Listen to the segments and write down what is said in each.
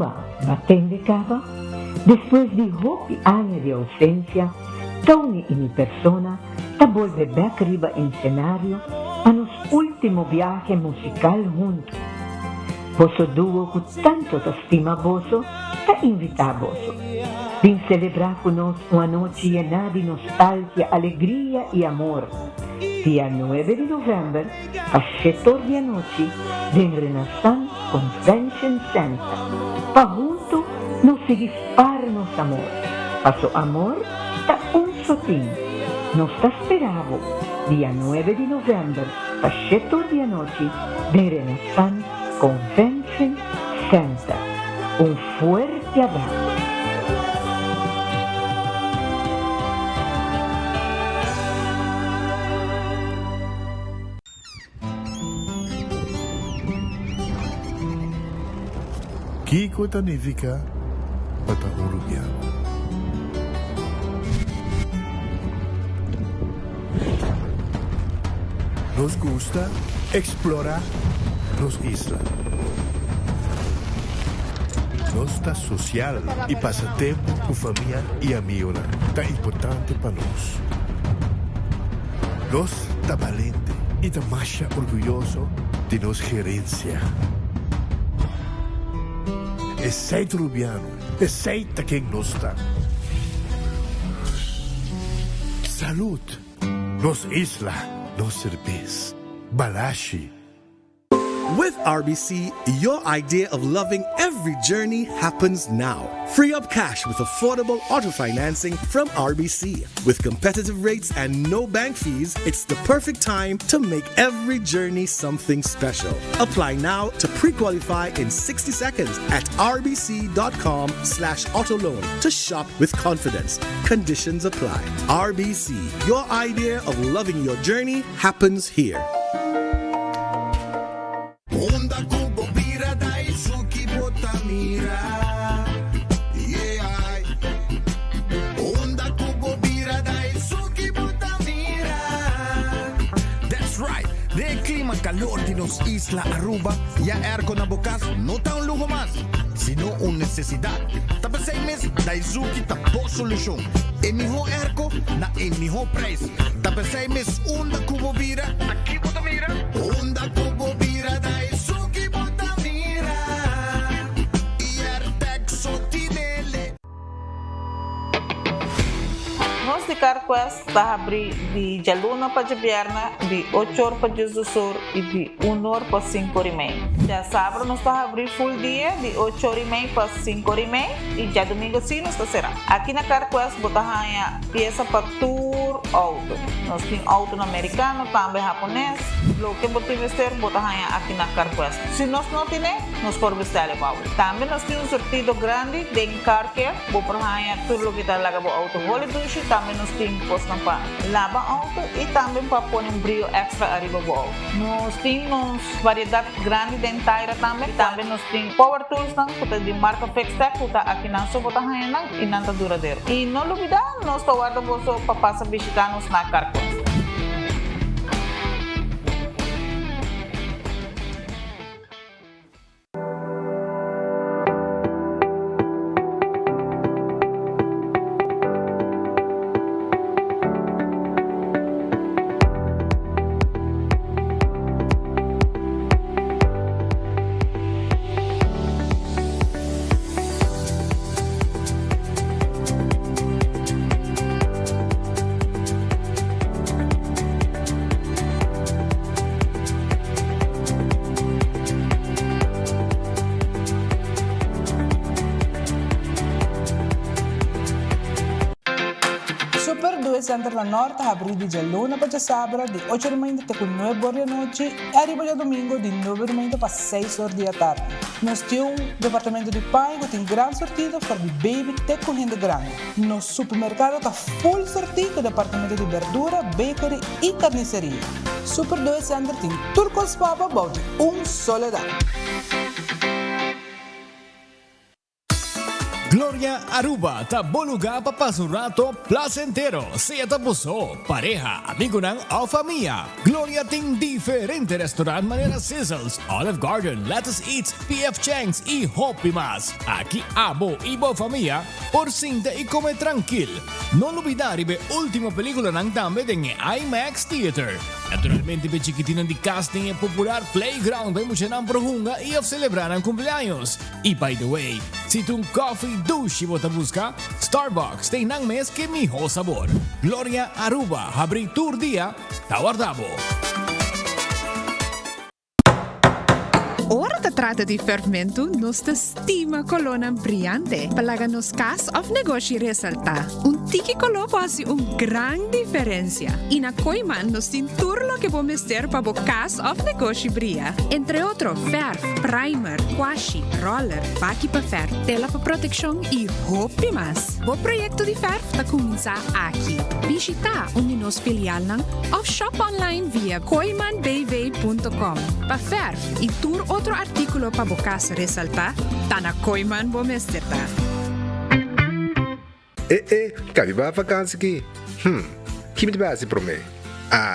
Aruba, batén de cava. Después de 8 años de ausencia, Tony y mi persona ta vuelve back arriba en escenario a nos último viaje musical juntos. Vosso dúo con tanto te estima vosso, ta invita vosso. Vim celebrar conosco uma noite llena de nostalgia, alegria e amor. Dia 9 de novembro, às 7 da noite, em Renaissance Convention Center. Para junto, nos dispara nosso amor. Passo amor, tá sotinho. Nos tá esperavo, dia 9 de novembro, às 7 da noite, em Renaissance Convention Center. Fuerte abraço. Kiko Tanivika Patahurubiano. Nos gusta explorar los islas. Nossa social e passatempo com família e amigos tá importante para nós. Nós tá valente e tá mais orgulhoso de nossa gerência. Aceita Rubiano, aceita quem nós está. Salud, nos isla, nos cerveza, balashi. With RBC, your idea of loving every journey happens now. Free up cash with affordable auto financing from RBC. With competitive rates and no bank fees, it's the perfect time to make every journey something special. Apply now to pre-qualify in 60 seconds at rbc.com/autoloan to shop with confidence. Conditions apply. RBC, your idea of loving your journey happens here. Onda Kubo Bira Daisuki Botamira. Yeah. Onda Kubo Bira Daisuki Botamira. That's right. De clima calor de nos isla Aruba. Ya ergo na bukas, no ta un lujo más, sino una necesidad. Tapa 6 meses, Daisuki tapo solución. En mi ho ergo, na en mi ho preço. Tapa 6 meses, Onda Kubo Bira. Aqui Botamira. Onda Kubo Bira Daisuki Botamira. Nós de Carquest está abrir de Jaluna para Jabierna, de 8 horas para Jus do Sur e de 1 hora para 5 horas e meia. Já sábado nós está abrir full dia, de 8 horas e meia para 5 horas e meia e já domingo sim nós está será. Aqui na Carquest botamos peça para tour auto. Nós temos auto americano, também japonês. Lo que você vestir botamos aqui na Carquest. Se nós não temos, nós podemos vestir o auto. Também nós temos um sortido grande de carquer, botamos tudo o que está lá com o auto. Também nós temos posto para lavar auto e também para pôr brilho extra arriba do auto. Nós temos variedade grande de inteira também. Também nós temos power tools de marca Fextec, que está aqui na sua bota e não está duradouro. E não olvida, nós estamos guardando para passar visitar-nos na Carquest. Center La Norte abre de Jaluna para sábado de 8 da manhã até 9 horas da noite e arriba de domingo de 9 da manhã para 6 horas da tarde. Nós temos um departamento de pão que tem grande sortido para de baby até correndo grande. Nosso supermercado está full sortido com departamento de verdura, bakery e carniceria. Super 2 Center tem turcos papa about Soledad. Gloria Aruba, taboluga papasurato placentero, siya tapuso, pareja, amigo ng o familia. Gloria ting diferente restaurant manera Sizzles, Olive Garden, Lettuce Eats, PF Chang's y Hopi Mas. Aquí abo ibo familia, por cinta y come tranquil. No olvidar ibe último película ng dame ng IMAX Theater. Naturalmente be chiquitinan di casting e popular playground by mucha ng prohunga y of celebrar ang cumpleaños. Y by the way, si tung coffee douche mo busca, Starbucks tem nang mes que miho sabor. Gloria Aruba, habri tour dia, tawardabo. Ora te trata di fermento, nos te stima colonna brillante. Palaga nos cas of negoci resalta. Un tiki colo pasi un gran diferencia. In a Koiman nos tinturlo que bomester pa bo cas of negoci brilla. Entre otro, verf, primer, washi, roller, baki pa fer, tela pa protection y hopi mas. Bo proyecto di verf ta comienza aquí. Visita un nos filial ng of shop online via koimanbv.com. Pa verf y tour otro artículo pa bokas resalta, tana Koiman bomesteta. Cabe ba vakansie ki? Kimi ba si prome?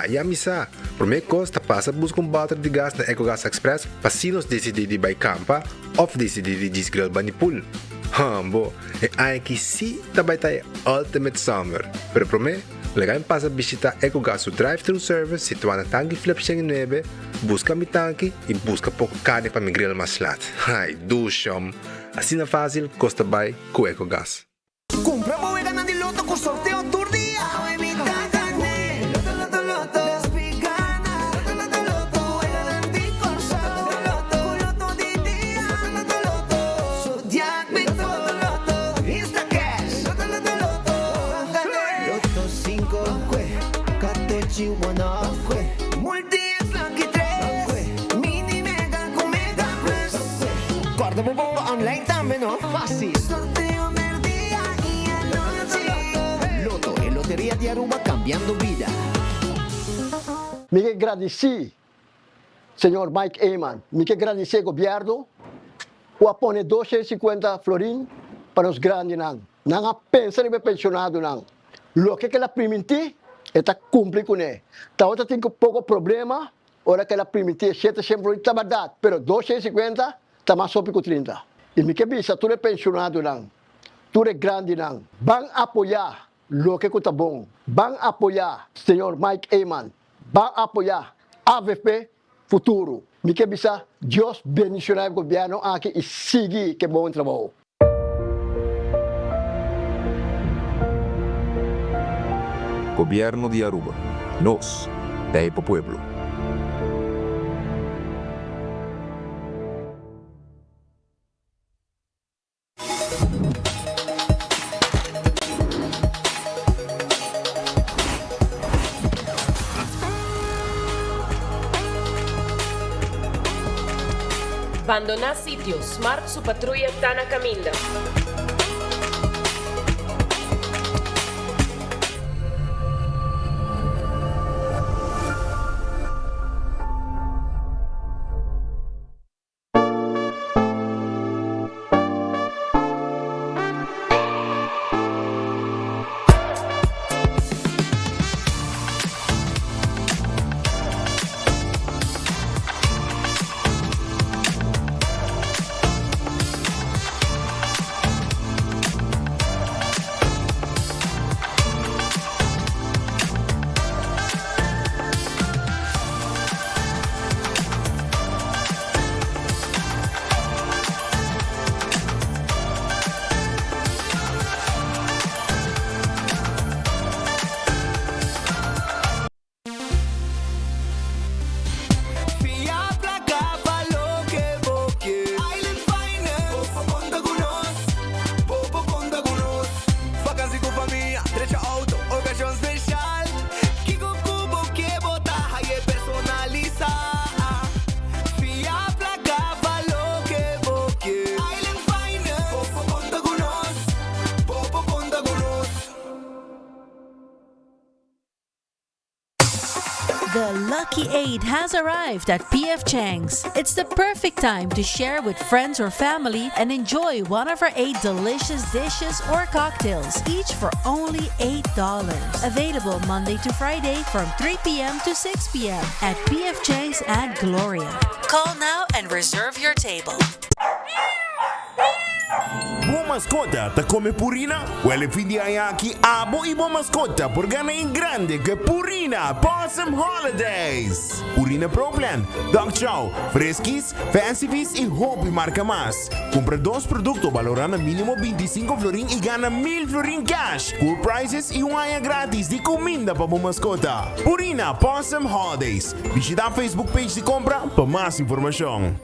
Ya misa. Prome costa passa busca bater de gas na EcoGas Express pasinos decididi by campa of decididi disgril banipul. Bo, ay ki si tabay tayo ultimate summer. Pero prome, legain passa visita EcoGas su drive-thru service situada na tangi flip siya 9, busca mi tanki e busca pouco carne para mi grill mas lat. Ay, dushom. Assim na fácil, costa by com EcoGas. Compra bodega na Diloto con sorteo tour día. Guarda un po' online también, ¿no? Fácil. Loto, en Lotería de Aruba cambiando vida. Me agradeci, senhor Mike Eyman, me agradeci ao governo, o apone 250 florin para os grandes não. Não há pensa nem pensionado não. Lo que ela permitir, está cumprir com ele. Talvez tem pouco problema, ora que ela permitir 700 florin está verdade, pero 250 está mais sobre com 30. E me bisa, tu é pensionado não, tu é grande não. Vão apoiar lo que está bom, vão apoiar, senhor Mike Eyman. Van a apoyar AVP futuro. Me que bisa, Dios bendicionar el gobierno aquí y sigue que buen trabajo. Gobierno de Aruba. Nos, de Pueblo. Abandonar sitio, Smart su patrulla Tana Caminda. The Lucky 8 has arrived at PF Chang's. It's the perfect time to share with friends or family and enjoy one of our 8 delicious dishes or cocktails, each for only $8. Available Monday to Friday from 3 p.m. to 6 p.m. at PF Chang's and Gloria. Call now and reserve your table. Boa mascota, te come Purina? Well, if hindi ayaki, abo ibo mascota por gana in grande que Purina Possum Holidays. Purina Pro Plan, Dog Chow, Friskies, Fancy Feast y Hopi marca más. Compra 2 productos valorando mínimo 25 florín y gana 1,000 florín cash. Cool prices y un aya gratis de comida para boa mascota. Purina Possum Holidays. Visita a Facebook page de compra para más información.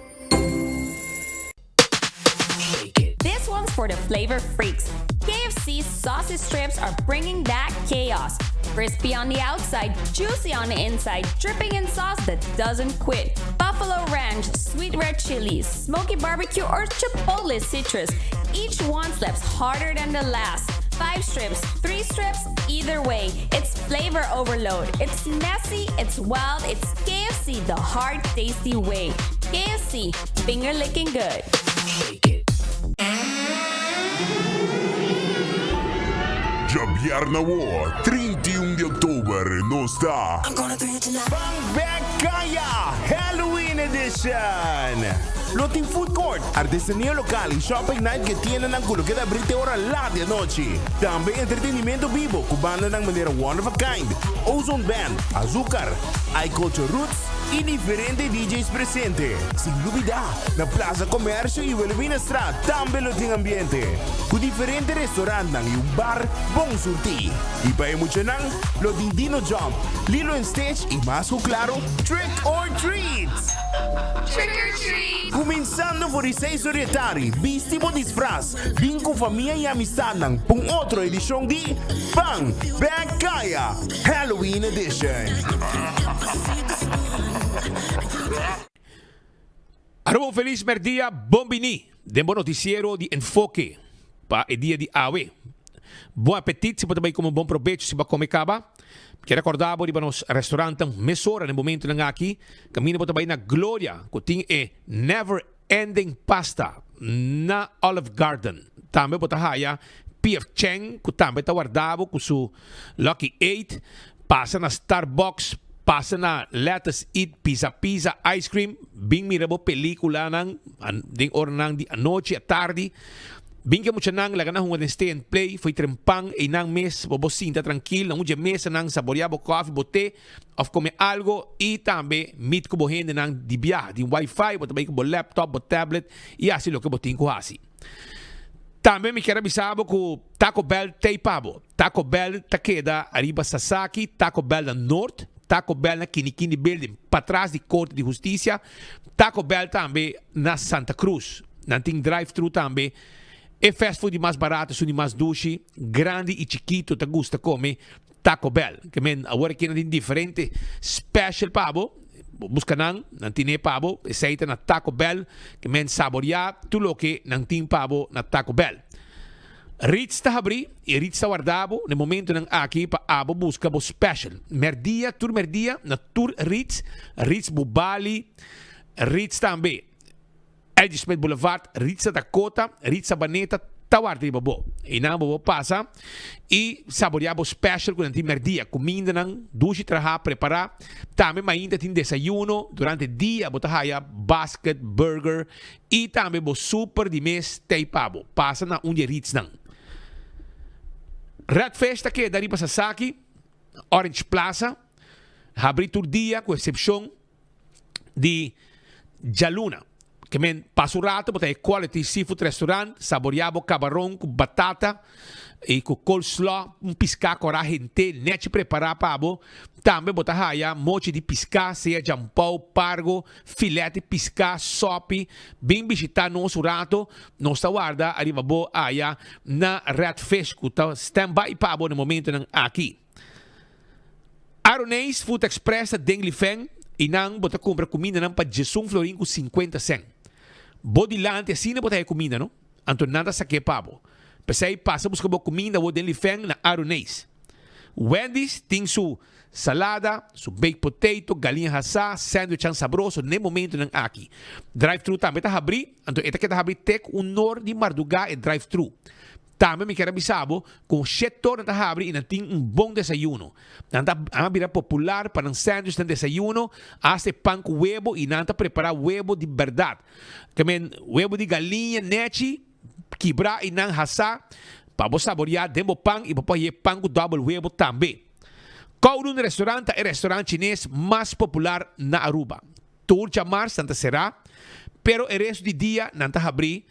This one's for the flavor freaks. KFC's saucy strips are bringing back chaos. Crispy on the outside, juicy on the inside, dripping in sauce that doesn't quit. Buffalo Ranch, sweet red chilies, smoky barbecue, or chipotle citrus. Each one slaps harder than the last. 5 strips, 3 strips, either way, it's flavor overload. It's messy, it's wild, it's KFC the hard, tasty way. KFC, finger licking good. Biyernes War, 31 de Oktober, no está. Bangkaya Halloween Edition! Floating Food Court, artesanía local y shopping night que tienen ang kulo que abrir hora lahat de noche. También entretenimiento vivo, cubano ng manera one of a kind. Ozone Band, Azúcar, iCulture Roots y diferentes DJs presente. Sin duda, na Plaza Comercio y Wilhelmina Strat, también lo tiene ambiente. Con diferentes restaurantes y un bar, bon surti. Y para mucho nang, lo di Dino Jump, Lilo and Stitch y más claro, Trick or Treats. Trick or treat! Comenzando por 16 orientari, vístimo disfraz, bin con familia y amistad ng pung otro edición de Bang Bangkaya Halloween Edition. Arrobo feliz merdia, bombini, de bom noticiero de enfoque para o dia de awe. Bom apetite, se pode bem como bom proveito, se vai comer caba. Quero recordar de nos restaurante mesora no momento lang aqui, caminho pode bem na Gloria, que tem Never Ending Pasta na Olive Garden. Também pode haya PF Chang, que também está guardado com su Lucky 8, passa na Starbucks, passa na Let's Eat Pizza Ice Cream, bing mirabo pelikula ng ding or nang di anoche at tarde. Bingka mo siya nang laga na hunga stay and play, foi trempang e nang mes, bobosinta tranquilo, nang unja mesa nang saboreabo coffee, bote, of come algo, e tambe meet ko bohin nang dibya, di wifi, bote bay ko bo laptop, bo tablet, e asi lo ke botin ko hasi. Tambe mi kera bisabo ko Taco Bell Teipabo, Taco Bell Takeda, Arriba Sasaki, Taco Bell na North, Taco Bell na Kinikini Building, patras di Corte de Justicia, Taco Bell tambe na Santa Cruz, nanting drive-thru tambe, e fast food mais barato, suni mais dushi, grande e chiquito, te gusta come Taco Bell. Que men, agora que não diferente, special pabo, busca nang tine pabo, seita na Taco Bell, que men saborear tudo que nang tin pabo na Taco Bell. Ritz ta abri e Ritz ta guardabo, no momento nang aqui pa abo busca bo special. Merdia, na tur Ritz, Ritz Bubali, Ritz tambe. Edgy Smith Boulevard, Ritza Dakota, Ritza Baneta, Tawardi Babo. E na Babo passa e saboreabo special com a merdia, comida nang dushi traha preparar, também ainda tem desayuno durante o dia, botahaya basket, burger e também bo super de mês teipabo. Passa na onde Ritz nang. Red Festa que dari pa Sasaki, Orange Plaza, abri tur dia com exceção de Jaluna. Que men passo rato, botei quality seafood restaurant, saboreabo camarão com batata e com coleslaw, pisca com gente, net preparar pabo. Também botar haya mochi de pisca, seja jampau, pargo, filete pisca, sopi, bem visitar nosso rato, nossa guarda, arriba bo haya na Red Fish, que tá stand-by pabo no momento nang aqui. Aronês Food Express da Denglifeng, e nang bota compra comida nang pa Jesum Florin com 50 cent. Bodilante assim não bota comida, não? Anto nada saque pabo. Pensei passa busca boa comida o Denglifeng na Aronês. Wendy's tem su salada, su baked potato, galinha assada, sandwich ang sabroso nem momento ng aqui. Drive-thru também tá abrir, então esta que tá abrir tek unor de madrugada e drive-thru. Também me quero bisabo com setor na abre e tem bom desayuno. Nanta abrir popular para um sandwich de desayuno, hace pan com huevo e nanta preparar huevo de verdade. Também huevo de galinha, nechi, quebrar e nan hasa, para você saborear demo pan e para pan com double huevo também. Kowloon restaurante é o restaurante chinês mais popular na Aruba. Tour chamar Santa Será, pero o resto do dia nanta abrir.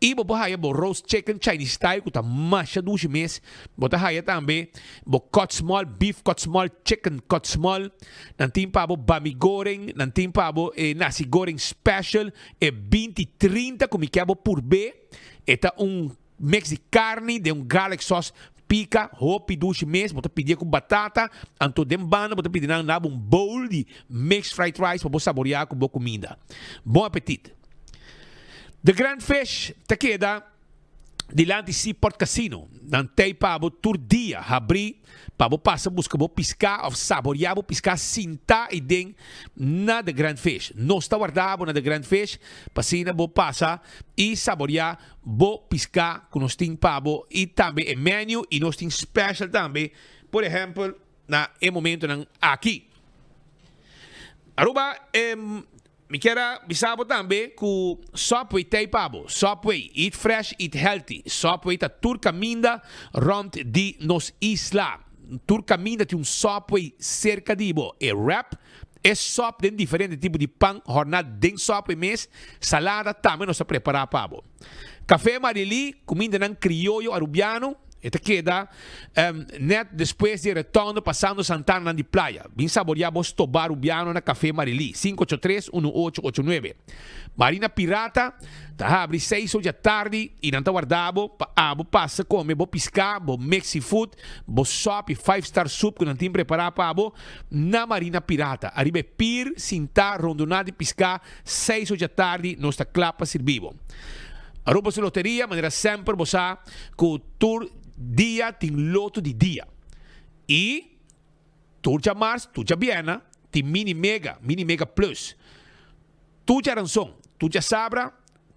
E você vai ter roast chicken Chinese style, que está mais de 2 meses. Você vai ter também cut small, beef cut small, chicken cut small. Nanti pa bami goreng, nanti pa nasi goreng special. E 20-30 como que é por B. Esta mix de carne, de garlic sauce pica, hopi 2 meses. Você pedir com batata, anto dembana, você pedir bowl de mixed fried rice para você saborear com boa comida. Bom apetite. The Grand Fish te queda diante Seaport Casino. Nantei para o tour dia abrir para passar buscar piscar ou saborear piscar cinta e den na The Grand Fish. Não está guardado na The Grand Fish para cina passar e saborear piscar com nós tem pabo e também o menu e nós tem special também. Por exemplo, na momento aqui. Aruba me quero bisabo também que Subway tem pabo. Subway, eat fresh, eat healthy. Subway tá tur caminda rond de nos isla. Tur caminda tem Subway cerca de bo. E wrap é sop de diferente tipo de pão, jornada de Subway mês, salada também nós preparar pabo. Café Marili, comida nan criollo arubiano. Esta queda net depois de retorno passando Santana de Playa. Vim saborear vos tobar ubiano na Café Marili. 583-1889. Marina Pirata, tá abre 6 horas da tarde e não tá guardado. Passa comer, vou piscar, vou mexi food, vou shop 5-star soup que não tem preparado para na Marina Pirata. Arriba pir, sintar, rondonada e piscar 6 horas da tarde, nós tá clapa servivo. Aruba su loteria, maneira sempre você com o tour dia tem loto de dia. E tour de março, tour de Viena, tem mini mega plus. Tour de ransom, tour de sabra,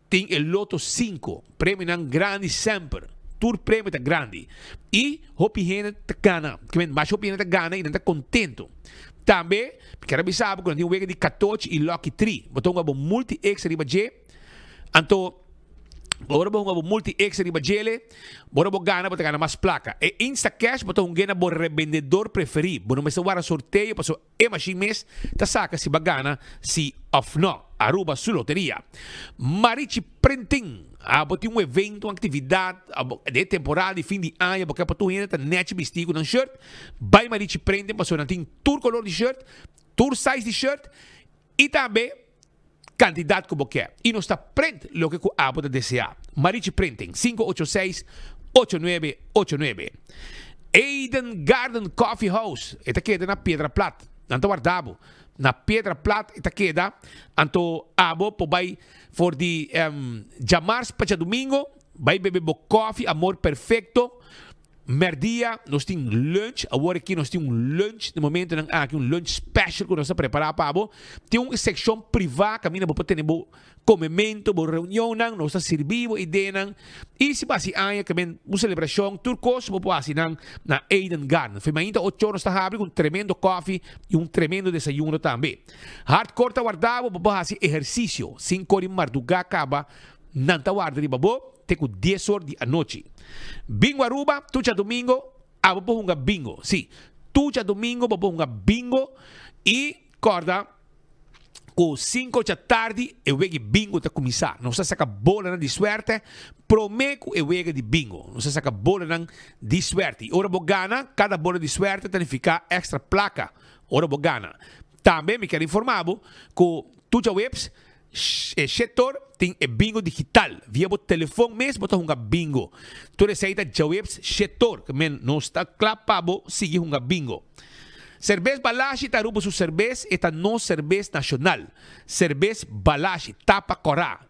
tem o loto 5, prêmio não grande sempre. Tour prêmio tá grande. E hopi gente tá gana, que mais hopi gente tá gana e não tá contento. Também, quero avisar porque tem um wega de 14 e Lucky 3. Botou um multi extra de budget. Então agora vamos multi extra riba gele, bora gana para ganhar mais placa. E Insta Cash botou ganha por revendedor preferido. Bora mas agora sorteio passou e machine mês, tá saca se bagana se off no. Aruba su loteria. Marichi Printing. Botou um evento, uma atividade de temporada de fim de ano, porque para tu ainda net vestido com shirt. Vai Marichi Printing passou não tem tour color de shirt, tour size de shirt e também quantidade que você quer. E não está print o que você pode desejar. Marichi Printing, 586-8989. Eden Garden Coffee House. Esta queda na Pedra Plata. Não está guardado. Na Pedra Plata, esta queda. Então, por vai for de jamars para domingo. Vai beber coffee, amor perfeito. Merdia, nós temos lunch. Agora aqui nós temos lunch. No momento, aqui lunch special que nós estamos preparando para você. Tem uma secção privada que nós podemos ter comimento, reunião, nós estamos servindo e dando. E se passa aí, que uma celebração turcos, nós podemos na Eden Garden. Foi ainda 8 horas está abrindo um tremendo coffee e um tremendo desayuno também. Hardcore está guardado, nós podemos fazer exercício. 5 horas de madrugada acaba, não está guardado, com 10 horas da noite. Bingo Aruba, tuja domingo, vou um bingo. Sim, tuja domingo, vou um bingo. E, corda, com 5 da tarde, eu vou bingo para começar. Não se saca bola de suerte, prometo eu vou de bingo. Não se saca bola de suerte. Ora vou ganhar, cada bola de suerte tem que ficar extra placa. Ora vou ganhar. Também me quero informar que tuja webs, setor tem bingo digital via o telefone mesmo botar um bingo tu receita jawebs setor que não está clapado seguir um bingo cerveja Balashi tarubo su cerveja esta não cerveja nacional cerveja Balashi tapa corá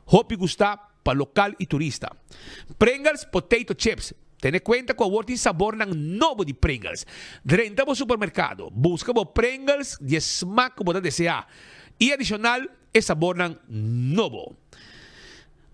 hopi gusta para local e turista Pringles potato chips Ten en cuenta que worth yung sabor ng novo di Pringles. Renta mo supermercado, busca mo Pringles de smack como te desea. Y adicional, es sabor ng novo.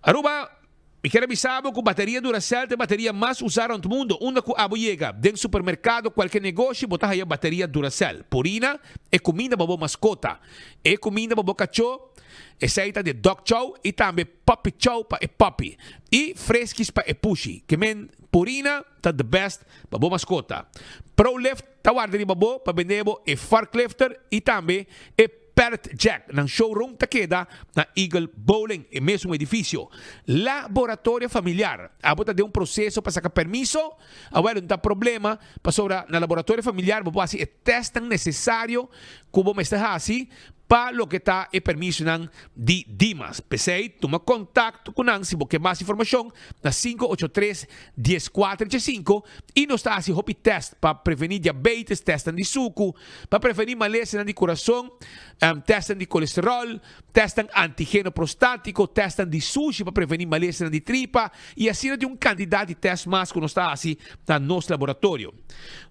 Aruba, me quero avisar que a bateria Duracell é a bateria mais usada no mundo. Uma que abo chega dentro do supermercado, qualquer negócio, botar aí a bateria Duracell. Purina é comida para a mascota. É comida para o cachorro. É saída de dog chow e também puppy chow para o puppy. E fresquis para o pushy. Que men Purina tá the best para a mascota. ProLift tá guarda de babo para vender e forklifter e também e Parrot Jack ng showroom Takeda na Eagle Bowling e mesmo edifício. Laboratório familiar. Abota de um processo para sacar permiso. Awel, não tá problema. Para sobra na laboratório familiar, vou assim, testan necessário como me está assim para lo que está e permiso ng di Dimas. Pesei, toma contato com nang se você mais informação na 583-10435 e nos está assim hopi test para prevenir diabetes, testan de suco, para prevenir malestar de coração, testan de colesterol, testan antígeno prostático, testan de sushi para prevenir malestar de tripa e assim de quantidade de test mais que nos está assim na nosso laboratório.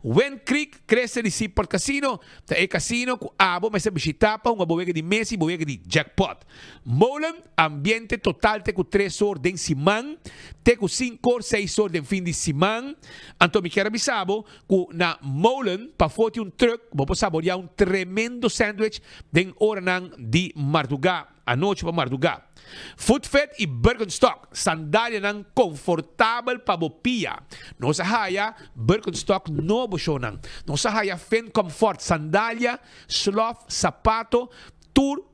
When Creek cresce de si por casino, tá é casino que abo mas se visita para uma boega de Messi, boega de jackpot. Molen, ambiente total te com 3 horas de simão, te com 5 horas, 6 horas de fim de simão. Então, me quero avisar que na Molen, para foto truck, vou saborear tremendo sándwich de hora de madrugada, a noite para madrugada. Footfed e Birkenstock, sandália ng confortável para bopia. No sa haya, Birkenstock novo show nang. No sa haya, Fen Comfort, sandália, sloth, sapato, tour,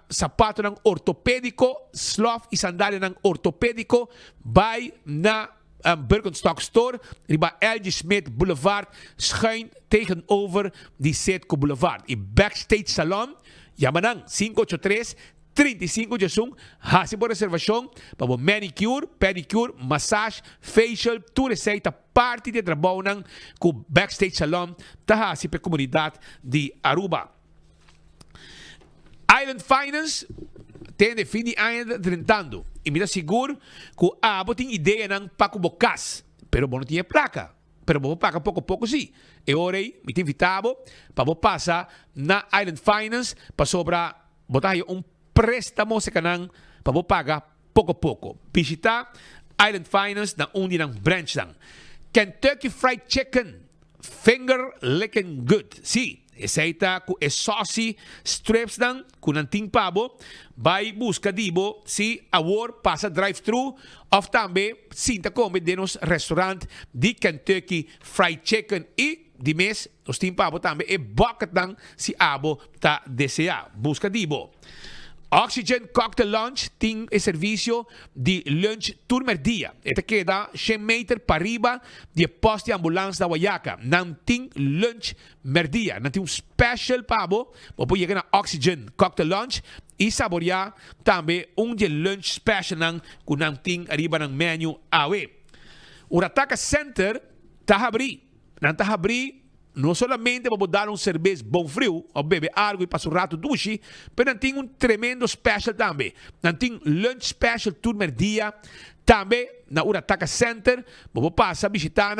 sapato ng ortopedico, sloth e sandália ng ortopedico, by na Birkenstock Store, riba LG Smith Boulevard, schuin tegenover die Setco Boulevard. E Backstage Salon, yamanang 583-35 hasi por reservação para manicure, pedicure, massage, facial, tu receita parte de trabalho ng com Backstage Salon ta hasi para comunidade de Aruba. Island Finance tem de fim de ano tentando. E me dá seguro que abo tem ideia ng pacubokas, pero não tinha placa. Pero vou pagar pouco a pouco sim. E orei, me tem invitado para passar na Island Finance para sobra botar aí préstamo sa kanang papapaga pouco a pouco. Visita Island Finance na undi ng branch lang. Kentucky Fried Chicken, finger licking good. Si, esaita ku e saucy strips lang kunanting pabo, by busca dibo si award pasa drive-thru of tambe sinta come de nos restaurant di Kentucky Fried Chicken e di mes os timpabo tambe e bucket lang si abo ta desea. Busca dibo. Oxygen Cocktail Lunch tem e serviço de lunch turmerdia. Esta queda 100 meter para arriba de posto de ambulância da Guayaca. Não tem lunch merdia. Não tem special pabo. Vou chegar na Oxygen Cocktail Lunch e saborear também de lunch special que não tem arriba ng menu awe. Urataka Center está abri. Não está abri. Não solamente para dar cerveja bom frio, ou beber algo e passar um rato duche, mas tem tremendo special também. Não tem lunch special turno dia, também na Urataka Center, vou passar a visitar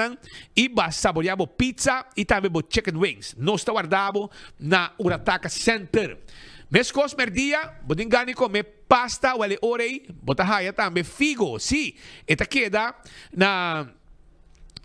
e vai saborear pizza e também chicken wings. Nós está guardado na Urataka Center. Mes cos merdia, podem ganhar comer pasta ou orei, botar raia também figo, sim. Esta queda na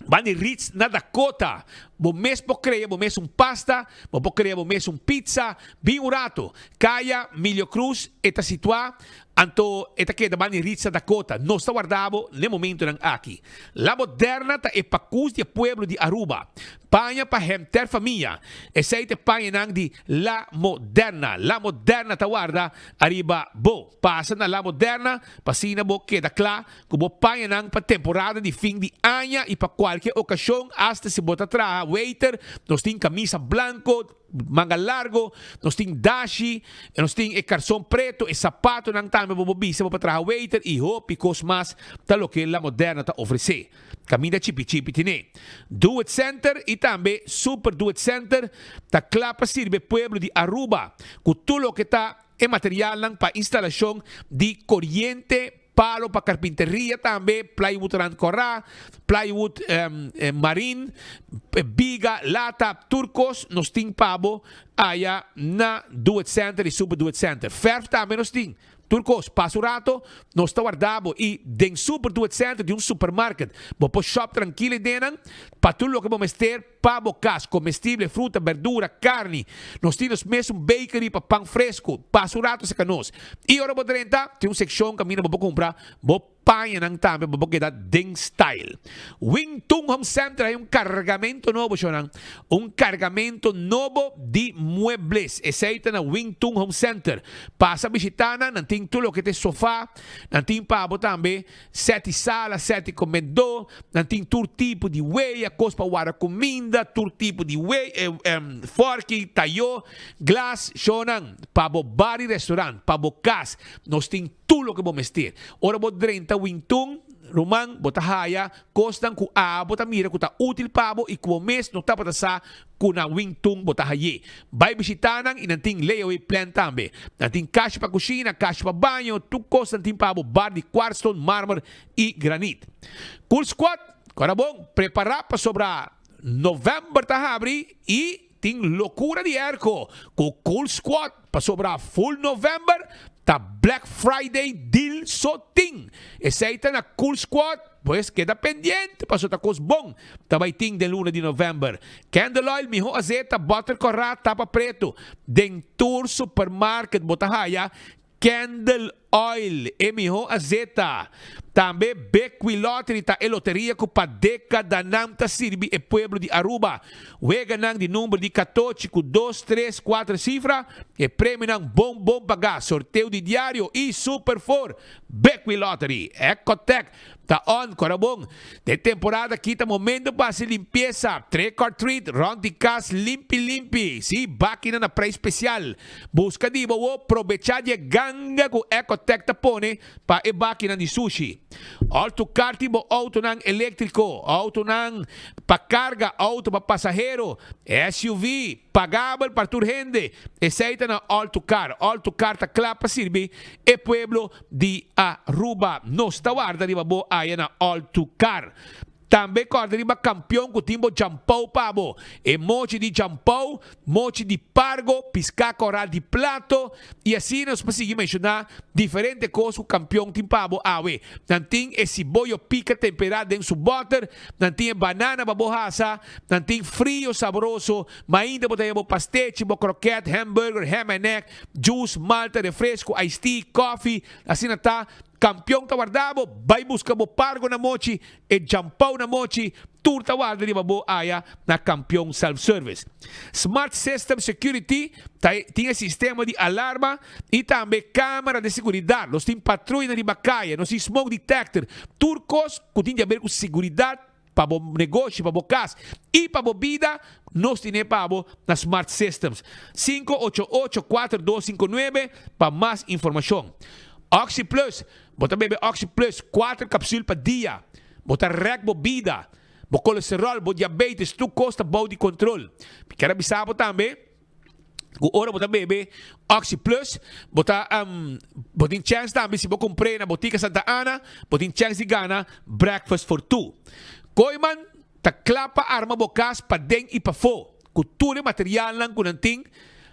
Bani Ritz na Dakota. Bo mesmo creia, bo mesmo pasta, bo creia, bo mesmo pizza, bem urato. Kaya Milho Cruz eta situa anto eta queda Bani Ritz na Dakota. Não está guardado no momento ng aqui. La Moderna ta epacus de pueblo de Aruba. Panha pa hemter família. Essaite panha nang di La Moderna. La Moderna ta guarda arriba bo. Passa na La Moderna, pasina bo queda clar, como panha nang pa temporada de fim de ano e pa qualquer ocasião hasta se bota atrás waiter, nós tem camisa branco, manga largo, nós tem dashi, nós tem calção preto, e sapato nang tama bobobisa para trás waiter e picos mas talo que La Moderna ta oferecer. Caminha chipi-chipi tine. Do It Center e também Super Do It Center ta clapa sirve pueblo de Aruba, com tudo que tá e material lang pa instalação de corriente palo para carpinteria também, plywood corá, plywood marine, biga, lata, turcos, nos ting pabo, aya na Do It Center e Super Do It Center. Verf também nos ting. Turcos, pasurato, nós está guardado e den Super Do It Center de um supermarket. Vou shop tranquilo dentro, para tudo que vamos ter, pabo cas, comestível, fruta, verdura, carne. Nós temos mesmo bakery para pão fresco, pasurato sa canos. E ora vou tem uma seção que a minha vou comprar, vou panha ng tambe, vou quedar ding style. Wing Tung Home Center é cargamento novo, senhor. Cargamento novo de muebles. Esse na Wing Tung Home Center. Passa visitana, não tem tudo que tem sofá, não tem pabo também, 7 sala, 7 comedor, não tem todo tipo de way, a coisa para guardar comida, todo tipo de way, fork, tayo, glass, senhor. Pabo bar e restaurante, pabo cas, nós tem tudo que vamos ter. Ora vou 30 Wingtung, Rumang, botahaya, kostan ku bota mira ku ta útil pabo e ku mes no tapata sa ku na Wingtung botahaye. Bay bisitanan inanting layaway plan tambe. Nanting cash pa kusina, cash pa banyo, tu kostan tim pabo bar di quartzstone, marmor e granite. Cool Squad, karabong, prepara pa sobra November tahabri e ting loucura de erco. Ku Cool Squad pa sobra full November, ta Black Friday deal soting. Essa na Cool Squad, pues queda pendiente para ta cos bom. Tabaiting de luna de November. Candle oil, miho azeta, butter corra, tapa preto. Den tour supermarket botahaya, Candle oil, miho azeta. Também Bequi Lottery ta e loteria ko pa década nam ta sirbi e pueblo de Aruba. Wega nang di número de 14 com 2, 3, 4 cifra e prêmio nang bom pagar. Sorteio de diário e Super 4. Bequi Lottery. Ecotec. Ta on, corabong. De temporada kita momento para se limpieza. Trick or treat, round de cas, limpi. Si, bakina na pre especial. Busca di bo, provecha de ganga ko Ecotec tapone pa e bakina di sushi. Auto karti mo auto ng elektriko, auto ng pakarga, auto pa pasahero, SUV, pagable para turhende. Essaita na auto car ta klapa sirbi e pueblo di Aruba. Nos tawarda di babo aya na auto car. Também corda riba campeão com o timbo jampau pabo. E mochi de jampau, mochi de pargo, pisca coral de plato. E assim nós conseguimos mencionar diferentes coisas com o campeão tim pabo awe. Nanting esse boio pica temperado em su butter. Nanting banana babohasa. Nanting frio saboroso. Mas ainda botamos pastete, croquete, hamburger, ham and egg, juice, malta, refresco, iced tea, coffee. Assim tá. Campeão tawardabo, vai buscar bo pargo na mochi e jampau na mochi, tur tawarda di babo aya na campeão self-service. Smart System Security tinha sistema de alarma e também câmara de segurança. Nós temos patrulha de bacaia, nós temos smoke detector, turcos que tem a ver com segurança para o negócio, para o casa e para a vida, nós temos na Smart Systems. 588-4259 para mais informação. Oxy Plus, bota bebe Oxy Plus, 4 capsules para dia. Bota rec bebida, bo colesterol, bo diabetes, tu costa bom de controle. Quero avisar também, o ora bota bebe Oxy Plus, bota botin chance também se bo comprar na botica Santa Ana, botin chance de gana breakfast for two. Koiman ta klapa arma bokas pa deng e pa fo. Kultura material lang kunanting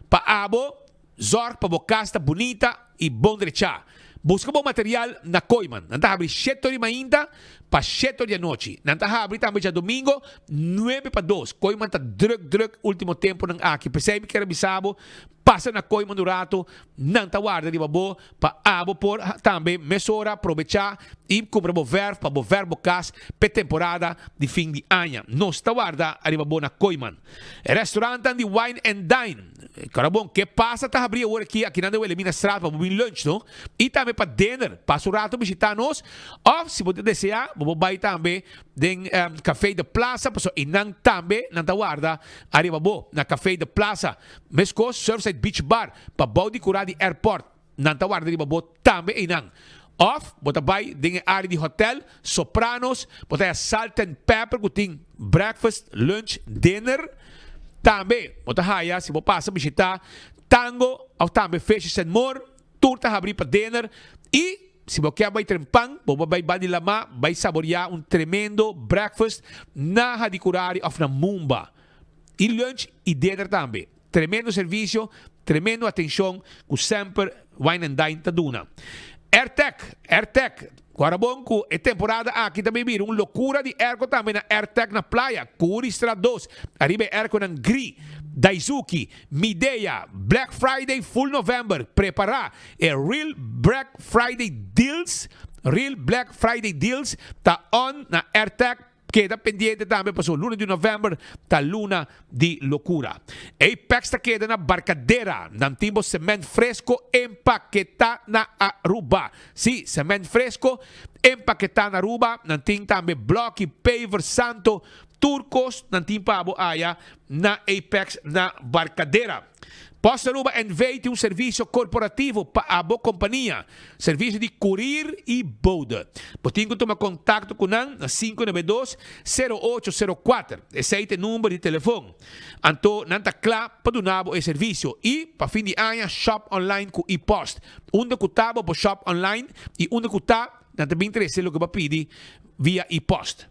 pa abo, zorg pa bokas ta bonita e bom derecha. Busca bom material na Koiman. Nanta abri 7 de manhã para 7 de noite. Nanta abri também já domingo 9 para 2. Koiman tá druk último tempo ng aqui. Percebe que era bisabo. Passa na Koiman do rato. Nanta guarda de babo pa abo por também mesora aproveitar e comprar bo verbo para bo verbo cas pe temporada de fim de ano. Nós tá guarda ali babo na Koiman. Restaurante de Wine and Dine. Carabong, que passa tá abrir agora aqui na Elimina Estrada para bom lunch, no? E também para dinner, passa o rato visitar nós. Ou se você desejar, vamos vai também den Café de Plaza, paso inang também na tawarda arriba bo na Café de Plaza. Mesco Surfside Beach Bar, pa bawdi kuradi airport. Na tawarda arriba bo também inang. Off, bota bay den área de hotel, Sopranos, bota Salt and Pepper, kuting breakfast, lunch, dinner. Também, bota haya, se você passa a visitar Tango, ou também Fishes and More, turta abrir para dinner e se você quer vai trempang, você vai badi lama, vai saborear tremendo breakfast na Hadikurari of na Mumba. E lunch e dinner também. Tremendo serviço, tremendo atenção, com sempre wine and dine taduna. AirTech. Agora bom, é temporada aqui também vira loucura de airco também na AirTech na praia. Curistra 2, arriba airco ng Gri, Daisuki, Midea, Black Friday Full November. Prepara, Real Black Friday Deals. Tá on na AirTech. Queda pendiente também para o luna de novembro, ta luna de loucura. Apex ta queda na Barcadeira, nang timbo cement fresco empaqueta na Aruba. Si, cement fresco empaqueta na Aruba, nang ting também bloque, paver, santo, turcos, nang ting pabo aya na Apex na Barcadeira. Posta Aruba invite serviço corporativo para a boa companhia, serviço de courier e boda. Você tomar contato com nós na 592-0804. Esse é o número de telefone. Então, não está claro para donar o serviço. E, para fim de ano, shop online com e-post. Onde que está para shop online e onde que está, não te interessa o que vai pedir via e-post.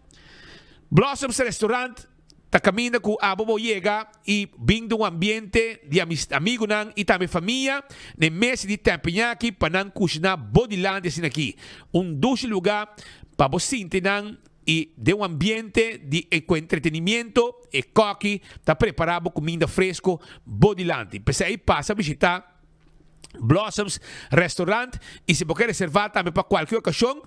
Blossoms Restaurant. Ta camina ku abo llega e vindo um ambiente de amigo nan e também família ne mês de tempo aqui para nan cozinhar Bodyland assim aqui doce lugar para você nan e de ambiente de entretenimento e coque tá preparado comida fresco Bodyland. Para aí passa a visitar Blossoms Restaurant e se você quer reservar também para qualquer ocasião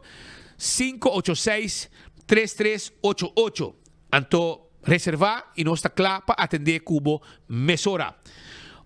586-3388. Então reservar e não está claro para atender cubo mesora.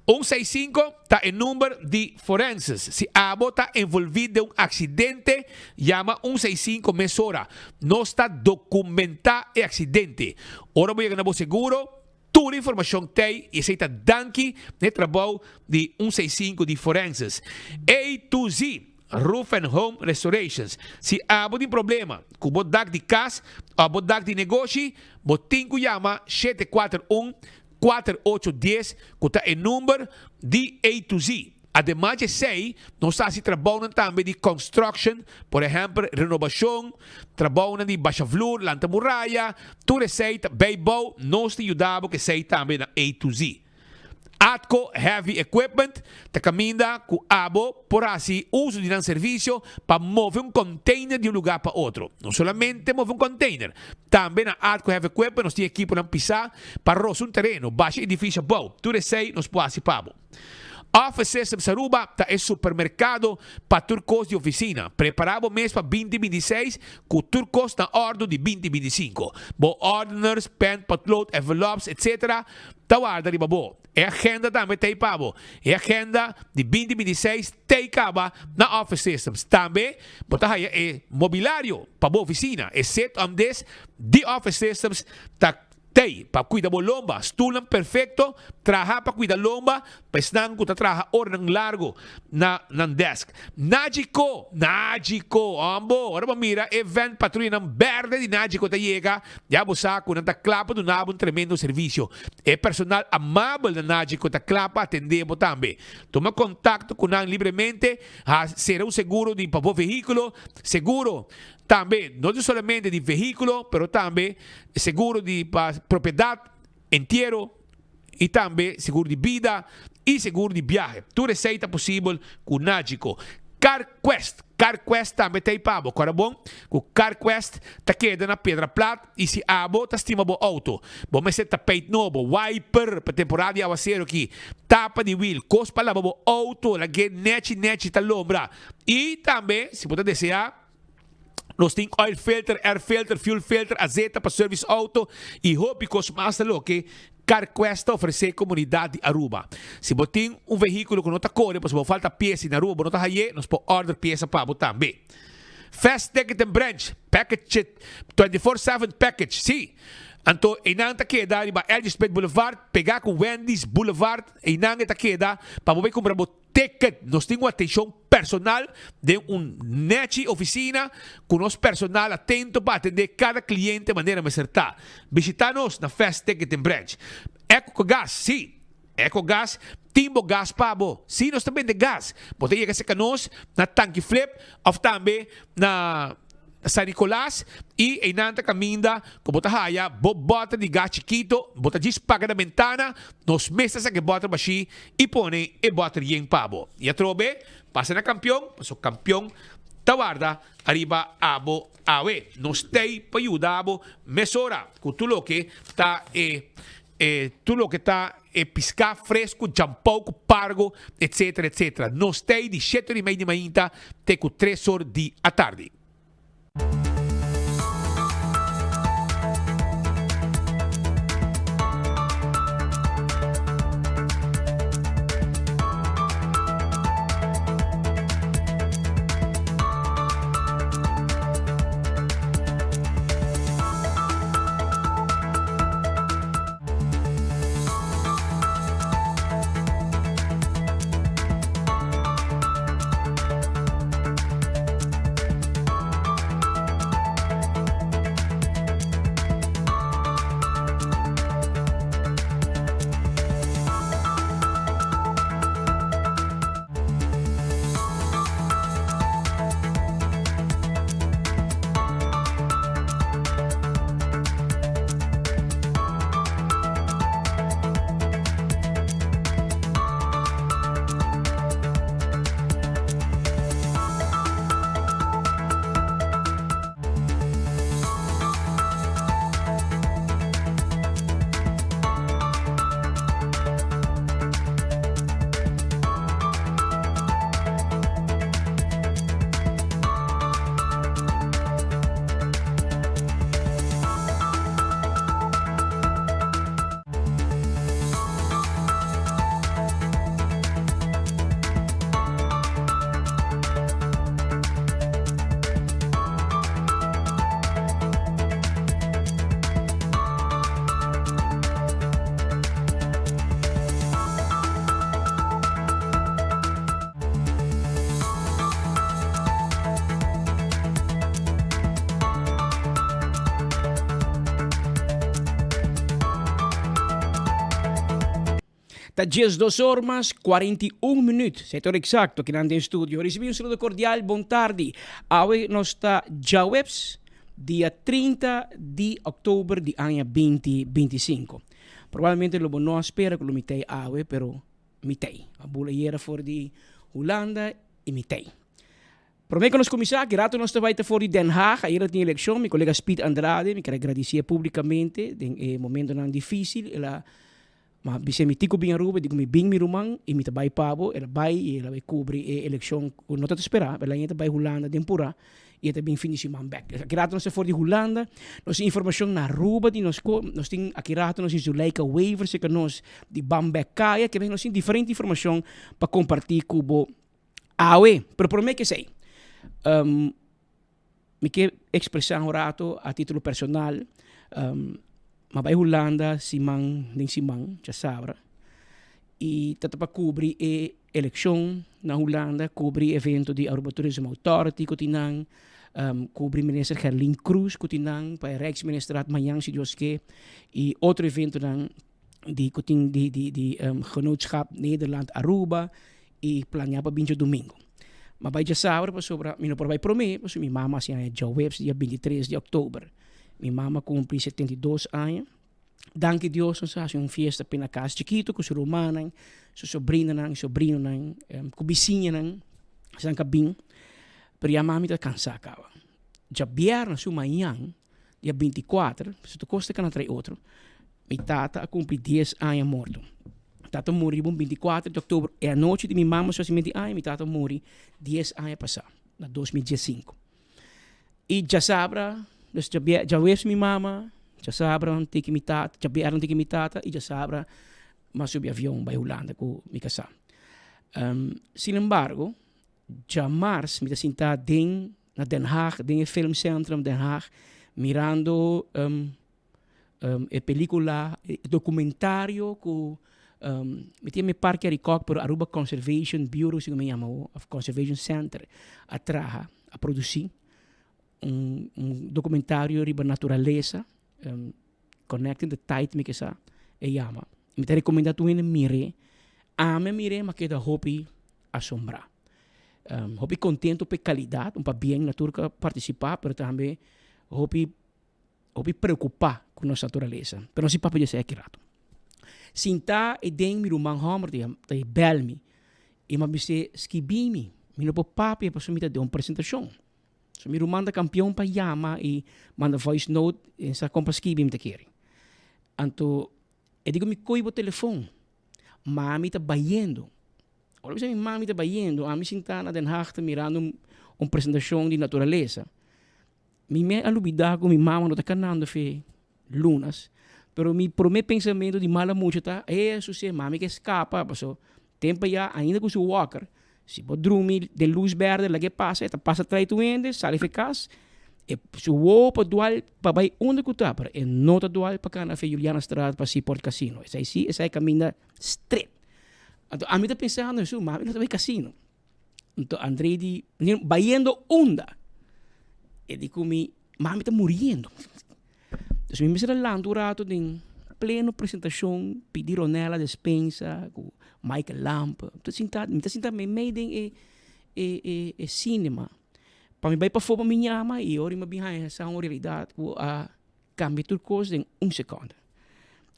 165 está em número de forenses. Se a está envolvido em acidente, llama 165 mesora. Não está documentado o acidente. Ora voy a ganar seguro. Toda a informação tem e aceita danke no trabalho de 165 de forenses. A to Z. Roof and Home Restorations. Se há um problema com o bodak de casa ou bodak de negócio, botin que chama 741-4810, que está em número de A to Z. Ademais de sei, nós estamos trabalhando também de construction, por exemplo, renovação, trabalhando de baixa flor, lanta muralha, tudo receita, beibo, nós te ajudamos que sei também na A to Z. Atco Heavy Equipment te caminha com abo por assim uso de um serviço para mover container de lugar para outro. Não somente mover container, também na Atco Heavy Equipment nós temos equipo para pisar para roçar terreno, baixo edifício bom. Tudo sei nós pode pabo. Office Systems Aruba está em supermercado para turcos de oficina. Preparado mês para 2026 com turcos na ordem de 2025. Bo orders, pen, potlood, envelopes, etc. Tawada de babo. E agenda também tem pabo. E agenda de 2026 tem caba na Office Systems. Também, bota aí mobiliário para boa oficina. E set on this, the Office Systems está para cuidar da lomba, estulam perfeito, trabalhar para cuidar da lomba, mas não que trabalha hora largo na desk. Nagico, ambo, ora mira, event patrulha verde de Nagico te chega, já você com anta clapa do nabo tremendo serviço. É personal amável da Nagico te clapa atender também. Toma contato com nós livremente, será um seguro de para o veículo, seguro também, não somente de veículo, mas também seguro de propriedade inteiro e também seguro de vida e seguro de viagem. Tudo receita possível com Nagico. CarQuest também tem pabo. Agora bom, com CarQuest tá queda na Pedra Plata e se abo tá estima bo auto. Bom, mas tá peito novo, wiper para temporada de aguaceiro aqui, tapa de wheel, cospa lá bo auto, la que nete tá lombra. E também, se puder desejar, nós temos oil filter, air filter, fuel filter, azeta para service auto e hópicos mais lo que CarQuest oferece comunidade de Aruba. Se você tem veículo que não está correndo, se você falta peça na Aruba, não está aí, nós podemos order peça para você também. Fast Ticket and Branch, package 24/7 package, sim. Então, inang takeda di ba Elgispet Boulevard, pegar com Wendy's Boulevard, inang takeda para você comprar o ticket. Nós temos atenção personal de net oficina com nosso personal atento para atender cada cliente de maneira mais acertada. Visita-nos na Fast Ticket and Branch. EcoGas, sim. EcoGas timbo gas pa bo. Sinos também de gas. Botei kasi kanos na tanque flip of tambe na San Nicolas e inanta caminda com bota haya bota de gas chiquito, bota paga na ventana, nos mesas que bota baixi e pone e bota yen pabo. E a trobe, passa na campeão, passou campeão, tawarda, arriba abo awe. Nos tei pa ayudabo mesora, com tudo que tá tudo que tá piscar fresco, jampau, pargo, etc, etc. Nos tei de 7h30 de manhã até com 3h da tarde. Tá 2 horas, 41 minutos. Setor exacto, aqui no estúdio. Recebi um saludo cordial, bom tarde. Hoje nós está já webs, dia 30 de outubro de ano 2025. Provavelmente lo não espera que lo mitei hoje, pero mitei. A bula era for de Holanda e mitei. Para mim que nós começar, que rato nós vai for de Den Haag, a era de eleição, meu colega Speed Andrade, me quero agradecer publicamente, em momento não difícil, ela mas bisa mi tico bem Aruba, digo mi bing mi rumang, e mi tabay pabo, ela vai e ela vai cobrir a eleição, não está esperar, ela ainda vai Holanda tempura e até bem fim de semana back. Akirato nós for de Holanda, nós informação na Aruba, de nós tem akirato nós Zuleika waivers que nós de Bamback Kaya, que nós tem diferente informação para compartilhar com o AOE. Pero por mim que sei, me quer expressar um rato a título personal, mabay Holanda, simang, já sabe. E tata para cobrir a eleição na Holanda, cobrir evento de Aruba Tourism Authority, kutinang, cobrir minister Gerlin Cruz, kutinang, para Rijksminister Mayang si Dios que, e outro evento dan di kuting di genootschap Nederland Aruba, e planear para 20 domingo. Mabay já sabe, para sobra, mino por vai promê, para minha mama se já webs dia 23 de outubro. Minha mama cumpre 72 anos. Danke Deus, nós fazemos uma festa para na casa chiquito, com sua irmã, sua sobrina, sobrino, com vizinha, sem cabim. Pero a mami está cansada. Já viernes, sua manhã, dia 24, se tu costa que não trai outro, minha tata cumpre 10 anos morto. Tata morreu 24 de outubro. E a noite de minha mama, só se me diz, minha tata morreu 10 anos passado, na 2015. E já sabe, já vejo minha mama, já sabe onde que me tata, já vieram onde que me tata, e já sabe, mas subi avião para Holanda com minha casa. Sin embargo, já março, me sinta na Den Haag, no filmcentrum Den Haag, mirando a película, documentário com me tinha me parque a por Aruba Conservation Bureau, se me chama, of Conservation Center, a produzir documentário sobre natureza, connecting the tide me que sa e chama. Me te recomenda tu in mire ame mire, mas queda hopi assombrar. Hopi contento por qualidade, para bem natural participar, mas também hopi preocupar com nossa natureza. Pero não se papo de ser accurado. Sinta e den mi rumang homer de bel mi. E ma bise skibimi. Mi no po papi pa sumita de uma apresentação. So mi rumang da campeão pa yama e manda voice note e sa kompa skibim te kiri. Anto, e digo mi koibo telefone. Mami tá bayendo. Olha você, minha mãe está bayendo. A mim sinta na Den Haag mirando uma apresentação de natureza. Me alubida com minha mãe não está canando fe lunas. Pero por meu pensamento de mala mucho tá, isso se mami que escapa, passo tempo já ainda com seu walker. Se pode dormir de luz verde, lá que passa, eta passa atrás do ende, sai eficaz. E se o para dual para vai onde que tá, para e nota dual para cá na fe Juliana Estrada para si por casino. Essa aí essa caminha straight. Então, a mim tá pensando isso, mami não tá vai casino. Então André de bayendo onda. E digo mi, mami tá morrendo. Então me será lá durante em pleno apresentação, pediram nela despensa com Michael Lamp. Então sinta me meio e cinema. Para mim vai para fora minha ama e ora me behind essa uma realidade com a cambio tudo coisa em segundo.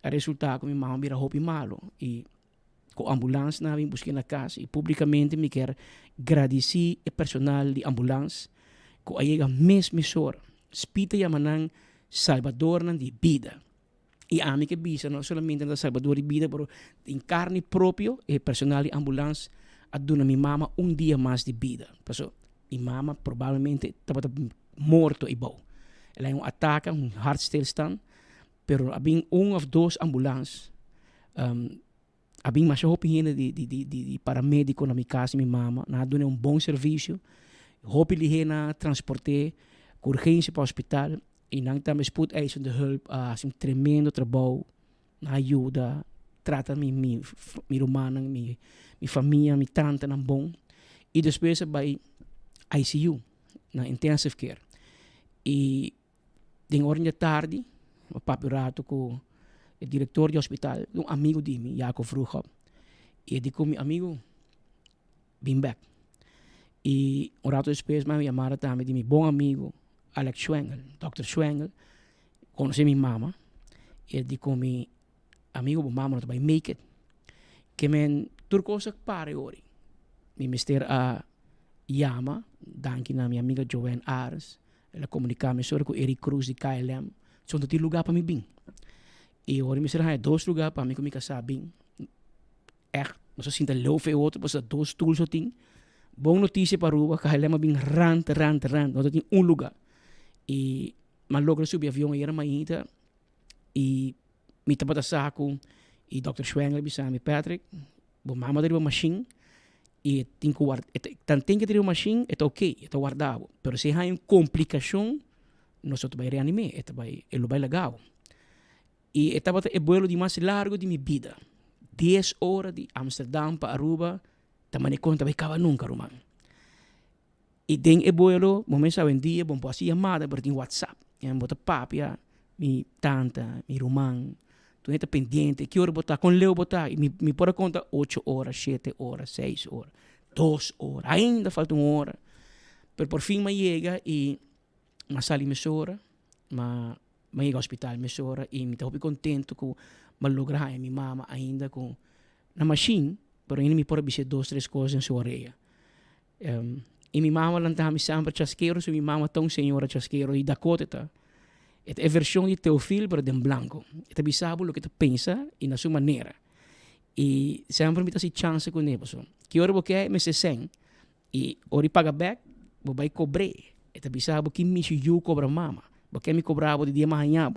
A resultado minha mãe vira hopi malo e com a ambulância na vim buscar na casa e publicamente me quer agradecer o personal de ambulância com a chega mesmo hora. Spita yamanang salvador de vida. E a mim que bisa não somente da salvador de vida, mas em carne próprio e personal de ambulância a dona minha mama dia mais de vida. Porque minha mama provavelmente estava morto e bom. Ela é ataque, hartstilstand, pero havia of dois ambulâncias. Havia mais opinião de paramédico na minha casa, minha mama, na dona bom serviço, hoop li na transporte, com urgência para o hospital. E não também spoedeisende hulp, assim, tremendo trabalho, na ajuda, trata minha irmã, minha família, minha tante, não bom. E depois vai ICU, na intensive care. E de hora da tarde, o papirato com o diretor do hospital, um amigo de mim, Jacob Vroegop. E ele disse, meu amigo, bem back. E um rato depois, me chamaram também de meu bom amigo, Alex Schwengel, Dr. Schwengel, conhece minha mama. Ele disse comigo, amigo, minha mama não vai make it. Que men turcosa pare ori. Mi mister a Yama, danke na minha amiga Joanne Ares, ela comunicava sobre com Eric Cruz de KLM, são de lugar para mim bem. E ori mister há dois lugares para mim que me casar bem. Echt, não sei se ainda louve outro, mas dois tools eu tenho. Boa notícia para Aruba, KLM bem rant, não tem lugar. E mas logo subi avião e era mainita e me tava saco e Dr. Schwengel bisami Patrick, bom mama dele uma machine e tem que guardar, tem que ter uma machine, é ok, é guardado, mas se há uma complicação, nós vai reanimar, ele vai legal. E estava o vuelo de mais largo de minha vida, 10 horas de Amsterdam para Aruba, também conta vai acabar nunca, Romano. E tem o vuelo, momento sabe um dia, bom posso chamada, mas tem WhatsApp. Eu boto papi, minha tanta, minha irmã, tu está pendente, que hora botar, com Leo botar, me pode conta 8 horas, 7 horas, 6 horas, 2 horas, ainda falta 1 hora. Mas por fim, me chega e me sali me hora, me chega ao hospital me hora e me estou contente com me lograr minha mama ainda com na machine, mas ainda me pode dizer 2, 3 coisas em sua orelha. E minha mama não está me sempre chasqueiro, se minha mama tão senhora chasqueiro e Dakota tá. É a versão de teu filho para dem blanco. É bisabo o que tu pensa e na sua maneira. E sempre me dá essa chance com ele, que hora você me se sem e ori paga back, vou vai cobrar. É bisabo que me chiu cobra mama, porque me cobrava de dia manhã.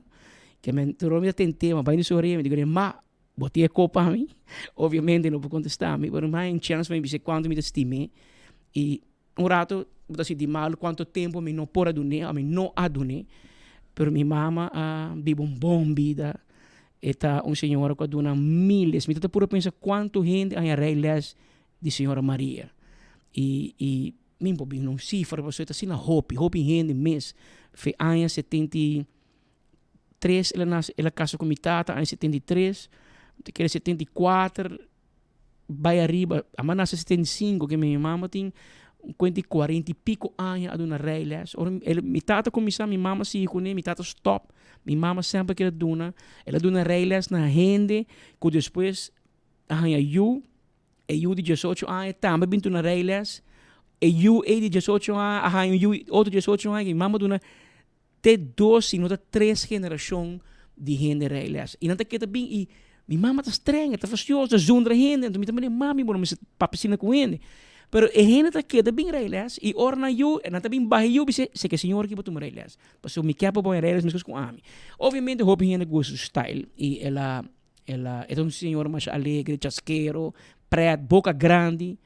Que me tornou me tentei, mas vai no sorrir me digo, "Ma, botei a copa a mim." Obviamente não vou contestar, mas mais chance me dizer quando me estime e rato, assim, de mal, quanto tempo me não pode adonar, a mim não adonar. Pero minha mama vive uma boa vida. Eta senhora que adona miles. Me está pura pensar quanto gente há rei les de senhora Maria. E mim pobi não cifra, você está assim na hopi gente mês. Foi ano 73, ela casa com minha tata, ano 73, que era 74, vai arriba, a mana 65, que minha mama tem 40 e pico anos a dona reilas. Mi tata começar, minha mama se com minha tata stop. Minha mama sempre que ela dona reilas na rende, que depois arranha eu de 18 anos, também bintu na reilas. Eu de 18 anos, arranha eu outro 18 anos, minha mama dona te 12, não 3 gerações de rende reilas. E não te queda bem, e minha mama está estranha, está fastiosa, zonder rende, então minha mama não me papacina com ele. Pero a gente está queda bem reilas e orna eu, não está bem barrio, se que senhor que botou reilas. Passou me quer para bom reilas, mas com ami. Obviamente, hobby gente gosta do style e ela é um senhor mais alegre, chasqueiro, preto, boca grande,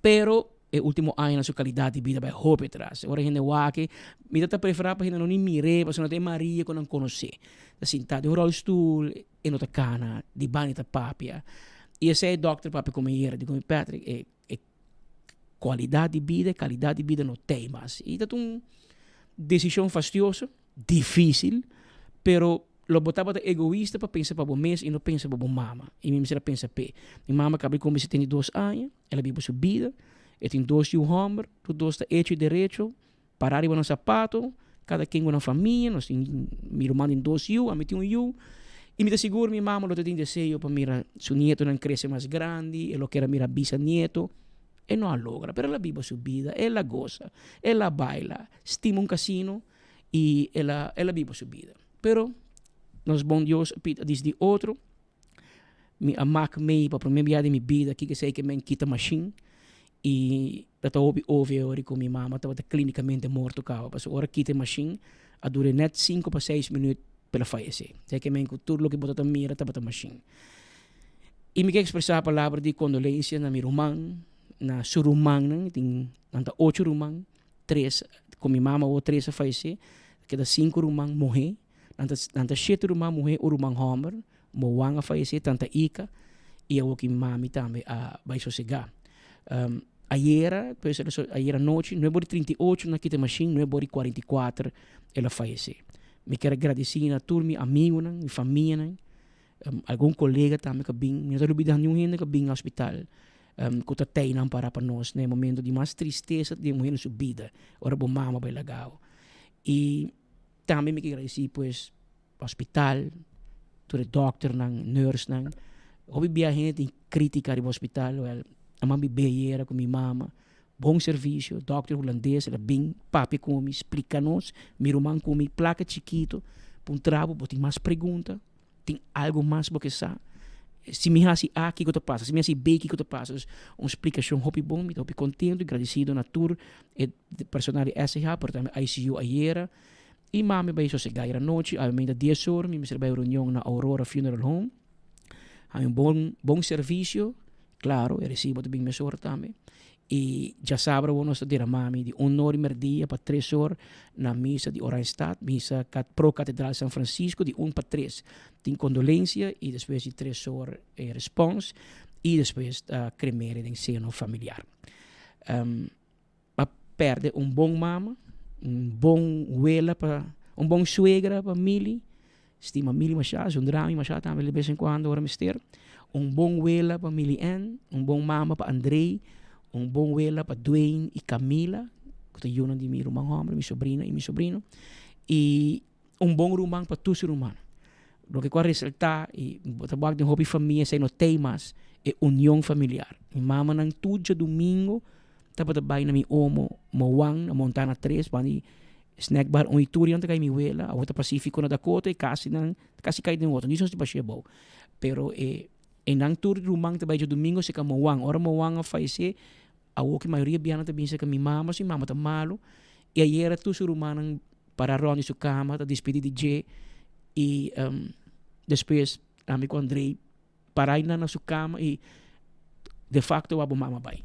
pero o último ano na sua qualidade de vida vai hobby atrás. Agora a gente wake, me dá preferir para a gente não nem mire, para não ter Maria quando não conhecer. Assim, tá de um rolstool, e não tá cana, de banho tá papia. E esse é o doctor papi como era, digo, Patrick, qualidade de vida não tem mais. E é uma decisão fastidiosa, difícil, pero lo botava egoísta para pensar para o mês e não pensa para a mama. E minha mãe pensa para minha mama acabou com 72 anos, ela vive sua vida, ela tem 2 de homem, tudo está hecho e direito, parar de no sapato, cada quem com uma família, nós tem meu irmão tem 2 a mim tem 1 E me seguro minha mama tem desejo para mirar seu neto não crescer mais grande, ela quer mirar bisnieto, e não logra, pero ela vive sua vida, ela goza, ela baila, estima casino e ela vive sua vida. Pero nos bom Deus diz de outro, me amac me para primeira de minha vida, que sei que me quita machine e está óbvio com minha mama estava clinicamente morto cava, mas agora quita machine, a dure net 5 para 6 minutos pela falecer. Sei que me tudo que botar mira estava machine. E me quer expressar a palavra de condolência na meu irmão, na seu irmão, tem 8 irmãos, 3 com minha mama ou 3 a falecer, que 5 irmãos morrer. Nanta 7 irmãos morrer, o irmão Homer, moang a falecer, tanta Ica, e eu que mami também vai sossegar. Ayer noite, 9h38 na quita machine, 9h44 ela faleceu. Me quero agradecer a todos meus amigos, minha família, algum colega também que vem, não estou olvidando nenhum que vem ao hospital, que está treinando para nós, no momento de mais tristeza de morrer na sua vida, ora bom mama vai legal. E também me quero agradecer, pois, hospital, todo doctor, nurse, houve bem gente em crítica do hospital, a mãe beira com minha mama, bom serviço, doctor holandês, ela bem papi com explica-nos, meu irmão com placa chiquito, para um trabalho, tem mais perguntas, tem algo mais para que sabe. Se me hace A, que te passa? Se me hace B, que te passa? Uma explicação hopi bom, me hopi contento, agradecido na tour, e personal SH, por também ICU ayer, e mami vai sossegar a noite, a meia 10 horas, me serve reunião na Aurora Funeral Home, há bom serviço, claro, eu recebo também minha hora também. E já sabe, nós temos a mami de 1 hora e meia para 3 horas na missa de Oranjestad, missa pro Catedral São Francisco, de 1 para 3. Tem condolência e depois de 3 horas response e depois a cremere de seno familiar. Perde bom mama, bom abuela, bom suegra para Mili, estima Mili Machado, drama Machado também de vez em quando, ora mister. Bom abuela para Mili Ann, bom mama para Andrei, bom abuela para Dwayne e Camila, que é uma de minha irmã homem, minha sobrina e meu sobrino, e bom irmão para todos os irmãos. O que eu ressaltar, e trabalho de hobby família, sei no temas, é união familiar. Minha mama não tudo domingo, estava trabalhando na minha homo, Moang, na Montana 3, para snack bar, iturian ta kay mi wela, a outra Pacífico na Dakota, e kasi kahit ng outro, hindi siya siya baw. Pero nang tur rumang tabay jo domingo sa kamawang, ora mawang a faise, awo ki maioria biana tabi sa kami mama, si mama ta malo, e ayer tu su rumanang para ron su cama, ta despedi di J, e depois ami ko Andrei, paray na su cama, e de facto wabo mama bay.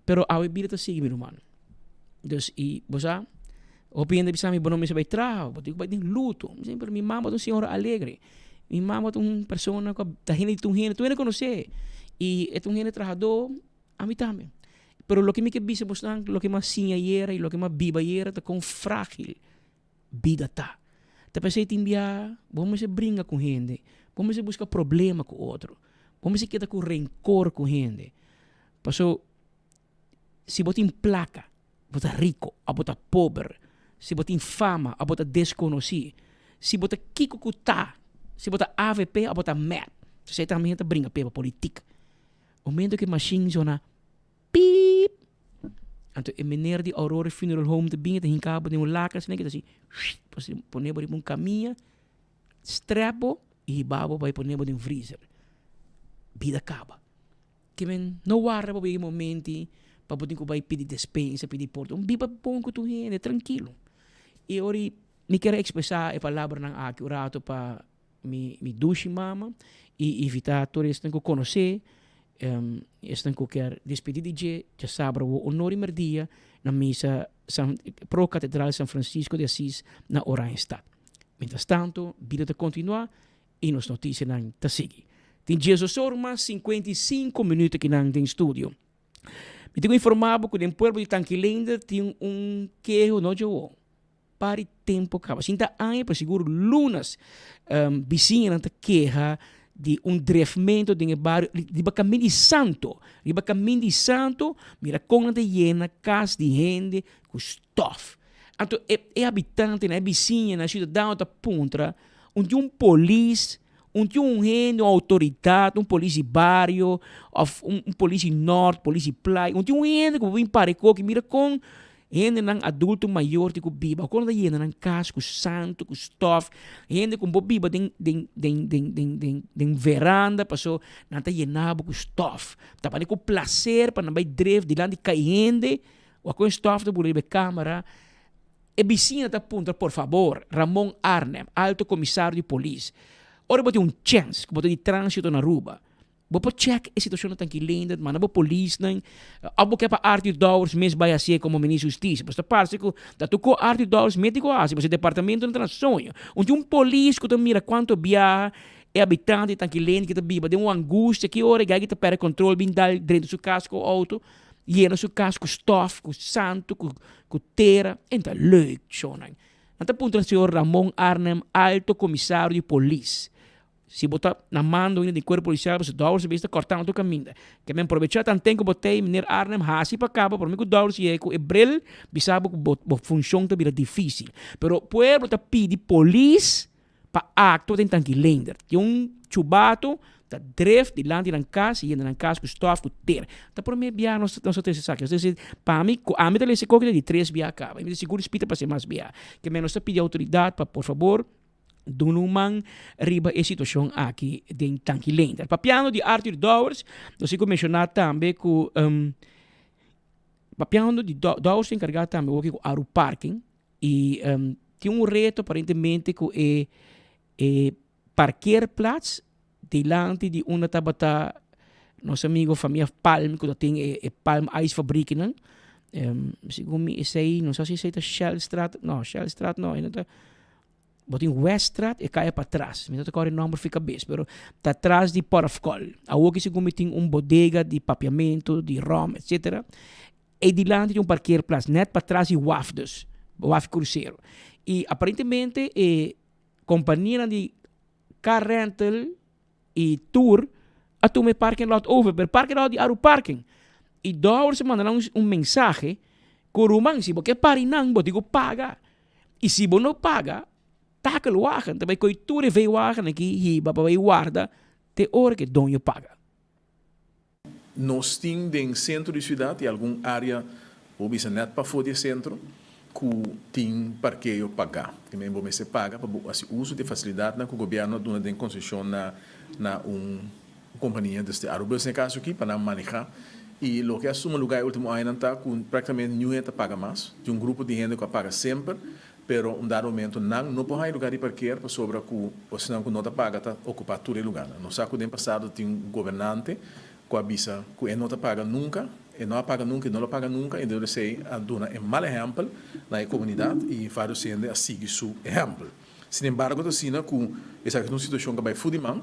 Pero awe bila ta sige mi rumano. Dus bosa, opinião de mi bono me se vai traho, boto ko ba din luto. Sempre mi mama to senhora alegre. Mi mama to persona ko tahini tung hina, tu na conhecer. E etong hina trabajador, a mim também. Pero lo que me que bisa bostang, lo que mais sinha era e lo que mais biba era ta com frágil vida tá. Ta pensei timbia, vamos se brinca com gente, vamos se buscar problema com outro. Vamos se queda com rencor com gente. Passou, se você tem placa, você rico, a você pobre. Se você tem fama, a você desconhecido. Se você kiko kuta, se você AVP, a você mad. Você também está brinca para política. O momento que a machine zona piep. Então, o meneer de Aurora Funeral Home te binga, te hinkabo de um lacas, né, que assim, poner por um caminho, strapo e babo vai poner por um freezer. Vida acaba. Que men não guarda para o momento para poder vai pedir despensa, pedir porto. Biba bom com tu gente, tranquilo. E ori me quero expressar a palavra não accurato para me duche mama e evitar todo isso que conhecer. Este que quer despedir de je, já sabe o honor merdia na missa pro Catedral São Francisco de Assis na Oranjestad. Mientras tanto, vida te continua e nos notícias não te seguir. Tem Jesus Sorma 55 minutos aqui no estúdio. Me tenho informado que o povo de Tanquilenda tem queijo no João. Para tempo acaba. Sinta aí para seguro lunas vizinha na queixa de drefamento de bairro de Bacamini Santo. De Bacamini Santo, mira com a llena casa de gente com stuff. Então, é habitante, é vizinha, na cidadão da Puntra, onde polícia gente, uma autoridade, polícia bairro, polícia norte, polícia playa, onde gente que vem para que mira com gente não adulto maior que biba, quando gente não casa com santo, com stuff, gente com biba den veranda, passou não tá llenado com stuff, tá para com prazer para não vai drive de lá de cair gente, ou com stuff da bolívar câmara. E vizinha da Punta, por favor, Ramon Arnem, alto comissário de polícia. Ora, você tem chance, que você de trânsito na Aruba. Você check a situação na Tanquilenda, mas não polícia, não. Abo que para Arthur Dowers, mesmo vai ser como ministro de Justiça. Você parece que da tocou Arthur Dowers, médico assim, você departamento de transações. Onde polícia que mira quanto viaja, é habitante de Tanquilenda que vive, tem uma angústia que hora que está para controle, bem dentro do seu casco auto. Llena seu casco stuff, com santo, com terra. Então, leuk, zonen. Nata punto o senhor Ramon Arnem, alto comissário de polícia. Se botar na mão do corpo policial, você dá você está cortando o caminho. Que me aproveitar tanto tempo que botei, menino Arnem, hasi para cá, por mim que dá você é com bril, bisabo que a função está difícil. Pero pueblo está pedindo polícia para acto de Tanquilender. Tem chubato, tá drift de lá de casa e na casa com stuff com ter. Tá por mim via nós três sacos. Então, para mim, a mim dele se coque de 3 via acaba. E me seguro espírito para ser mais via. Que menos está pedir autoridade para por favor Dunumang riba a situação aqui de Tanquilender. Papiano de Arthur Dowers, nós vamos mencionar também que papiano de Dowers encarregado também com Aru Parking e tem reto aparentemente que é parqueerplaats delante de uma tabata nosso amigo família Palm que tem Palm Ice Fabriek não segundo me sei não sei se é Shellstraat não ainda botem Weststraat e cai para trás me toca o nome fica bem pero tá atrás de Port of Call a outra segundo tem bodega de papiamento de rum etc e delante de parqueerplaats net para trás de WAF Cruzeiro e aparentemente companhia de car rental e tour a tu me parking lot over, pero parking lot de Aru Parking. E Dowers mandaram mensagem que o rumang, se você parinang, você paga. E se você não paga, taca o wagen. Também que tour veio wagen aqui, e vai guarda, te hora que donho paga. Nós temos no centro da cidade, em alguma área, ou bisa net para fora do centro, que tem parqueio pagar. Que mesmo você paga para o uso de facilidade que o governo dá em concessão na companhia deste Aruba, nesse caso aqui, para manejar. E o que assume o lugar último ano está com praticamente nenhum gente paga mais. Tem grupo de gente que paga sempre, pero dado momento não pode lugar de parqueio para sobra que o senão que não paga está ocupar todo o lugar. No saco do passado tem governante que avisa que ele não paga nunca. E não paga nunca, não paga nunca, e deve ser a dona é mau exemplo na comunidade e faz sendo a seguir seu exemplo. Sin embargo, assim, com essa situação que vai fudimar,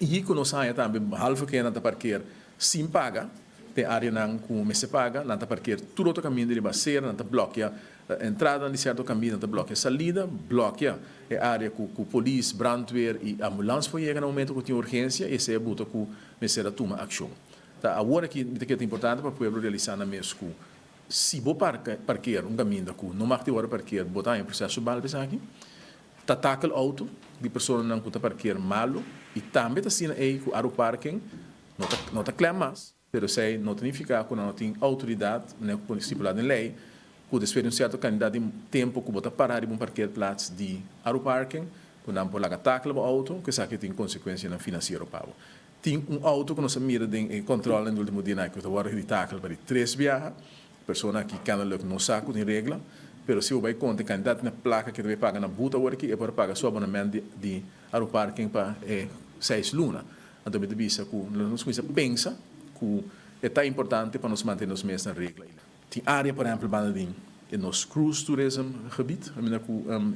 e que nós saímos também, halva que não parquear sem paga, tem área não com se paga, não parquear todo o caminho de baseira, não bloqueia A entrada de certo caminho da bloqueia. Salida, bloqueia. É área com polícia, brandweer e ambulância foi chegar no momento que tem urgência e esse é buta com a toma ação. Tá, agora que é importante para o povo realizar na mesma se vou parquear caminho da não marque hora parquear, botar em processo balbes aqui. Tá tackle auto de pessoa não puta parquear malo e também está sendo aí com o parking não tá claro mais, mas sei não significa que não tem autoridade, né, com estipulado em lei. Quando espera um certo candidato de tempo que bota parar de parquear plaats de aeroparking, quando não pode tackle o auto, que sabe que tem consequência na financeiro pago. Tem auto que não se mira de controle no último dia que eu vou de tackle para 3 viagens, pessoa que canaluk não sabe tem regra, mas se o vai conta candidato na placa que deve pagar na buta agora que é para pagar só abonamento de aeroparking para 6 lunas. Então me devisa que nós pensa que é importante para nos manter nos mesmos regras. Tem área, por exemplo, in nos cruise tourism gebied,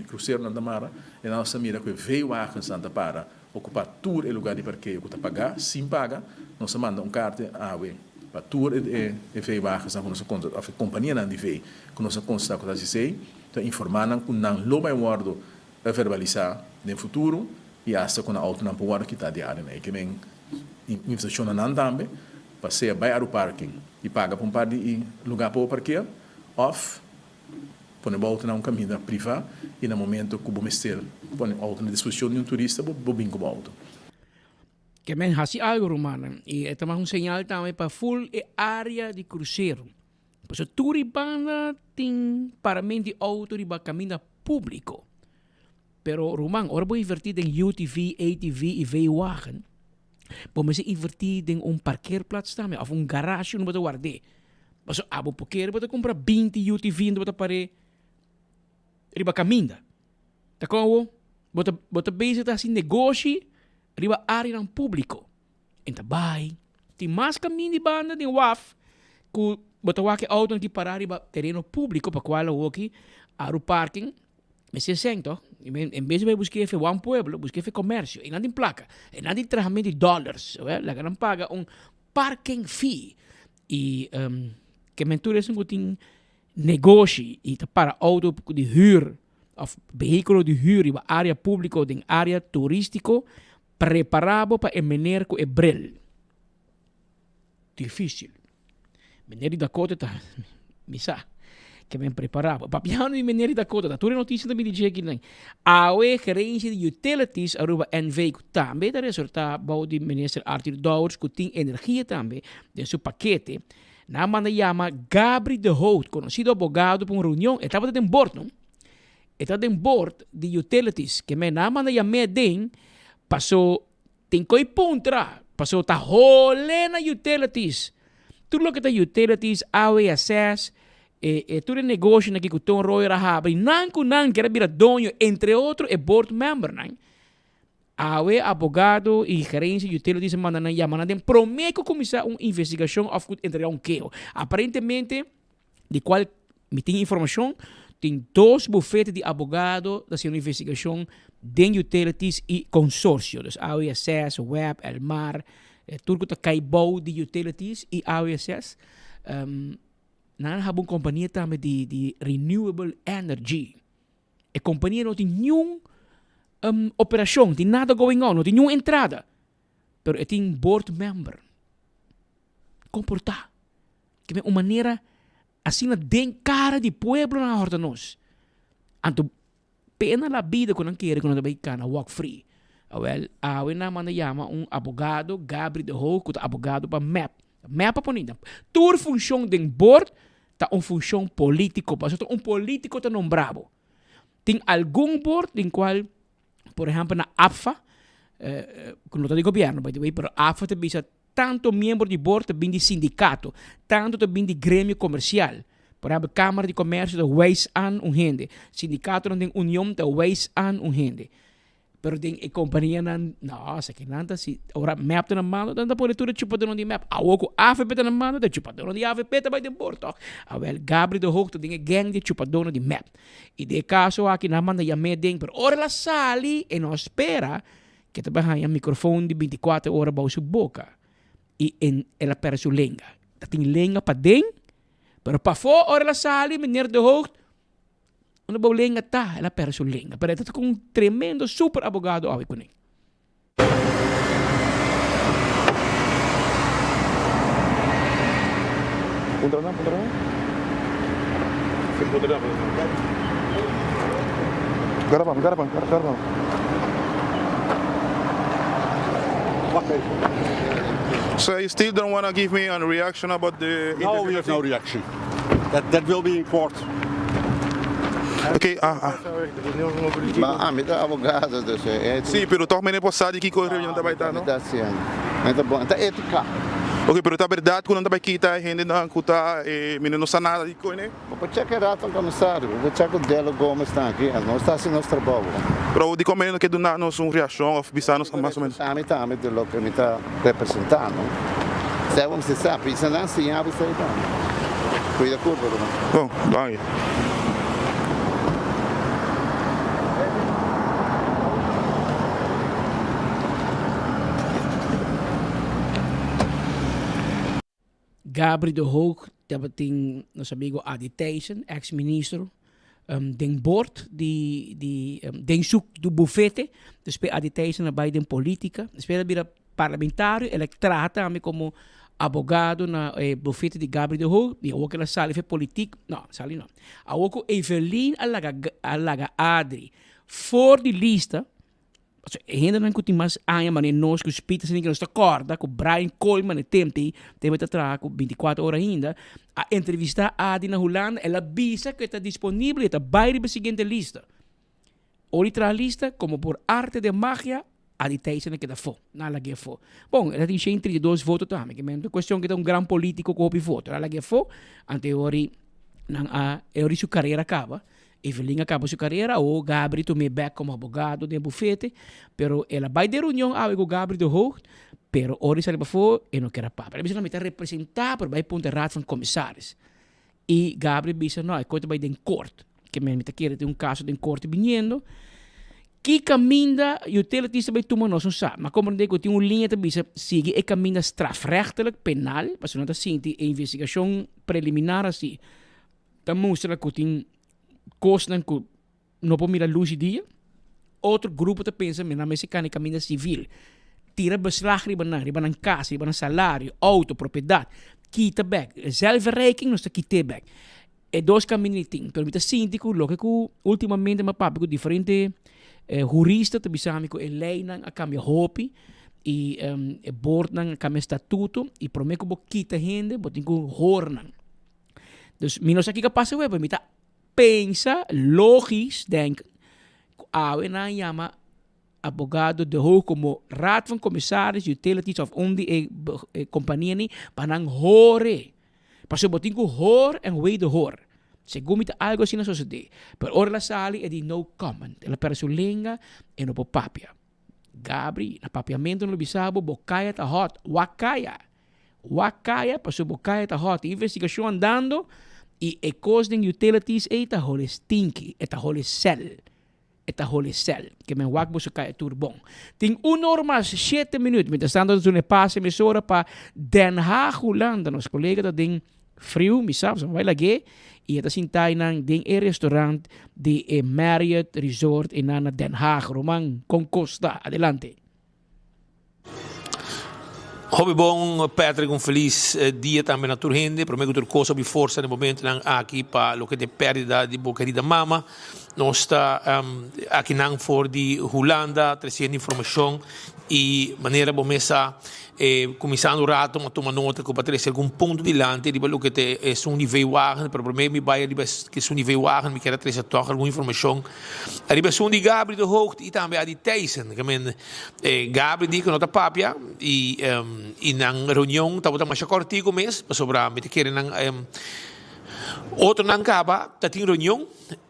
cruzeiro na Damara, e nós mira que veewagens aan para ocupar tour e lugar de parqueio que pagar, sem pagar, nós manda carta para tour e veewagens aan onze companhia na de vee, que nós consta que nós sei, então informando que não loba em guardo a verbalizar no futuro e hasta com a auto não pode guardar que está diário, né? Que vem investigação não também, passeia vai ao parking e paga para par de lugar para o parqueio, off, põe a auto na caminho privado e no momento que o bombeiro põe a auto na disposição de turista, bobinho com o auto. Que men hasi algo romana e é também sinal também para full área de cruzeiro. Pois o turibanda tem paramento de auto de caminho público. Pero romang, ora vou invertir em UTV, ATV e veewagen. Vamos invertir em parkeerplaats também, of garage no bota guardar. Mas abo porque bota comprar 20 UTV no bota pare riba caminho. Tá como bota bezig assim negócio riba área ng público. Então vai, tem mais caminho de banda de WAF que bota wake auto de parar riba terreno público para qual o aqui aro parking. Me se sento, em vez de buscar um pueblo, buscar comércio, e não tem placa, e não tem tratamento de dólares, la gran paga parking fee, e que mentura é tem negócio, e para auto de huur, of veículo de huur, e área pública, ou área turístico, preparado para emener com ebrel. Difícil. Meneri da Dakota tá, misa. Que bem preparado. Papiano de Meneri da Dakota, da tua notícia também de aqui nem. A gerência de utilities aruba NV também da resulta bau de minister Arthur Douwers que tem energia também de seu paquete. Na manda chama Gabri de Hout, conhecido abogado para uma reunião, estava de board, não? Estava de board de utilities que me na manda chama den passou tem coi puntra, passou tá rolê na utilities. Tudo que tá utilities, AWE access tudo negócio na que o Tom Roy Rahab e não que era vira dono, entre outros, é board member, não? Awe abogado e gerência de utilities mandam na chamada promete começar uma investigação of entregar queijo. Aparentemente, de qual me tem informação, tem 2 bufetes de abogado da sua investigação de utilities e consórcio, dos AWSS, Web, Elmar, tudo que cai bom de utilities e AWSS. Nós temos uma companhia também de renewable energy. A companhia não tem nenhuma operação, não tem nada going on, não tem nenhuma entrada. Mas tem board member. Comportar. Que é uma maneira assim de cara de pueblo na horta nós. Anto pena la vida quando não quer, quando vai cana walk free. Well, na manda chama abogado, Gabriel de Hoek, abogado para MAP. MAP para ninguém. Toda função de board tá função político, porque político tá nombrado. Tem algum board em qual, por exemplo, na AFA, que não está de governo, by the way, pero AFA te bisa tanto membro de board também de sindicato, tanto também de grêmio comercial. Por exemplo, Câmara de Comércio da Ways an gente, sindicato não tem união da Ways an gente. Pero tem companhia não, nossa, que nada se ora map na mano, tanta politura chupador de map. A oco AFP na mano, da chupador de AFP também de bordo. A wel Gabriel de Hoek tem gang de chupador de map. E de caso aqui na manda ya medem, pero ora la sali e não espera que te baja microfone de 24 horas para sua boca. E ela perde sua língua. Tem língua para dentro, pero para fora ora la sali, menino de Hoek Una bolenga tá, ela perso lenga. Pero ito kung tremendo super abogado awi ko ni. Punta na. Garapam. So you still don't want to give me a reaction about the... No, we have no reaction. That will be in court. Okay, Ma amita abogado dus. Sim, pero toch meneer Possadi que correu não também tá, não? Tá bom, tá ética. Ok, pero tá verdade que não também kita gente não cuta menino sanada de coine. Vou checar rato comissário, vou checar o Delo Gomes está aqui, não está assim nosso trabalho. Pero de como que do na nos reação of bisanos mais ou menos. Amita do lo que me está representando. Se vamos se sabe, isso não se abre isso aí tá. Cuida curva, não. Bom, vai. Gabri de Hoog, dapating nos amigo Adi Thijssen, ex-ministro, den board, den zoek do bufete, dus bij Adi Thijssen bij den politica, dus bij de parlamentario, electrata, como abogado na bufete de Gabri de Hoog, die ook in de sali politiek, sali no. Ook Evelyn Alaga Adri, voor die lista, ainda não kuti mas anya mas nós que os pitas nem que nós acorda com Brian Coleman e tempo tá tra com 24 horas ainda a entrevista a Adi na Holanda ela visa que está disponível está baile para seguinte lista outra lista como por arte de magia Adi Thijssen que dá fo na la que fo bom ela tem 32 votos também que é questão que é grande político que voto ela que fo ante ori nang ori sua carreira acaba Evelyn acabou sua carreira, ou Gabri tomou back como abogado de bufete, pero ela vai de reunião com Gabri de Hoog, pero ora se ele for, e não quer papo. Ele precisa me representar, pero vai ponto raad van comissários. E Gabri disse, não, eu conto vai de corte, que me quer ter caso de corte vindo, que caminha, utilities vai tomar nós não sabe, mas como eu tenho linha de bisa, sigue e caminha strafrechtelijk, penal, mas não está sentindo a investigação preliminar assim, então mostra que tem coisas que não pode mirar luz e dia. Outro grupo te pensa, na mexicana caminho civil, tira beslag riba na casa, riba na salário, auto, propriedade, quita back, zelfverrijking, não está quita back. E dois caminhos tem, permite síndico, lo que ultimamente me papo com diferente jurista te bisami ko elei nang a cambio hopi e board nang a cambio estatuto e prometo bo quita gente, bo tenho hornan. Dus minos aqui que passa web, me tá pensa, logisch, denk, awe na yama abogado de Hoog como raad van commissaris, utilities of die companhia ni, panang hore. Paso botingo hor en we de hor. Según mita algo assim na sociedade. Pero ora la sali e di no comment. La persulinga e no po papia. Gabri, na papiamento no bisabo, bocaya ta hot. Wakaya, paso bocaya ta hot. Investigação andando, e costing utilities e ta hole stinky, e ta hole cell. Que men wakbo so kaya turbong. Ting 1 hora mas 7 minutos. Mientras tanto, tu ne passa emissora pa Den Haag, Holanda. Nos colega da ding frio, mi sabe, so vai lagi. E ita sintay nang ding restaurant de Marriott Resort in Den Haag, Romang con Costa. Adelante. Hobby bom, Patrick, feliz dia também na Turhende. Prometo ter coisa bem força no momento aqui para o que de perdida de boa querida mama. Nós está aqui não for de Holanda, trazendo informação e maneira bom essa começando o rato a tomar nota que para trazer algum ponto de lante de o que te é um nível wagen, para mim me vai que é um nível wagen, me quer trazer toch alguma informação. Arriba são de Gabri de Hoog e também a de Thijssen, que men Gabri diz que não tá papia e na reunião tá botando mais cortico mês, sobre a me te querem outro não acaba, tá tem reunião.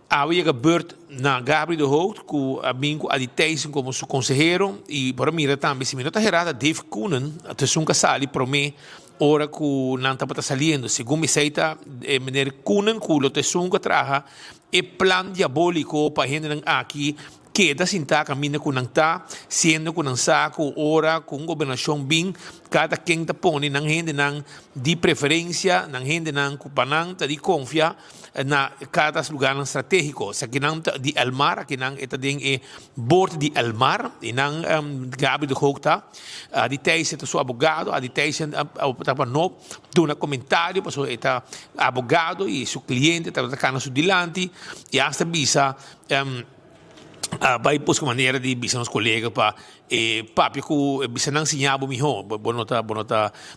Havia gebeurd na Gabri de Hoog, com a Binko Aditijsen como seu consejero, e para mim também, se me nota gerada, Dave Koonen, até um casali, para mim, ora que não está saliendo. Segundo me seita, menino Koonen, que o te sunga traga, e plan diabólico para gente aqui, queda sinta camina com nang ta sendo com nang saco ora com governação bem cada quem tá pone nang gente nang de preferência nang gente nang kupanang ta di confia na cada lugar estratégico sa kinang di Almar kinang eta ding e board di Almar inang Gabi de Hoogta di Thijs het so abogado di Thijs tapa no doen comentário paso eta abogado e su cliente tapa kana su dilanti e hasta bisa vai pos maneira de bisa nos colega pa papi ku bisa nang sinyabo miho bonota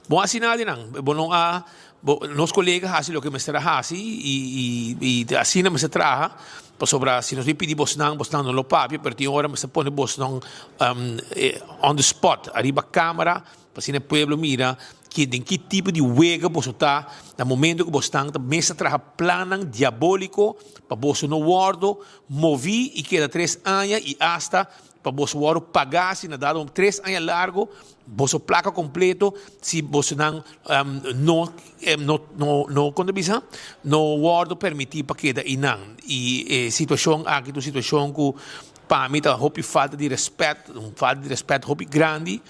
bom asinado nang bonong nos colegas hacen lo que me trabaja así y así no me se trabaja pues sobra si nos pide bosnang no lo papi pero tiene hora me se pone bosnang on the spot arriba cámara pues si el pueblo mira que de qué tipo de juego vos está no momento que vos están me se trabaja planan diabólico para vos no guardo moví y queda 3 años y hasta para vos guardo pagar si no dado 3 años largo vos placa completo si vos no quando bisa no guardo permitir para queda inang e situação aqui tu situação que para mim tá hopi falta de respeito hopi grande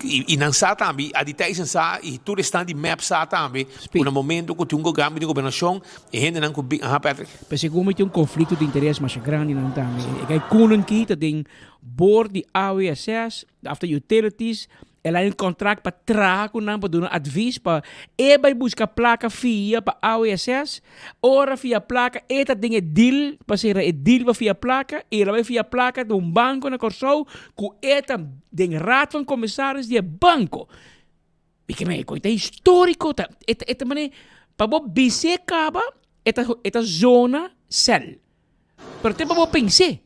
e não sa também a detalhes sa e tudo está de map sa também no momento que tu governo de governação e gente não cobi Patrick pensa como tem conflito de interesse mais grande não também e kunnen kita ding board die AWSS after utilities ela tem contrato para trabalhar com nós para dar advies para vai buscar placa via para AWSS ora via placa eta dinge deal para ser deal via placa ela vai via placa de banco na Corsou com eta den raad van commissaris die banco porque me coita histórico eta mané para bo BC caba eta zona cel pero tem para bo pensar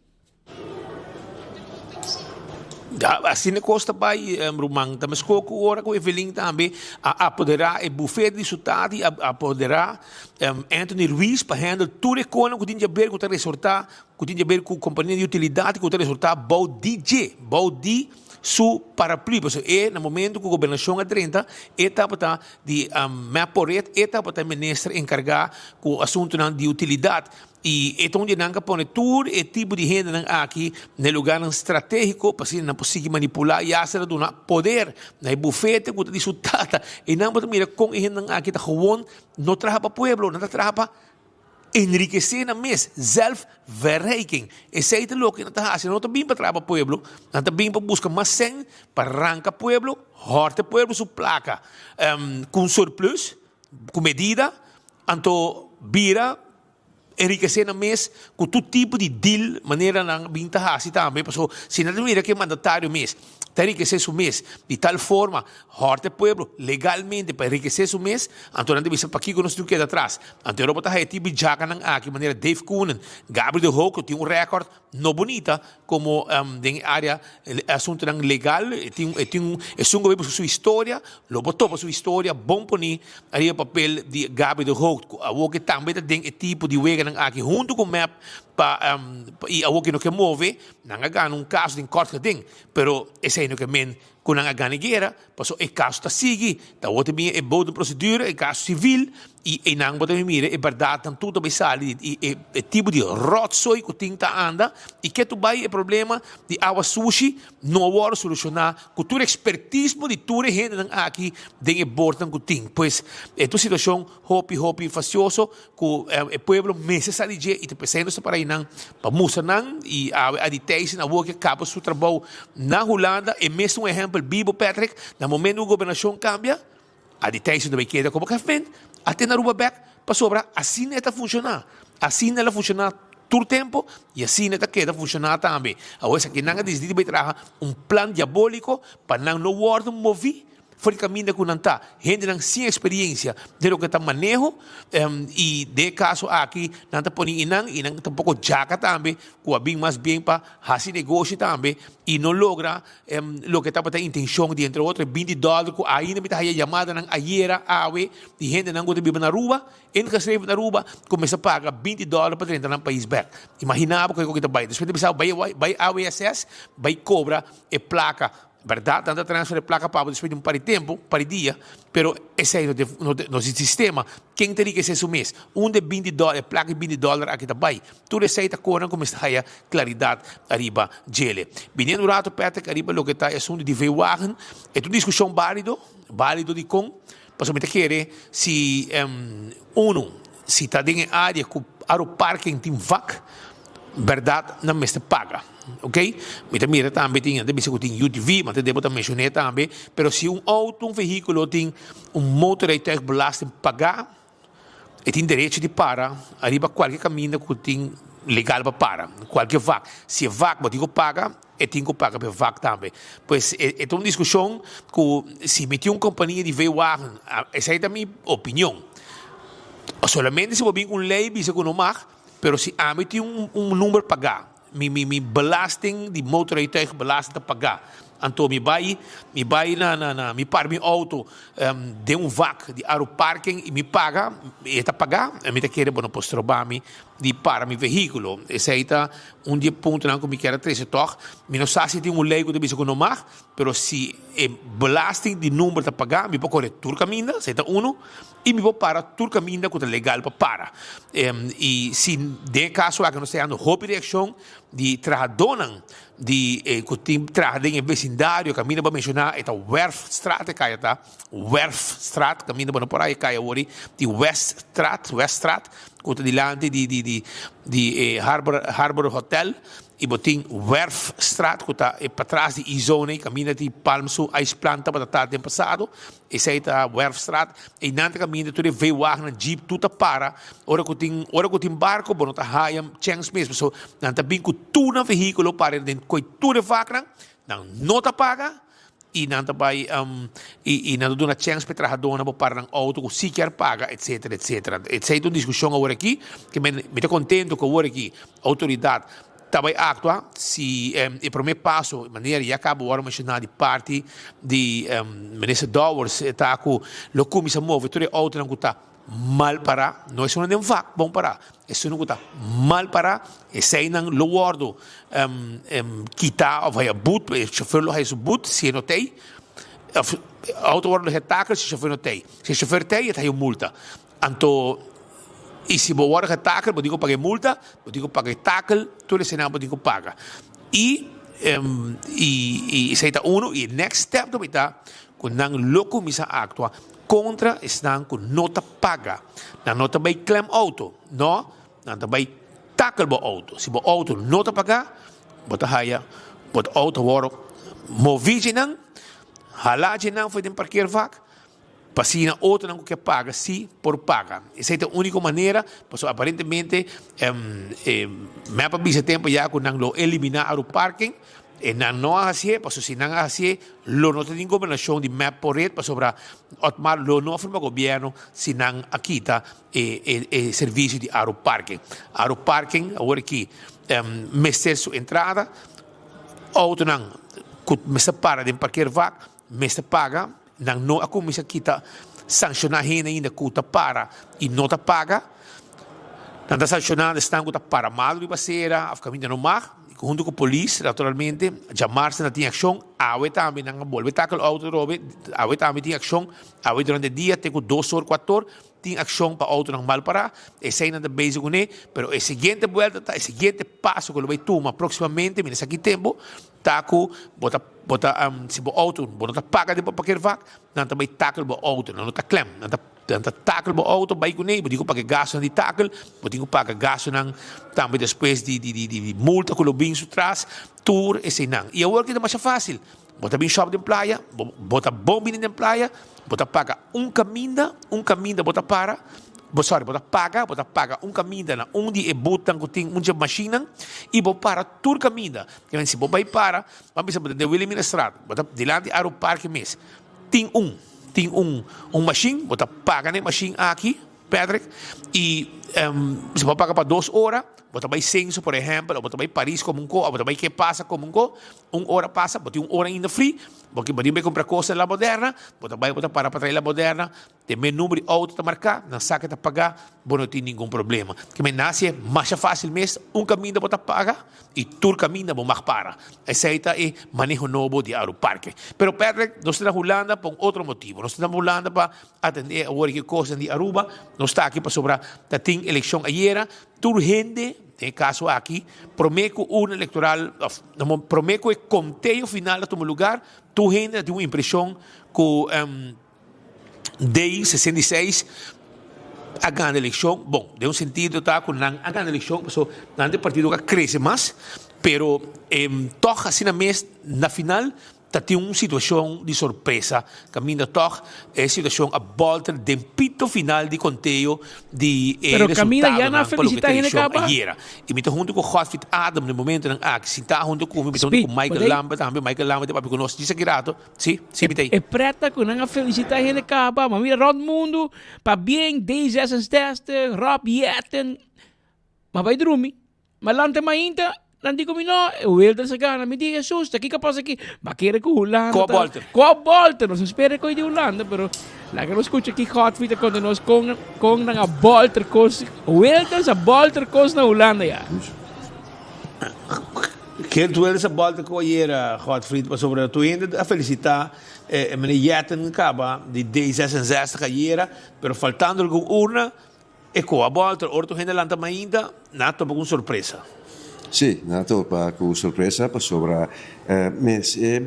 assim na costa pai rumang mas coco ora com Evelyn também a apoderar e buffet de sutati a apoderar Anthony Ruiz para handle tudo com o tinha ver com o resultado com tinha ver com companhia de utilidade com o resultado bau DJ bau di su paraplu porque no momento que a governação a 30 etapa de maporet etapa da ministra encargar com o assunto de utilidade e então de nanga pone tudo e tipo de gente aqui no lugar estratégico para se não possível manipular e hacer do poder na bufete com isso tata e não pode mira com gente aqui tá gewoon não trabalha para pueblo não trabalha para enriquecer na mes zelfverrijking esse é o que não está fazendo não está bem para trabalhar para pueblo não está bem para buscar mais sem para arrancar pueblo horte pueblo su placa com surplus com medida anto vira enriquecer na mês com todo tipo de deal, maneira na vinta assim também, porque se não mira que é mandatário mês, para enriquecer seu mês de tal forma, horte pueblo legalmente para enriquecer seu mês, então não deve ser para aqui que nós não queda atrás. Então Europa está tipo de jaca na aqui, maneira Dave Coonan, Gabriel de Hoek, tem recorde não bonita como em área assunto legal, é um governo sua história, lo botou para sua história, bom por ni, aí o papel de Gabriel de Hoek, o que também tem tipo de wega aqui junto com o map e a que não quer mover não ganha caso de corte ding pero esse é no que men com não ganha guerra passou é caso está sigue tá outra bem é boa procedura é caso civil e não pode mira é verdade tanto tudo bem sali e tipo de rotsoi que tem tá anda e que tu vai é problema de água sushi não agora solucionar com tua expertise de tua gente aqui de bordan que tem pois é tua situação hopi facioso com o pueblo meses ali e te pensando para aí não para mostrar não e a detalhes na boa que acaba seu trabalho na Holanda é mesmo exemplo vivo Patrick no momento que a governação cambia a detalhes também queda como que fez até na Aruba back para sobrar assim não está funcionar assim não funciona todo tempo e assim não queda funcionar também agora que não decidido vai trazer plano diabólico para não guardar mover fora caminho que não está gente não sem experiência de lo que está manejo e de caso aqui não está ponindo e não tampouco jaca também com a bem mais bem para fazer negócio também e não logra lo que está para ter intenção de entre outros $20 que ainda me está chamada não aiera awe de gente não gosta de viver na rua encastreve na rua começa a pagar $20 para entrar no país back imaginava que está vai depois de pensar vai AWSS vai cobra e placa verdade? Tanta transfer de placa para depois de par de tempo, par de dia, pero esse aí no sistema, quem teria que ser esse mês? De $20, placa de $20 aqui também. Tudo isso aí está correndo como está aí claridade arriba gele. Vindo rato perto que arriba lo que está é assunto de veewagen, é uma discussão válido de com, para me querer se se está dentro da área que o parking tem vac, verdade, não me paga. Ok? Mas também também tem UTV, mas também também mencionei também, pero se auto, veículo tem motorrijtuig belasting pagar, tem direito de parar, arriba qualquer caminho que tem legal para parar, qualquer vac. Se vac, você paga, tem que pagar para vac também. Pois é uma discussão que se meter uma companhia de veewagen, essa é a minha opinião. Solamente se você com lei, você não mag, pero se tem número pagar. Mi belasting, die motorrijtuig belasting te pagar. Então, mi par mi auto de vac de aeroparking e me paga, e tá pagar, e me tá querendo bueno postrobami de para mi veículo. Esse aí tá dia ponto não que me quer trazer toch. Mi não sabe se tem lei que deve não mag, pero se belasting de número tá pagar, me pode correr tur caminho, se tá e me vou para tur caminho que é legal para. E se de caso que não esteja no hobby de ação de tradonan de que tem trabalho em vecindário, caminho para mencionar é a Werfstraat, que tá Werfstraat, caminho para por aí cai hoje de Weststraat, que está dilante de Harbor Hotel, e botin Werfstraat, que está para trás de Izone, caminho de Palmsu, a planta para estar tempo passado, esse aí está Werfstraat, e nante caminho de veewagen, jeep, tudo para, hora que tem barco, bom, tá raia, chance mesmo, so, nante bem que tu na veículo para dentro, coi tu de vaca, não tá paga, e não vai e não dá uma chance para trabalhar para um auto que sequer paga, etc, etc. Essa é uma discussão agora aqui, que me está contente com agora aqui, a autoridade também atua, se o primeiro passo, de maneira, já acabou de mencionar de parte de ministro Dowers, está com o comissão móvel, todo auto não está mal para, não é só um vac, bom para, é só um está mal para, e se não lo guardo, quitar, ou vai a boot, o chofer lo faz o boot, se não tem, auto guardo o tackle, se o chofer não tem, se o chofer tem, está aí multa. Então, e se você guarda o tackle, você tem que pagar multa, você tem que pagar tackle, todo esse não você tem que pagar. E esse é e next step também está, quando não lo comissa actua, contra estão com nota paga. Na nota vai claim auto, não? Na nota vai tackle o auto. Se o auto nota paga, bota raia, bota auto waro, movido não, halage não foi de parquear vac, passina outro não que paga, sim, por paga. Essa é a única maneira, porque aparentemente, me ha tempo já que não eliminar o parking. E não é assim, porque se não é assim, não tem combinação de map por rede, para sobre otmar não forma governo, se não aqui está o serviço de aeroparking. Aeroparking, agora aqui, mestre sua entrada, auto não, que me separa de parquear vac, mestre paga, não a comissão aqui está sancionar ainda que está para e não está paga, não está sancionando, está para mal de baseira, a caminho no mar, junto com a polícia, naturalmente, chamar-se na tinha ação, awe também não volve tackle o auto robe, awe também tinha ação, awe durante o dia, tem 2 horas, 4 horas, tem ação para o auto não mal parar, esse ainda é básico, né? Pero a seguinte volta, o seguinte passo que ele vai tomar proximamente, nesse aqui tempo, tá com, se o auto não está paga depois para aquele vac, não também tackle o auto, não está clem, não está tackle o auto, vai com ele, digo para gasto de tackle, digo para gasto não, também depois de multa que o bem traz, tour, esse não. E agora que é mais fácil, bota bem shop de praia, bota bom bem de praia, bota paga caminho, bota para, bota paga caminho na onde é botan que tem uma máquina e bota para tur caminho. Que se bota para, vamos pensar de William Estrada, bota delante do aeroparque mês. Tem machine, bota paga na machine aqui, Patrick, e se bota paga para 2 horas, bota vai censo, por exemplo, ou bota vai Paris como bota vai que passa como 1 hora passa, bota 1 hora ainda free, porque vai comprar coisa lá moderna, bota para trazer lá moderna, tem meu número de auto tá marcar, não saca tá pagar, bom, não tem nenhum problema. Que me nasce mais fácil mesmo, caminho para pagar e todo caminho para mais para. Essa aí é manejo novo de aeroparque. Pero Pedro, nós estamos na Holanda por outro motivo. Nós estamos na Holanda para atender a outra coisa de Aruba. Nós estamos aqui para sobre a tem eleição ayer. Toda gente, em caso aqui, prometo uma eleitoral, prometo o conteio final de todo lugar. Toda gente tem uma impressão que de 66 a ganhar a eleição, bom, de um sentido tá com a ganhar a eleição, porque o partido que cresce mais, pero toch assim na final tem uma situação de surpresa, caminho toch é situação a volta de pito final de conteio de pero Camila já na felicitar ele acaba. E me junto com Godfried Adam no momento que se está junto com Michael Lambert, também Michael Lambert para conosco disse grato, sim, me é preta com a felicitar ele acaba, mas mira rond mundo, para bem D66, Rob Jetten, mas vai dormir, mas lá não ainda. Nanti ko o Wilder sa gana, me di Jesus, aqui kapag aqui, bakira ko Holanda. Ko Bolter, nos espera ko di Holanda, pero lagi nos escucha aqui Godfried quando nos kong nga Bolter kos, Wilder sa Bolter kos na Holanda ya. Quero tu essa volta com a Godfried para sobre tu ainda a felicitar meneer Jetten acaba de D66 ayer, pero faltando alguma urna e com a volta orto gente lanta ainda, nato por uma surpresa. Sì, nato con sorpresa sobre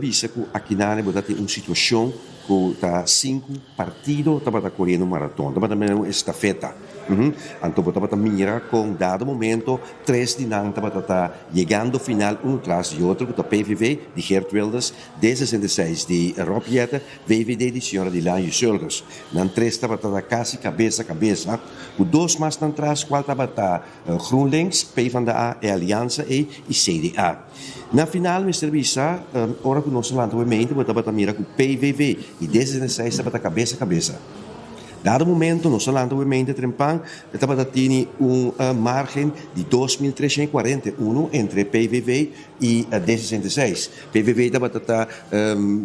bisa que aqui na área tem uma situação que tá 5 partidos tá correndo maratona, tá uma estafeta. Então tá mira com dado momento 3 de nang tá chegando final um atrás de outro, que PVV de Geert Wilders, D66 de Rob Jetten, VVD de senhora de Lange Sölgers. Nan 3 tá quase cabeça a cabeça. O 2 mais atrás qual tá GroenLinks, PvdA e Aliança e CDA. Na final, Mr. Bisa, ora que nós falamos obviamente, tá mira com PVV e D66 tá cabeça a cabeça. Dado momento, nós falamos obviamente, Trempang, tem margem de 2.341 entre PVV e D66. PVV está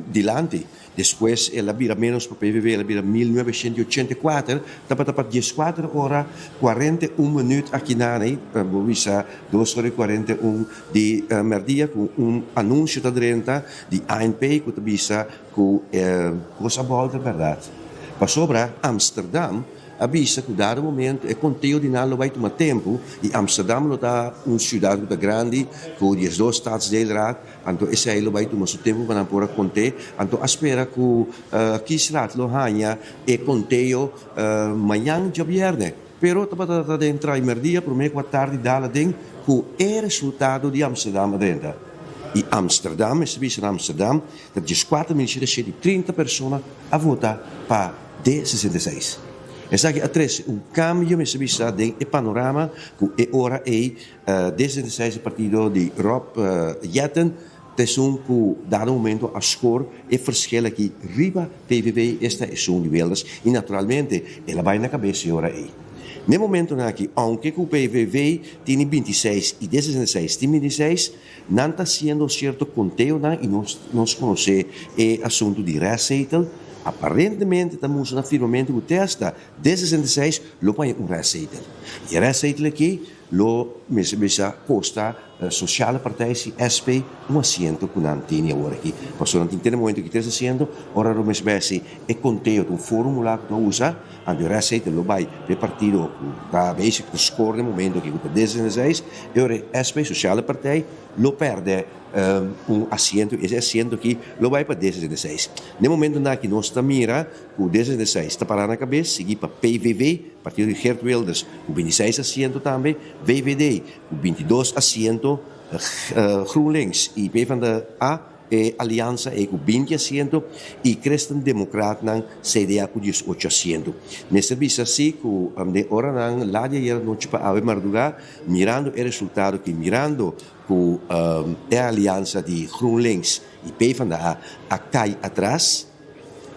dilante. Depois, ela vira menos para PVV, ela vira 1984. Está para 14 horas, 41 minutos aqui na área. Vamos 2 horas e 41 de merdia, com anúncio da renta de ANP, que está com coisa boa, verdade. Para sobre Amsterdam, avisa que dado momento é conteúdo de nada vai tomar tempo e Amsterdam não está uma cidade muito grande com 12 estados de raad, então esse aí vai tomar seu tempo para poder conter, então espera que aqui será lo hanya é conteúdo amanhã de viernes, pero está dentro de merdia por meio da tarde dala den que é resultado de Amsterdam dentro. E Amsterdam, esse bicho Amsterdam, tem 4 milhões de 30 pessoas a votar para D66. Essa aqui é um cambio, me vista de panorama, que é hora D66, o partido de Rob Jetten, que dado momento a score é verschil aqui, riba PVV, esta é um de Wilders, e naturalmente, ela vai na cabeça hora aí. No momento aqui, aunque o PVV tem 26 e D66 tem 26, não está sendo certo conteúdo e nós conhecemos o assunto de receita. Aparentemente, estamos no afirmamento que testa D66 lo põe receita. E a receita aqui, lo mesa costa sociale partij, SP, um assento que não tinha agora aqui. Passou não tem momento que está assento, ora lo mesa é conteúdo, fórmula que não usa, a receita lo vai per partido da basic score no momento que o D66, e ora SP, sociale partij, lo perde assento, esse assento aqui lo vai para D66. No momento que nós estamos mira, o D66 está parando na cabeça, seguir para PVV, partido de Geert Wilders, com 26 assentos também, VVD, com 22 assentos, GroenLinks e PvdA, Aliança com 20 assentos e Christen Democrat na CDA com 18 assentos. Nesse serviço assim, que hora na lá de noite para a madrugada, mirando o resultado que mirando com a aliança de GroenLinks e PvdA a cai atrás,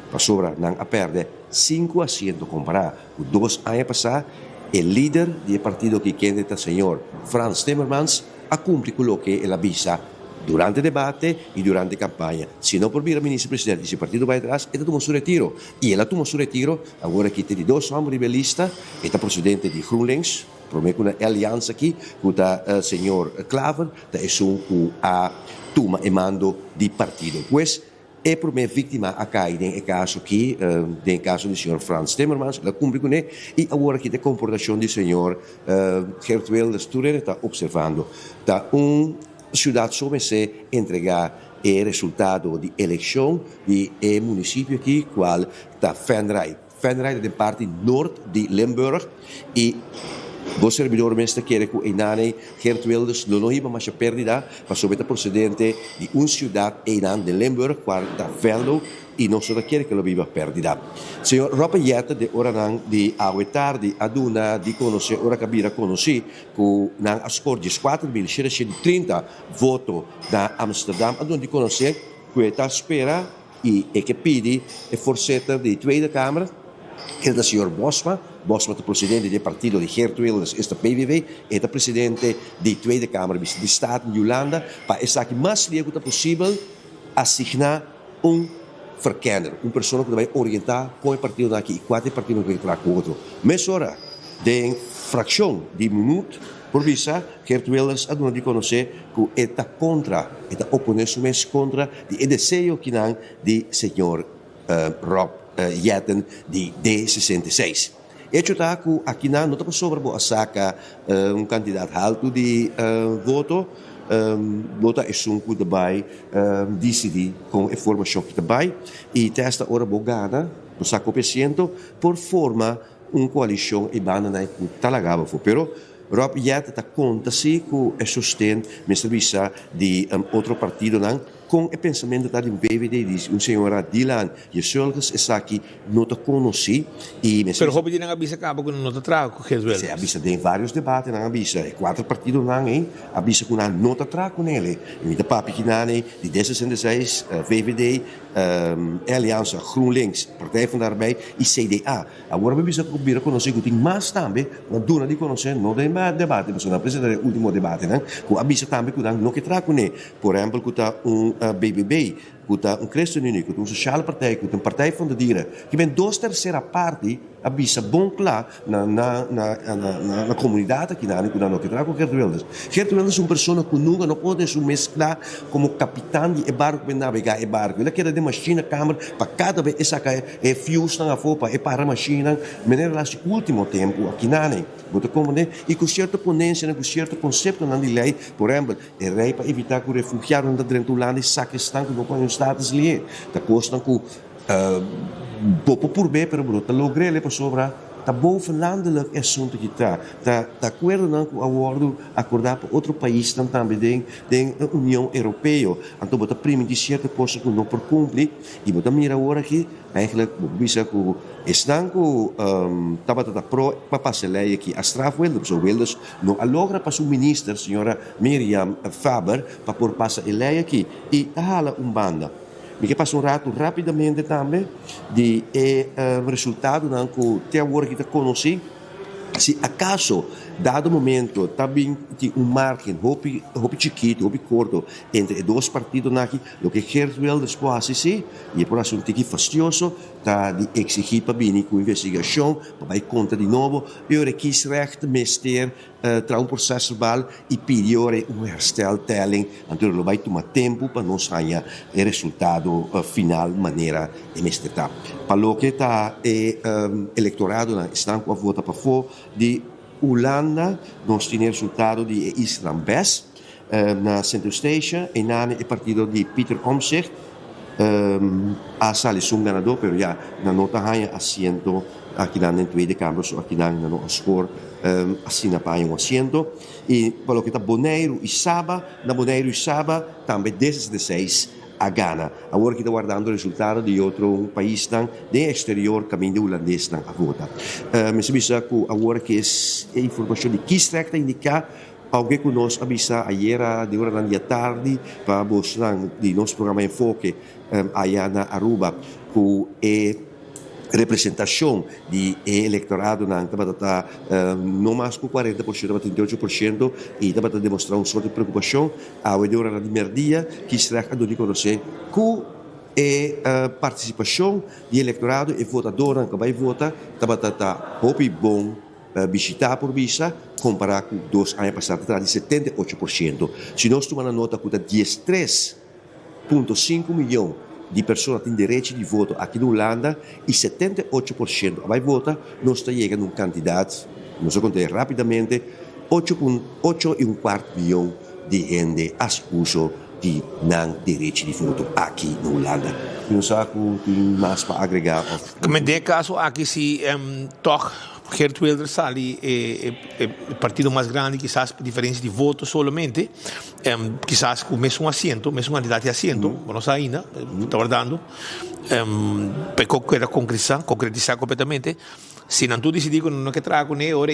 para sobra não a perde 5 assentos comparado com 2 anos passados, o líder do partido que candidata senhor Frans Timmermans a cumprir com o que ele avisa durante el debate y durante campaña. Si no por vir al ministro presidente y si el partido va atrás, él tomó su retiro. Y él tomó su retiro, ahora que tiene dos hombres ribelistas, está presidente de GroenLinks, promete una alianza aquí con el señor Klaver, que es un toma e mando di partido. Pues, é por minha vítima acá e tem caso aqui, tem caso do senhor Frans Timmermans, ela cumpre com ele, e agora aqui tem a comportação do senhor Geert Wilders, tu está observando, está cidade só se entregar o resultado de eleição de município aqui, qual está Venray. Venray é de parte norte de Limburg, e o servidor mestre quer que o Enane Geert Wilders não iba mais a perdida para sobre o presidente de uma cidade Enane de Limburg, qual está Venlo, e não só quer que ele viva perdida. Senhor Ropa Jetta de Oranang de Aue Tarde, aduna de conhecer, ora cabira conhecer, que na score de 4.730 votos da Amsterdam, aduna de conhecer, que está espera e que pede a forçeta de Tweede Kamer, que é o senhor Bosma é o presidente do partido de Geert Wilders, é o PVV, é o presidente da Tweede Kamer do Estado de Holanda, para estar aqui mais rápido possível, assignar verkenner, uma pessoa que vai orientar com o partido aqui e quatro partidos que entrar com o outro. Mas ora, de fração de minuto, por visa, Geert Wilders a de conhecer que está contra, está oponente contra o desejo que não de senhor Rob Jetten de D66. Hecho está que aqui não está sobre a saca candidato alto de voto, vota é que também decide com a informação que também e testa ora bogana no saco percento por forma coalição e banda que talagava foi, pero Rob Jetten está conta-se que é sustento mesmo visa de outro partido não com o pensamento da PVD diz senhora Dylan e Solges está aqui não te conheci e pero hobby din ang abisa ka bago não te trago com Geert Wilders. Se abisa tem vários debates na abisa quatro partidos não hein abisa com não te trago com ele e de papi que nane de D66 VVD Aliança GroenLinks Partij van de Arbeid e CDA agora abisa com bira conhecer que tem mais também uma duna de conhecer não tem mais debate mas na apresentar o último debate não com abisa também com não que trago com ele por exemplo que BBB, com Christen Unie, com Sociale Partij, com Partij van de Dieren. Je bent 2/3 parte, abisa bom claro na comunidade aqui na não que trago Geert Wilders. Geert Wilders é uma pessoa que nunca não pode se mesclar como capitão de barco para navegar barco. Ele quer de machina câmara para cada vez essa é fios na fopa é para a machina. Maneira lá o último tempo aqui na Bota como né e com certa ponência, com certo conceito na lei, por exemplo, é rei para evitar que o refugiado anda dentro do lado e saque estanque não com os status ali. Da costa com popo por bem, pero bruto logrei ele para sobra tá bovenlandelijk assunto que tá acordo não com o acordo acordar para outro país também tem União Europeia então bota prima de certa coisa que não por cumprir e bota mira agora aqui eigenlijk bisa que estão com tava pro para passar lei aqui a Strafwilders ou Wilders não alogra para o ministro senhora Miriam Faber para por passar a lei aqui e hala banda. Me passa rato rapidamente também de resultado que até agora que conheci se acaso dado momento também tem margem hobby chiquito, hobby curto entre dois partidos aqui, o que Geert Wilders pode fazer e por isso um pouco fastidioso tá de exigir para vir com investigação para conta de novo e o requisrecht mister tra um processo verbal e pedir herstel telling então vai tomar tempo para nós ganhar o resultado final maneira de mestrar para o que está eleitorado estão com a vota para fora de Holanda, nós temos resultado de Islam Best na Central Station e na o partido de Peter Omtzigt a sali um ganador, pero já na nota ganha assento aqui na Tweede Kamer, so aqui na no score assina para um assento e para o que está Bonaire e Saba, na Bonaire e Saba também 16 a Ghana. Agora que está guardando o resultado de outro país de exterior, caminho de holandês a vota. Mas bisa que agora que é informação de kiesrecht indicar alguém que nós avisa ayer de hora da tarde para mostrar de nosso programa Enfoque aí na Aruba que é representação de eleitorado não está não mais com 40%, 38% e está demonstrar uma sorte de preocupação a hora de merdia que será a de conhecer que a participação de eleitorado e votador que vai votar está hopi bom visitar por visa comparar com 2 anos passados de 78%. Se nós tomamos nota que 13,5 milhões de pessoas têm direito de voto aqui na Holanda e 78% vai votar, nós está chegando a uma quantidade, nós contamos rapidamente, 8,25 milhões de gente as uso de não direito de voto aqui na Holanda. Não sei se tem mais para agregar. Mas nesse caso, aqui se toch Geert Wilders sale el partido más grande, quizás por diferencia de votos solamente, quizás con mesmo asiento, mesmo candidato de asiento, bueno, ainda, está guardando, pecó que era concretizar completamente. Se não tu decidir que não quer trabalhar com ele, ora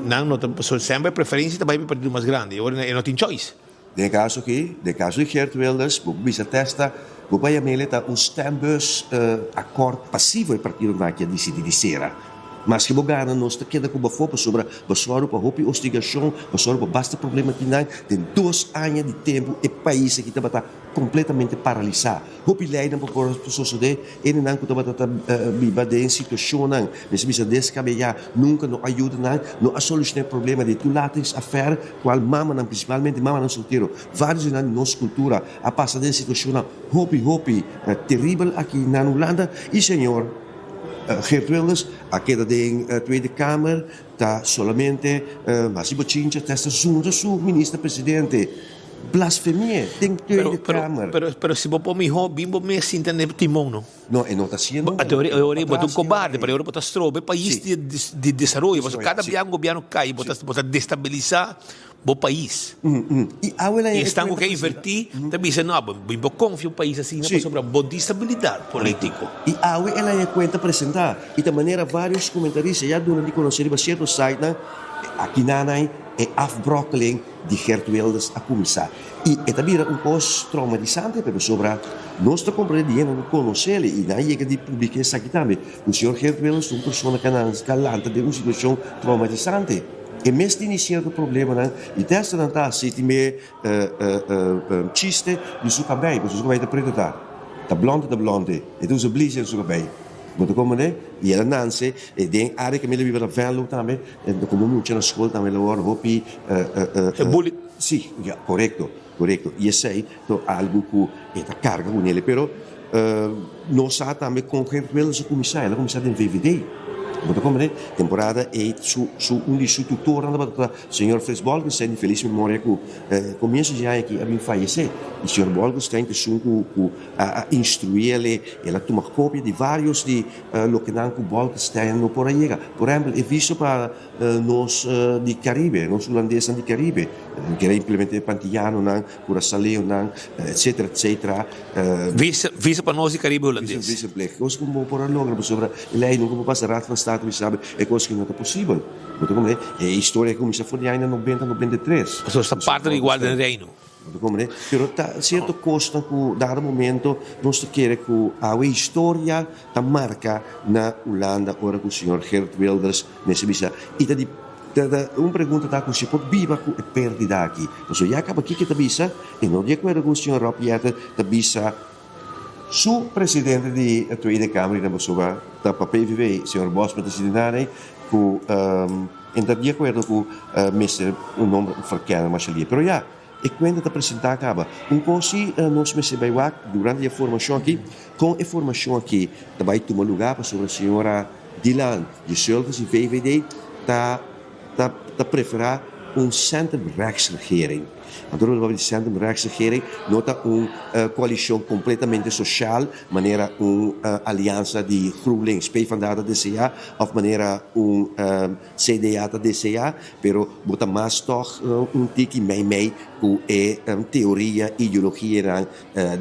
não sempre preferência também para o partido mais grande, ora não tem choice. De caso de Geert Wilders, bisa testa, vai meleta um stembus acordo passivo e partido que decide de sera. Mas que bogana nós te queda com a fopa sobre a sua para hopi hostigação, a sua para basta problema que não tem 2 anos de tempo e país que está completamente paralisado. Hopi leiden para pessoas de e não que está viva de situação não, mas bisa descabellar nunca não ajuda não a solucionar problema de tu lates affair qual mama não principalmente mama não solteiro. Vários na nossa cultura a passar de situação hopi terrível aqui na Holanda e senhor Geert Wilders, a queda da Tweede Kamer, está solamente Massimo Cinca, testa junto su ministro-presidente. Blasfemia, tem Tweede Kamer. Pero se você me rouba, bimbo me sinta ne timão, não? Não, não está sendo. A teoria é um cobarde, para eu botar strobe, país de desenvolvimento. Cada governo cai, botar destabilizar o país. E estão com que invertir, também dizem, não, bimbo confia o país assim, não sobre a boa estabilidade política. E ela é conta apresentar, e de maneira vários comentaristas já doram de conhecer em certo site, aqui nanai é afbrokkeling de Geert Wilders a começar. E é também traumatizante, porque sobre nós compreendemos, não conhecemos, e não chega de publicar isso aqui também. O senhor Geert Wilders é uma pessoa calante de uma situação traumatizante. E mesmo iniciando o problema, né? E dessa não está assim, tem meio chiste do seu cabelo, porque o seu cabelo é preto, tá blonde, e tu usa blizzard do seu cabelo. Mutta como né? E ela nasce, e tem área que me leva para velho também, e como muito na escola também, ela ora, hopi, bullying. Sim, correto. E eu sei, algo que é carga com ele, pero nós também com Geert Wilders ela começar em VVD. Mutta como né? Temporada é um de seus tutores, o senhor Frits Bolkestein, de feliz memória, que começo de ano que havia falecido. E o senhor Bolkestein a instruir ele, ela toma cópia de vários de lo que não que Bolkestein não pode chegar. Por exemplo, é visto para nós de Caribe, nós holandeses de Caribe, que era implementado Pantiano, Curaçao, etc. Visa para nós de Caribe holandês. Visa plek. Nós como por logra sobre lei não como passa rato no estado, we sabe, é coisa que não é possível. Então como é a história que começa foi em 93. Então está parte do igual do reino. Pero tá certo costa que dado momento nós queremos que a história tá marca na Holanda ora que o senhor Geert Wilders nesse bisa e tá uma pergunta tá que se pode viva que é perdida aqui. Então já acaba aqui que tá bisa e não de acordo com o senhor Ropieta tá bisa su presidente da Tweede Kamer da sobre da PVV, senhor Bosman da cidade que entra de acordo com Mr. o nome verkennen mas ali. Pero ja e quando está apresentar acaba coisa nós me vai lá durante a formação aqui com a formação aqui também toma lugar para sobre a senhora Dylan de Schultz e VVD tá preferar centrum-rechtsregering. Door de centrum-rechtsregering nota uma coalição completamente social, maneira aliança de GroenLinks, PvdA da DCA, of maneira CDA da DCA, pero bota mais toch tiki meio que é teoria, ideologia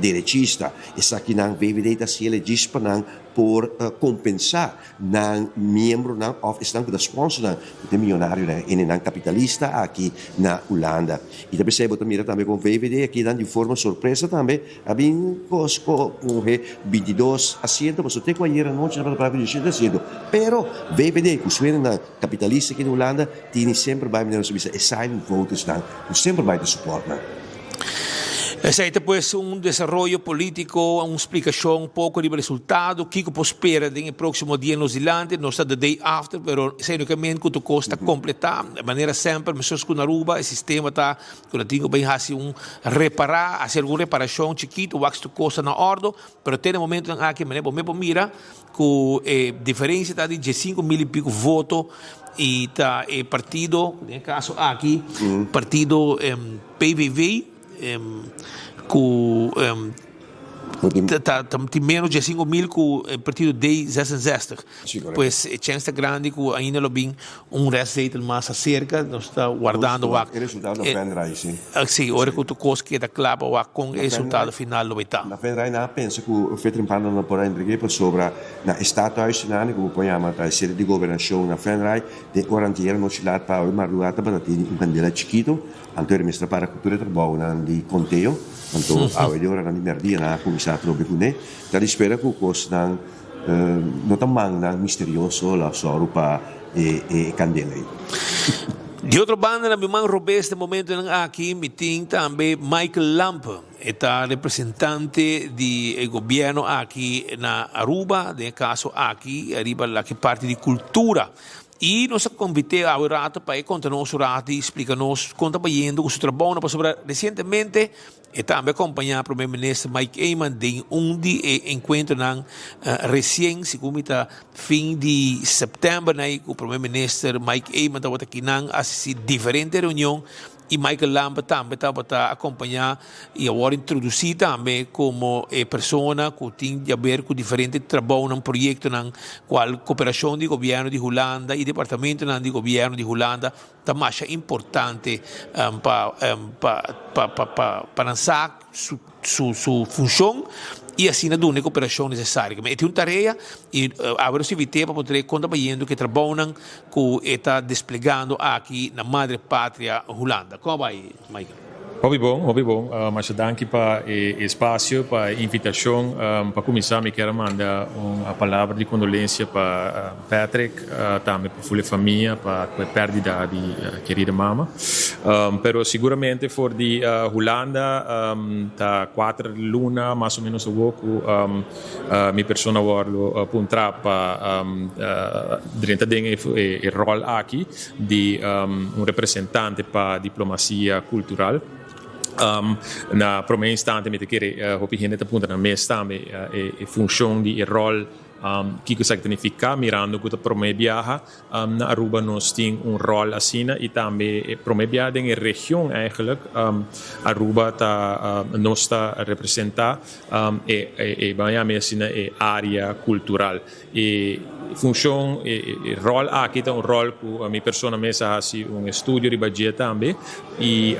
direitista. Essa aqui não VVD da ciele dispanang por compensar ng miyembro ng office ng sponsor ng milionário ng capitalista aqui na Holanda. E também se bota mira também com VVD aqui de forma surpresa também, abin Costco com 22 asientos, mas tem que ir a noite para 27 asientos. Pero VVD, que suena na capitalista aqui na Holanda, tem sempre vai menos bisa assign voters dan, sempre vai te support na. Aceita pues un desarrollo político, una explicación un poco del resultado, que può spera en el próximo día en Nueva Zelanda, no está the day after, pero unicamente que tu costa completar, de manera sempre, mesmo com Aruba, o sistema está, quando tenho bem assim reparar, fazer alguma reparação chiquito, o que tu costa na ordem, pero tem um momento aqui, me mira, com diferença está de 5 mil e pico votos, e tá partido, no caso aqui, partido PVV, com tem menos de 5 mil com o partido D66. Pois a chance grande que ainda lo bem receita mais cerca, nós está guardando o resultado da FENRAI, sim. Sim, ora que tu costa que da clava o com o resultado final lo está. Na FENRAI na pensa que o fetrimpano não pode entregar sobre na estatuto nacional como põe a série de governação na FENRAI de garantir no chilar para o marluata para ter um candela chiquito, anterior ministra para cultura e trabalho de conteio. Então, a hora na merdia na comissão trobe pune, tá espera que o costo não tão mang misterioso lá só para e candela. De outra banda, na minha robe este momento aqui, me tem também Michael Lampe, é representante do governo aqui na Aruba, no caso aqui, arriba lá que parte de cultura. E nós convidamos ao rato para contar-nos o rato e explicar-nos como está indo o seu trabalho. Recentemente, e também acompanhar o primeiro-ministro Mike Eyman de encontro recém, segundo está fim de setembro, o primeiro-ministro Mike Eyman estava aqui assistir diferentes reuniões. E Michael Lampe também estava a acompanhar e agora introduzir também como pessoa que tem a ver com diferentes trabalhos num projeto na qual cooperação do governo de Holanda e departamento do governo de Holanda está mais importante para lançar sua função e assim na dúvida cooperação necessária. Mas é uma tarefa e agora se evita para poder contribuir que trabalham que está desplegando aqui na madre pátria Holanda. Como vai, Michael? Hobby bom, mas danke para o espaço, para a invitação, para começar, me quero mandar uma palavra de condolência para Patrick, também para a família, para a perda de querida mama. Pero seguramente for de Holanda, tá 4 luna, mais ou menos o pouco, minha persona warlo puntra para durante o rol aqui de representante para diplomacia cultural. Na primeiro instante, me querer opinião da ponta na mesa também a função de rol que significa mirando que para mim viaja na Aruba nós tem rol assim e também para mim viaja em região eigenlijk Aruba tá nós está representar e banha mesina área cultural e função e rol aqui tem rol que a minha pessoa mesa assim estúdio de budget também e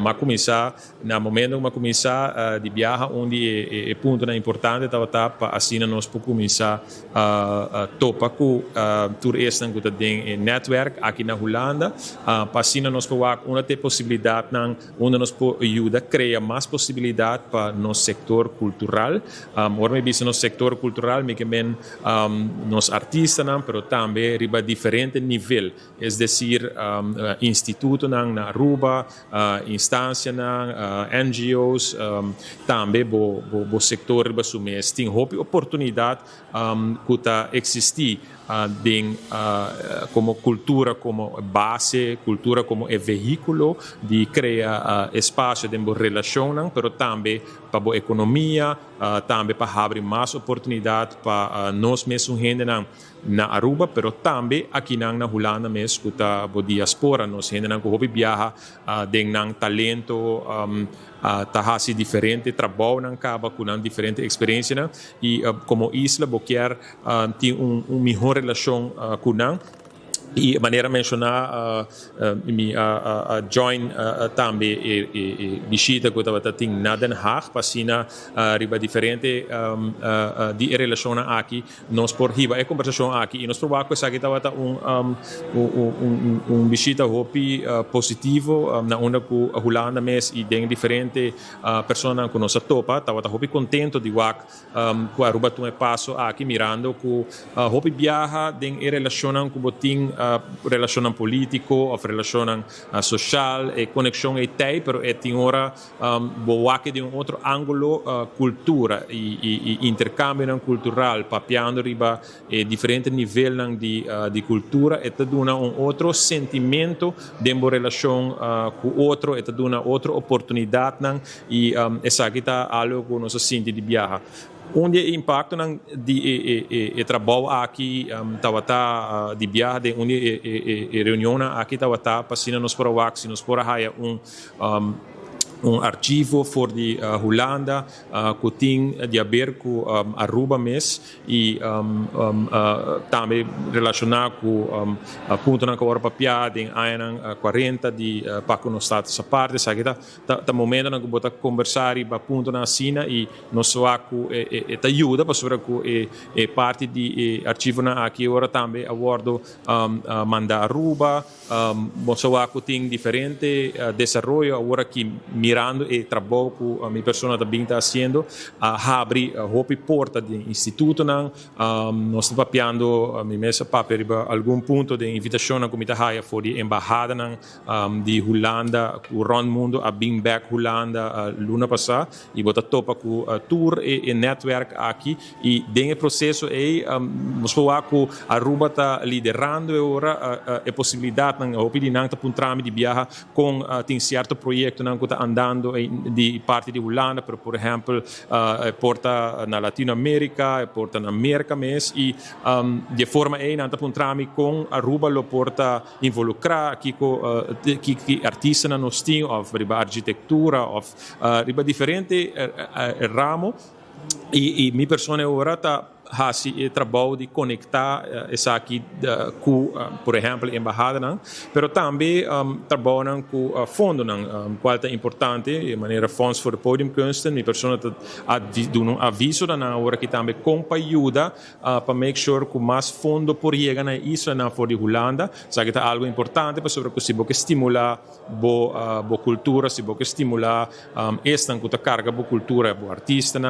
mas começar na momento uma começar de viaja onde é ponto importante tá para assim nós podemos começar topa com turista que tem network aqui na Holanda para assim nós podemos uma ter possibilidade onde nós podemos ajudar a criar mais possibilidade para nosso setor cultural agora me visa no setor cultural me que bem nos artistas pero também riba diferente nível é decir instituto na Aruba instância NGOs também bo setor riba sumes tem oportunidade que está existir como cultura como base, cultura como veículo de criar espaço de relação, pero também para a economia, também para abrir mais oportunidade para nós mesmos gente na Aruba, pero também aqui na Holanda mesmo, que está a diaspora, nós gente que hobby viaja, tem talento, tá assim diferente trabalho não acaba com diferente experiência e como isla boquer tem melhor relação com E maneira mencionar mi join também e visita que estava tendo na Den Haag passina riba diferente di relação aqui nós por riba é conversação aqui e nós provar que sabe estava visita hopi positivo na onda com a Holanda mes e den diferente persona que nós topa estava hopi contento de wak com a ruba tu passo aqui mirando com hopi viaja den relação com botin relação político ou relação social e conexão e tem, pero é tem hora boa que de outro ângulo cultura e intercâmbio cultural papiando riba e diferente nível de cultura e te dá outro sentimento de uma relação com outro e te dá outra oportunidade e essa aqui está algo que nós sentimos de viajar. Onde o impacto de trabalho aqui estava de viagem, onde reunião aqui estava para se nós provar se nós por aí arquivo for de Holanda que tem de haver com Aruba mes e também relacionado com ponto na cor papel em ano 40 de para que nós estamos essa parte sabe tá momento na que bota conversar e ponto na cena e nós só que te ajuda para sobre que parte de arquivo na aqui agora também abordo mandar Aruba só que tem diferente desenvolvimento agora que mirando e trabalho que a minha pessoa também está fazendo abre a porta do instituto nós estamos papiando a minha mesa papel algum ponto de invitação na comida haia for de embajada de Holanda o round mundo a bring back Holanda luna passada e bota topa com tour e network aqui e dentro processo nós falar que a Aruba está liderando agora a possibilidade na opinião de puntrami de viajar com tem certo projeto que está andando de parte de Holanda, por exemplo, porta na Latinoamérica, porta na América mesmo, e de forma nanta puntrami com Aruba lo porta involucrar que artista nós temos, ou riba arquitetura, ou riba diferente ramo, e minha pessoa agora está hasi trabalho de conectar essa aqui com, por exemplo, embajada, pero também trabalham com fundo, qual é importante, de maneira funds for the podiumkunsten, minha pessoa dá aviso na hora que também com ajuda para make sure que mais fundo por chegar na isla na for de Holanda, sabe que é algo importante para sobre que se boa estimular boa cultura, se boa estimular esta que carga boa cultura, boa artista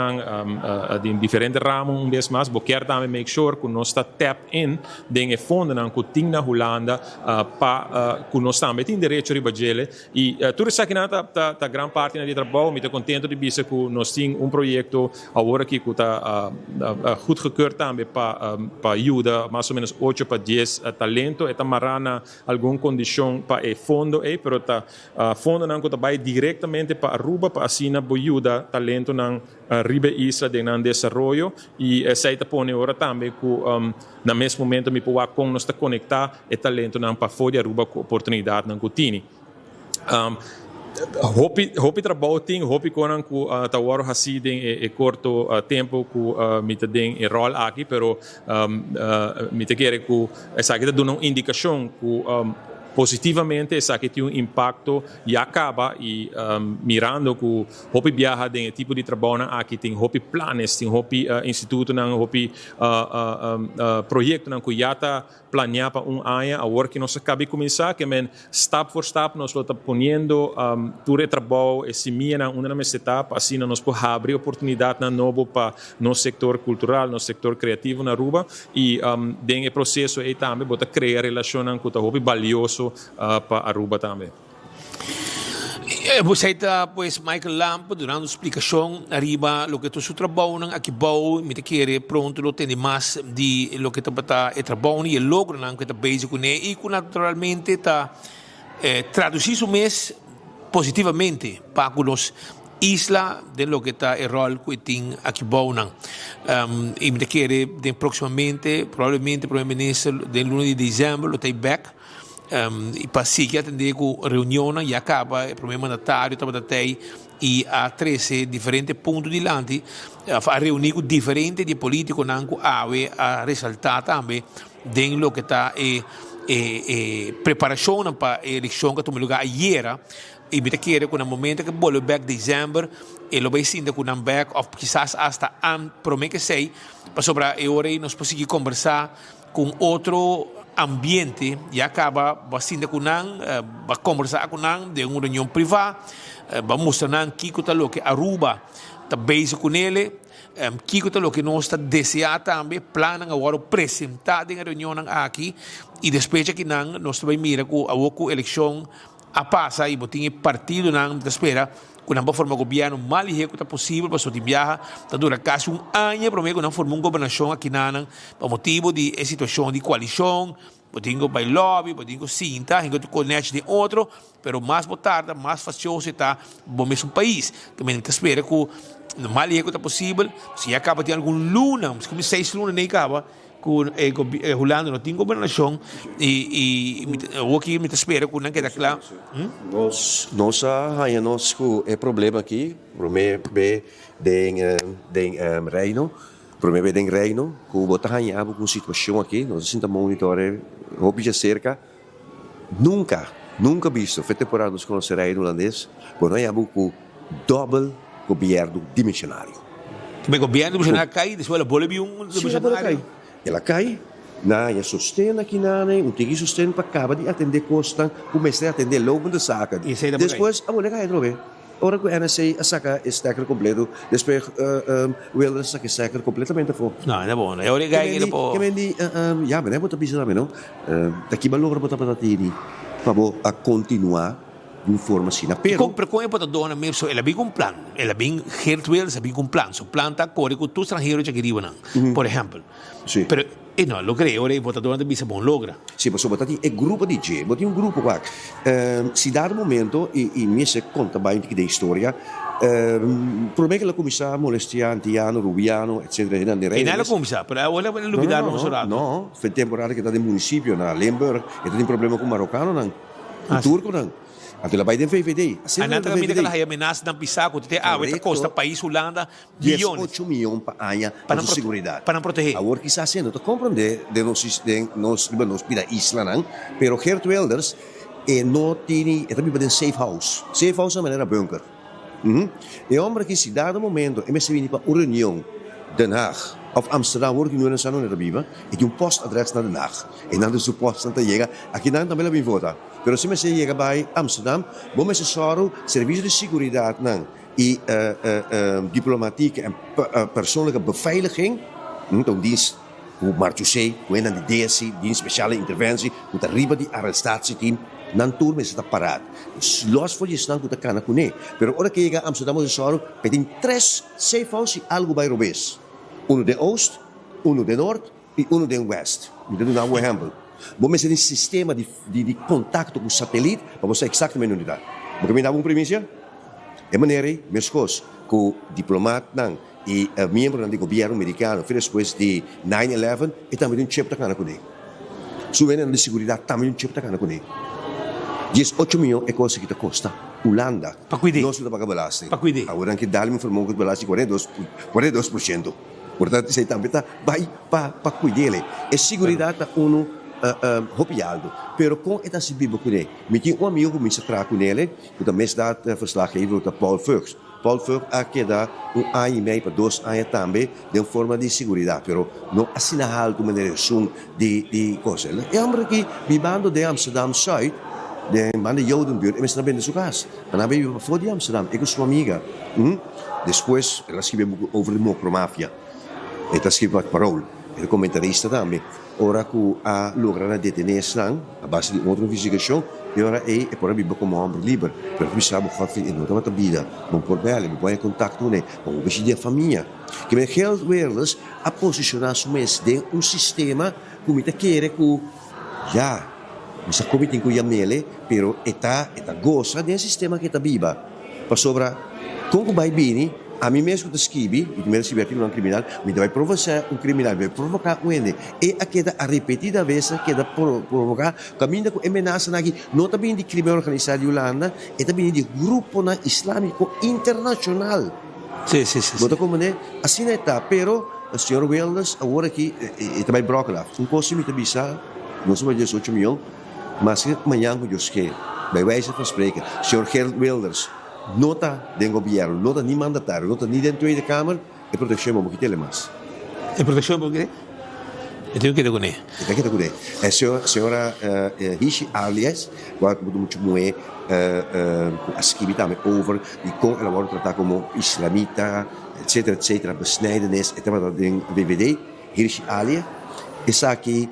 de diferentes ramos, vez mais quer também make sure que nós está tap in den fundo que tem na Holanda para que nós também tem direito a ribagele e tudo isso aqui tá grande parte do trabalho me estou contente de ver que nós tem projeto agora que está goedgekeurd também para ajuda mais ou menos 8 para 10 talento e tamarana alguma condição para fundo pero tá fundo não que vai diretamente para Aruba para assim ajuda talento na riba isla de desenvolvimento e essa põe agora também que no mesmo momento me pode com nós conectar e talento não para fora Aruba com oportunidade não que hopi trabalho tem hopi conan ku tawaro hasiding e curto tempo ku mita ding e rol aqui pero mita quer ku essa aqui dá uma indicação ku positivamente essa que tem impacto e acaba e mirando que hopi viaja de tipo de trabalho aqui tem hopi planos tem hopi instituto não hopi projeto não que já está planeado para ano agora que nós acabamos de começar que men step por step nós lo está ponendo todo o trabalho e semia uma nessa etapa assim nós podemos abrir oportunidade na novo para no setor cultural no setor criativo na Aruba e dentro do processo aí também bota criar relação com o hopi valioso para Aruba também. Você está, pues, Michael Lampo, durante a explicação, arriba, lo que tu su trabalho, aqui bom, me te quer pronto, lo tem mais de lo que tu está trabalho e logo não que tu base com ele e que naturalmente está traduzir isso mês positivamente para os isla de lo que está el rol que tem aqui bom e me te quer de proximamente, provavelmente primeiro-ministro de 1 de dezembro, lo tem back. E passi che attende con riunione e acaba il primo mandatario e a 13 differenti punti di lanti a riunire con differenti di politico nanco ave a risaltare anche dentro che sta preparação para a eleição que tomou lugar ayer. E me quer que no momento que bolo back dezembro, ele vai sim com um back of quizás hasta promete que sei, para sobre a hora nós conseguir conversar com outro ambiente e acaba bastante com vai conversar com de uma reunião privada, vai mostrar que está lo que Aruba está base com ele, que está lo que nós está desejando também, plano agora apresentar em reunião aqui e depois que nós também mira com a eleição a passa e botinha partido na espera com uma forma governo mais ligeiro que possível para sua viaja tá dura quase ano para mim que não formou governação aqui na por motivo de situação de coalição botinho by lobby botinho cinta enquanto conecte de outro pero mais botarda mais fácil está bom mesmo país que me espera que no mais ligeiro que possível se acaba de algum luna como 6 luna nem acaba com Holanda não tem governação e o que me espera que não queda claro nós nós o problema aqui promete den reino promete den reino que botar ganhar com situação aqui nós estamos monitorar hobby de cerca nunca visto foi temporada nos conhecer reino holandês quando nós com double governo dimensionário que governo dimensionário cai depois ela boleh dimensionário ela cai, ela sustenta aqui, tem que sustentar para acabar de atender costas, começar a atender logo de saca. Depois, a mulher cai de ora que a NSA a saca é stacker completo, depois o Wilders saca stacker completamente fora. Não, é bom, é hora que cai ainda pô. Que mendi, já, mas é muito bizarro, não? Daqui a logo para para tiri, para continuar de forma assim. Compre com a dona mesmo, ela vem com plano, ela vem Geert Wilders vem com plano, so planta corre com tu estrangeiro que queriam não, por exemplo. Sim. Pero não, lo creio, ora votador de bisa bom logra. Sim, mas botati é grupo de G, botati grupo qua. Se dado momento e me se conta bem da história, provavelmente la commissar molestia Antiano, Rubiano, etc. E não la commissar, pero agora ele lugar no sorado. Não, foi temporada que está no município na Limburg, e tem problema com marocano não, com turco não. Até lá vai de VVD. Ananda kami na kalahay ameaça ng pisaco, te awet costa país Holanda milhões. 18 milhões para a para segurança. Para proteger. Agora quizás sendo, tu compreende de nos pida isla não, pero Geert Wilders não tem, também para safe house. Safe house é uma maneira bunker. E homem que se dado momento, me se vem para uma reunião Den Haag of Amsterdam, hoor ik nu in San Juan Rabiba, e tem postadres naar Den Haag. E dan de post não chega, aqui não também bem vota. Pero se me se chega para Amsterdam, bom me se soro serviço de segurança não e diplomatieke en persoonlijke beveiliging, então dienst hoe Marchusei, hoe en de DSC, dienst speciale interventie, hoe de riba die arrestatieteam nan tour me está parado. Los foi estão com a cana com ele. Pero ora que chega a Amsterdam se soro, pedem 3 safe house e algo by Robes. Uno de Oost, uno de Noord e uno de West. Então não um exemplo. Vamos ter um sistema de contato com o satélite para você exatamente onde está. Porque me dá uma premissa? É maneira, meus coisas, que o diplomata não e membro do governo americano, depois de 9/11, e também um chip da cana com ele. Subendo de segurança, também um chip da cana com ele. 18 milhões é coisa que te custa. Holanda. Para cuidar. Nós não pagamos belasting. Para cuidar. Agora que dá-lhe informou que o belasting 42%. Portanto, você também vai para cuidar. É segurança hopialdo. Pero com esta cibiba com ele, me tinha amigo que me se trata com ele, que também está verslaggever do Paul Fuchs. Paul Fuchs aqui dá ano e meio para 2 anos também, de forma de segurança, pero não assina algo de resumo de coisas. É homem que vivendo de Amsterdam Zuid, de man de Jodenbuurt, e me está bem de sua casa. Dan ben je voor die Amsterdam, ik was sua amiga. Depois, ela escreveu over de mocromafia. Ela escreveu uma parola. Ele comentarista também. Ora que a logrado detener a base de outra investigação, e ora é para viver como homem livre. Pero que sabe que ele não tem vida, não pode ver, não pode contato com ele, não pode ver a família. Que me Geert Wilders a posicionar-se de sistema que me quer que já bisa commiting ko yamele, pero eta goza de sistema que está viva. Para sobra, como vai bini, a mim mesmo que escrevi, e primeiro se vertir um criminal, me vai provocar criminal, vai provocar ele. E a queda a repetida vez que da provocar, caminho com ameaça aqui, não também de crime organizado de Holanda, e também de grupo na islâmico internacional. Sim. Bota como né? Assim está, pero o senhor Wilders agora aqui e também Brockelaff, coisa me bisa não são 18 milhões, mas que amanhã eu sei, bij wijze van spreken, senhor Geert Wilders, nota do governo, nota nem mandatário, nota nem dentro da Câmara, e proteção vamos quitar mais. E proteção por quê? Eu tenho que ter com ele. Tem que ter com ele. A senhora Hishi aliás, quando muito moe escrever também over e com ela vai tratar como islamita, etc, besnijdenis, etc. Dat ding VVD, Hishi alias, essa aqui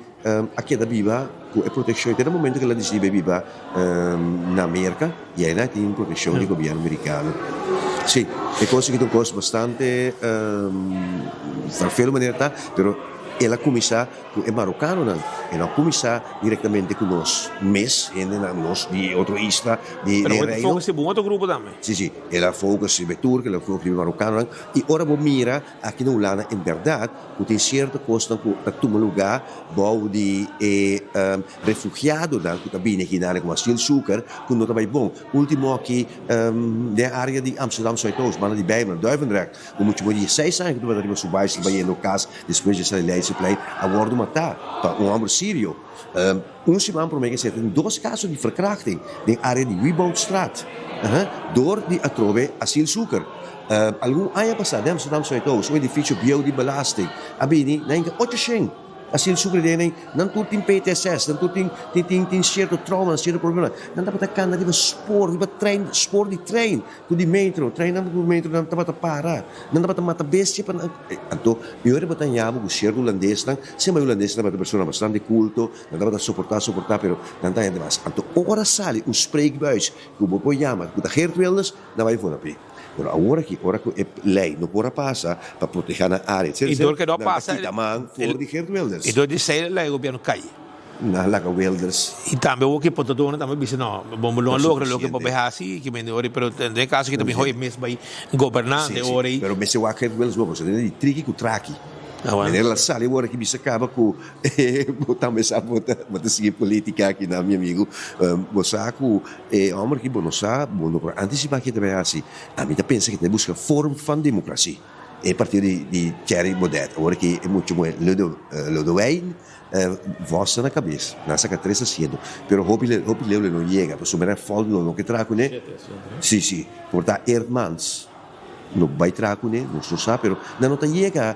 da viva com a proteção até o momento que ela decide viva na América e ela tem proteção do governo americano. Sim, é coisa que costa bastante, farfelo maneira tá, pero ela começa com o marocano não, ela começa diretamente com nós, mas ainda nós de outra isla de reino. Foca se bom outro grupo também. Sim, ela foca se turco, ela foca no marocano e ora vou mira aqui no Holanda em verdade, que tem certa coisa que a tomar lugar, bom de refugiado da que também aqui na como asilo sucre, que não também bom. Último aqui da área de Amsterdam Zuidoost, mas de Bijbel, Duivendrecht, o muito bom dia 6 anos que tu vai dar sobre baixo bem no caso, depois de sair Leidse plein, a worden matar para homem sírio. Semana para mim que tem 2 casos de verkrachting na área de Wieboudstraat, door die atrobe asielzoeker. Algum ano passado, em Amsterdam Zuidoost, um edifício biobelasting, abini, nem que 800 asielzoeker denen, não tudo tem PTSS, não tudo tem certo trauma, certo problema. Não dá para ter cana de spoor de trein, com de metro, trein com metro, não dá para parar, não dá para matar bestia para. Então, eu era para ter com certo holandês, não, se mais holandês não é uma pessoa bastante culto, não dá para suportar, pero não dá mais. Então, ora sale spreekbuis, que o bobo chama, que o Geert Wilders, não vai voor na Pero agora que a lei não pode passar para proteger a área. E dor que não passa. Voor Geert Wilders. E dor de sair lá o governo cai. Na laga Wilders. E também o que pode todo também disse não, vamos não logra lo que pode assim, que me ore, pero tem caso que também foi mesmo vai governante ora. Pero me se o Geert Wilders vamos fazer de tricky com traki. Ela sale agora que se acaba com também sabe botar seguir política aqui na meu amigo você com homem que não sabe antecipar que também assim a mim pensa que tem busca forma de democracia a partir de Thierry Baudet agora que é muito bom Ludovic voz na cabeça nessa cabeça cedo pero hope ele não chega para superar falta não que trago né sim portar Hermans no vai trago né não se sabe pero não chega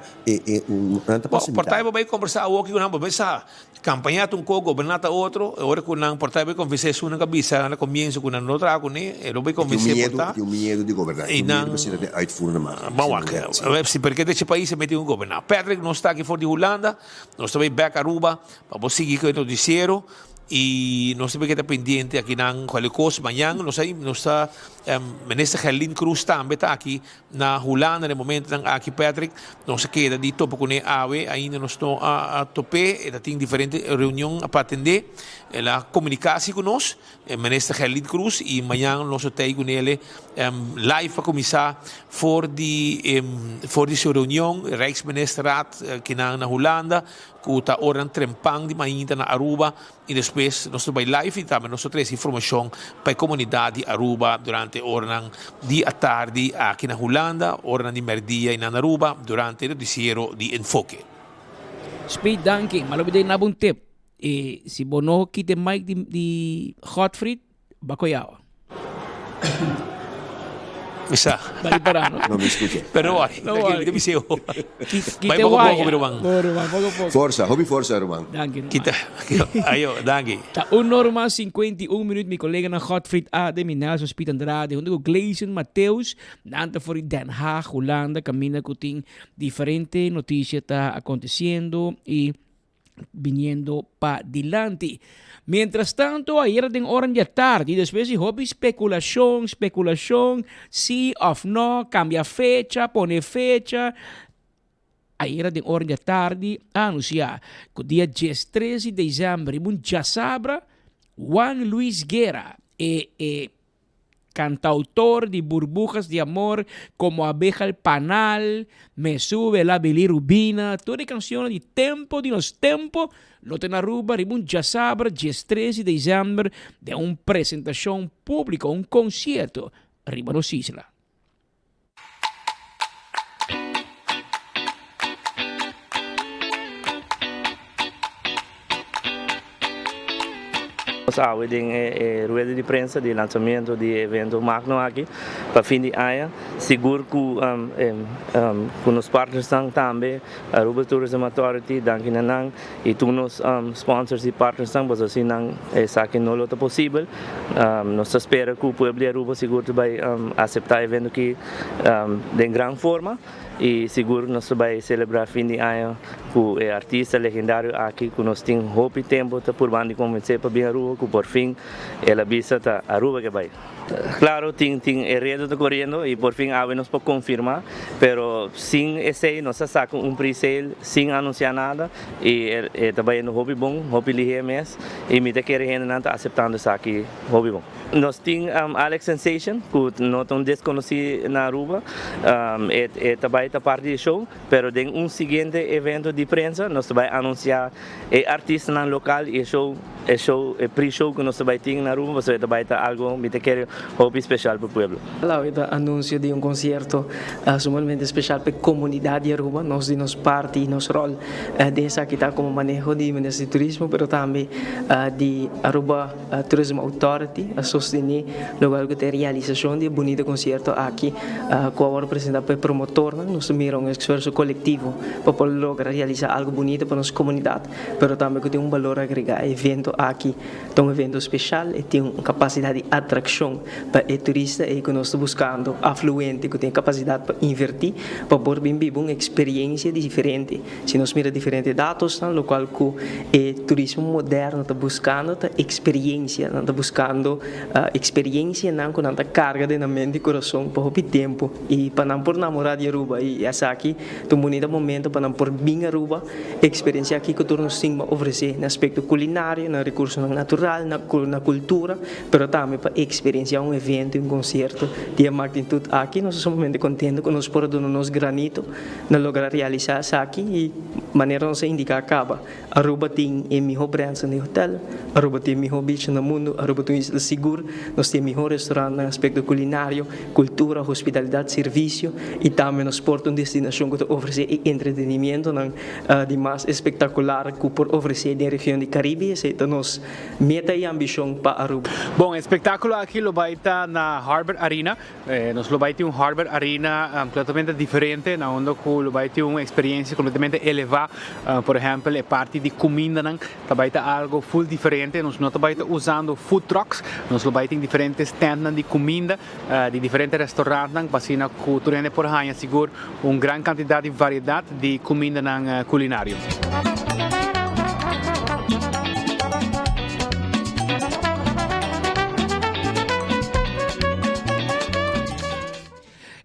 portai vai conversar o que não vai pensar campanha um co governata outro agora que não portai vai conversar isso na cabeça na comienzo com não trago né ele vai conversar portar tem medo de governar e não precisa de uitvoeren maar bom se porque desse país se mete governar Patrick não está aqui fora de Holanda nós também back Aruba para seguir com o noticiero e nós temos que estar pendente aqui na qualquer coisa amanhã nós está ministro Helene Cruz também está aqui na Holanda no momento aqui Patrick nós queda de topo com a AWE ainda nós estamos a tope ela tem diferentes reuniões para atender ela comunicasse com nós ministro Helene Cruz e amanhã nós estamos com ele live para começar for de sua reunião Rijksministerraad aqui na Holanda que está orando trempang de manhã na Aruba e depois nós vamos live e também nós temos informação para a comunidade de Aruba durante horas de tarde aqui na Holanda, horas de merdia e na Aruba durante o noticiero de Enfoque. Speed danke, malabay na bun tip. Si Bono kite Mike di Hotfried, bakoyawa. Bisa. Balik para, no? Non mi scusi. Pero vai, devi ser. Kita waya. Forza, hobby forza, Roman. Danke. Kita, ayo, danke. Ta norma 51 minutos, mi colega na Godfried Ade, mi Nelson Speed Andrade, hundo Gleison Mateus, nanta for Den Haag, Holanda, camina kuting diferente noticia está aconteciendo y viniendo para adelante. Mientras tanto, ayer den hora de tarde y después de hobby especulación, sí o no, cambia fecha, pone fecha. Ayer den hora de tarde anuncia que el día 13 de diciembre, ya sabra, Juan Luis Guerra, cantautor de Burbujas de Amor, como Abeja el Panal, Me Sube la Bilirrubina, todas canciones de tempo, de los tempos, lo ten Aruba, ribun ya sabra, 13 de diciembre, de una presentación pública, un concierto, arriba nos isla. nos awe de rueda de prensa de lançamento de evento magno aqui para fim de ano. Seguro que nos partners também, a Aruba Tourism Authority, danke nanang, e tu nos sponsors e partners também, assim não é saque não é possível. Nós espera que o povo de Aruba seguro vai aceitar evento que de grande forma. E seguro nós vai celebrar fim de ano com o artista legendário aqui que nós temos hope tempo por banda convencer para vir a Aruba que por fim ela visa a Aruba que vai. Claro, tem enredo de correndo e por fim a nos pode confirmar, pero sem esse nós saca pre-sale sem anunciar nada e também no hobby bom, hobby lihe mes e me te querer ainda não aceitando isso aqui hobby bom. Nós temos Alex Sensation que não tão desconhecido na Aruba, também parte do show, pero em seguinte evento de prensa nós vai anunciar artista no local e show pre-show que nós vai ter na Aruba, você vai ter algo me te querer hobby especial para o pueblo. Lá anúncio de concerto sumamente especial para a comunidade de Aruba, nós de nos parte e nos rol dessa aqui está como manejo de Ministério de Turismo, pero também de Aruba Tourism Authority a sostener lugar que tem realização de bonito concerto aqui com a representante para promotor, nós mira esforço coletivo para poder lograr realizar algo bonito para nossa comunidade, pero também que tem valor agregado evento aqui, é evento especial e tem uma capacidade de atração para o turista e que nós estamos buscando afluente que tem capacidade para invertir para poder viver uma experiência diferente. Se nós mira diferentes dados, no qual que o turismo moderno está buscando experiência, está buscando experiência não com tanta carga de mente e coração para o tempo e para não por namorar de Aruba e essa aqui é um bonito momento para não por vir a Aruba experiência aqui que nós temos a oferecer no aspecto culinário, no recurso natural, na cultura, mas também para experiência um evento, um concerto de magnitude aqui. Nós somos muito contentes que nós podemos dar nosso granito na lograr realizar isso aqui e maneira não se indica acaba. Aruba tem o melhor brand no hotel, Aruba tem o melhor beach no mundo, Aruba tem isla segura, nós temos o melhor restaurante no aspecto culinário, cultura, hospitalidade, serviço e também nós portamos uma destinação que oferece entretenimento de mais espetacular que por oferecer na região do Caribe. Essa é a nossa meta e ambição para Aruba. Bom, espetáculo aqui lo vai estar na Harbor Arena. Nós lo vai ter Harbor Arena completamente diferente, na onde lo vai ter uma experiência completamente elevada. Por exemplo, a parte de comida, vai ter algo full diferente. Nós não vai estar usando food trucks, nós lo vai ter diferentes stands de comida, de diferentes restaurantes, para que o turista por aí seguro uma grande quantidade de variedade de comida culinária.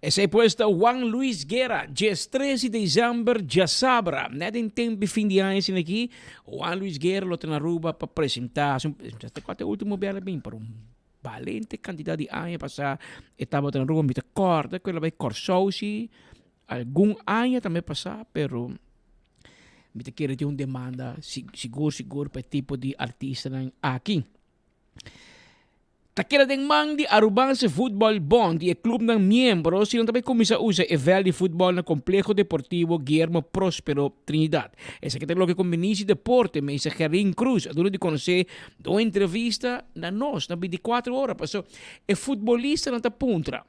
Essa é posta Juan Luis Guerra, dia 13 de dezembro, já sabra. Nada em tempo de fim de ano aqui, Juan Luis Guerra lo na Aruba para apresentar. Até o último bela bem para valente quantidade de anos passar. Estava na Aruba, me corda, que ela vai corsouse. Algum ano também passar, pero me querer ter uma demanda seguro para tipo de artista aqui. Takira ding mang di Arubanse Football Bond di club ng miyembro sino também começa a usar evel de futebol na Complejo Deportivo Guillermo Próspero Trinidad. Essa que tem logo com Ministro de Deporte, mas Gerin Cruz, a de conhecer uma entrevista na nós, na 24 horas, passou é futebolista na puntra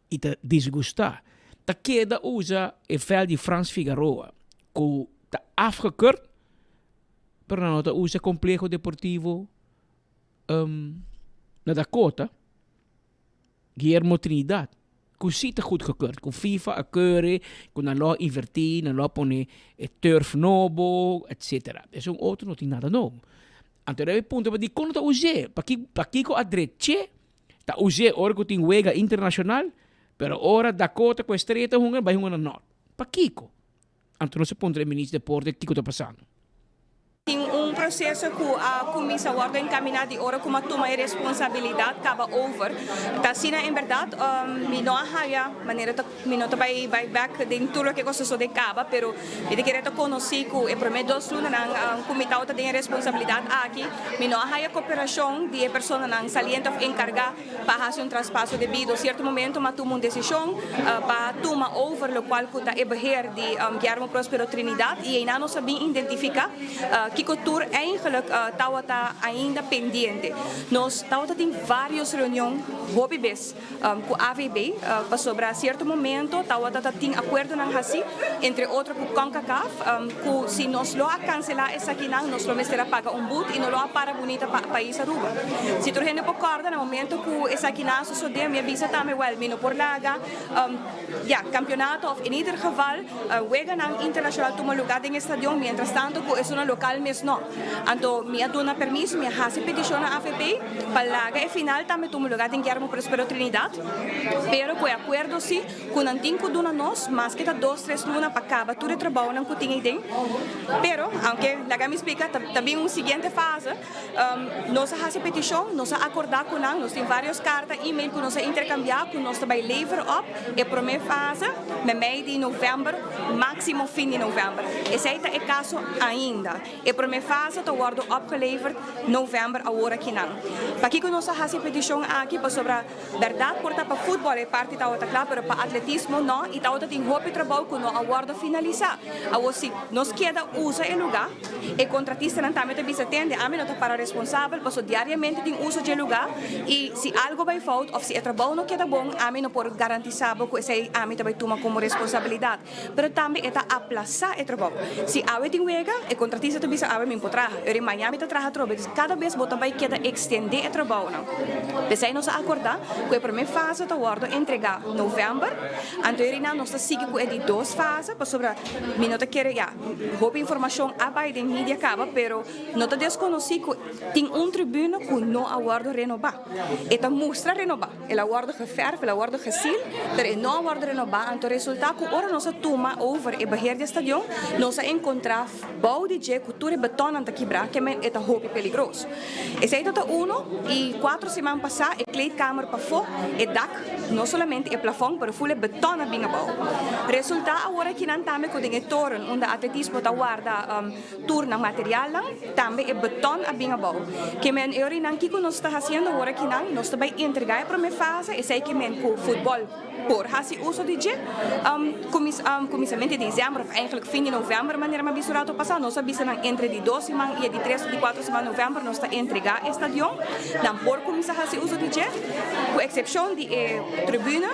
e ta desgustar. Ta queda usa evel de Franz Figueroa, que ta afgekurt, pero não ta usa Complejo Deportivo na Dakota, Guillermo Trinidad, que zit goed gekeurd. Com FIFA a keure, com na law invertir, na law pone turf novo, etc. É um outro não tem nada novo. Então, é ponto para dizer, quando está usando, para que a direita está usando, ora que tem wega internacional, pero ora Dakota com estreita, vai na norte. Para que? Então, não se ponto o ministro de Deporte, que está passando? Processo que a comissão ordem encaminhar de hora como toma a responsabilidade acaba over. Tá assim em verdade, me não há maneira de me não vai back de tudo que gosto de caba, pero ele quer te conhecer que é primeiro dois lunas na comitê tem a responsabilidade aqui, me não há cooperação de pessoa na saliente encargar para fazer traspasso devido certo momento, mas toma uma decisão para tomar over o qual que tá é beheer de Guillermo Próspero Trinidad e ainda não sabe identificar que cultura eigenlijk Tawata ainda pendente. Nós Tawata tem várias reuniões, hobbies, com a AVB, para sobre a certo momento, Tawata tem acordo na Hasi, entre outros com CONCACAF, que se nós lo a cancelar essa aqui não, nós lo mesmo paga boot e não lo para bonita para país Aruba. Se tu gente concorda, no momento que essa aqui não sucede, minha visa também, mino por laga, campeonato, of in ieder geval, juega na internacional toma lugar em estadio, mientras tanto, que é uma local mesmo não. Então, minha dona permisso, minha hasi petição na AFP, para laga e final também toma lugar em Guillermo Prospero Trinidad, pero com acordo sim, com não tem que dona nós, mas que tá 2-3 luna para acabar tudo o trabalho não que tinha aí. Pero, aunque laga me explica, também uma seguinte fase, nós hasi petição, nós acordar com não, nós tem várias cartas, e-mail que nós intercambiar, que nós também lever op, e primeira fase, no mês de novembro, máximo fim de novembro. Esse é o caso ainda. E primeira fase, está guardo opgeleverd novembro, agora aqui não. Para que nós hasi petição aqui, para sobre a verdade, porta para futebol é parte da outra classe, para atletismo não, e da outra tem roupa trabalho que não aguarda finalizar. Agora, se nós queda usa o lugar, e contratista não também bisa atende, a mim não está para responsável, porque diariamente tem uso de lugar, e se algo vai falta, ou se o trabalho não queda bom, a mim não pode garantizar, porque esse a mim também toma como responsabilidade. Mas também é aplazar o trabalho. Se a tem wega, o contratista também bisa a mim pode trabalhar. Eu em Miami está trabalhando, cada vez você também queda extender o trabalho. Pensei nós acordar, que a primeira fase está guardo entregar novembro, então eu não nós sigue com de 2 fases, para sobre mim não quer roupa informação abai de mídia acaba, pero não está desconhecido que tem tribuna que não aguardo renovar. Eta mostra renovar. Ela aguardo geverf, ela aguardo gesil, pero não aguardo renovar. Então o resultado que ora nós toma over e beheer de stadion, nós encontrar bau de je cultura beton anta quebrar, que é eta roupa peligroso. Esse aí tá e 4 semanas passar e kleedkamer para fora e dak, não somente o plafond, pero full beton a binga bau. Resultado agora que não também com dinheiro toren, onde atletismo tá guarda turna material lang, também é beton a binga bau. Que men eu não que nós está fazendo agora que não, nós também entregar para minha fase e sei que men com futebol por hasi uso de je começamento de dezembro, eigenlijk fim de novembro, maneira mais bisurado passar, nós sabemos entre de 2 semanas e de 3 de 4 semanas de novembro nós está entregar estadio, dan por começar hasi uso de je, com exceção de tribuna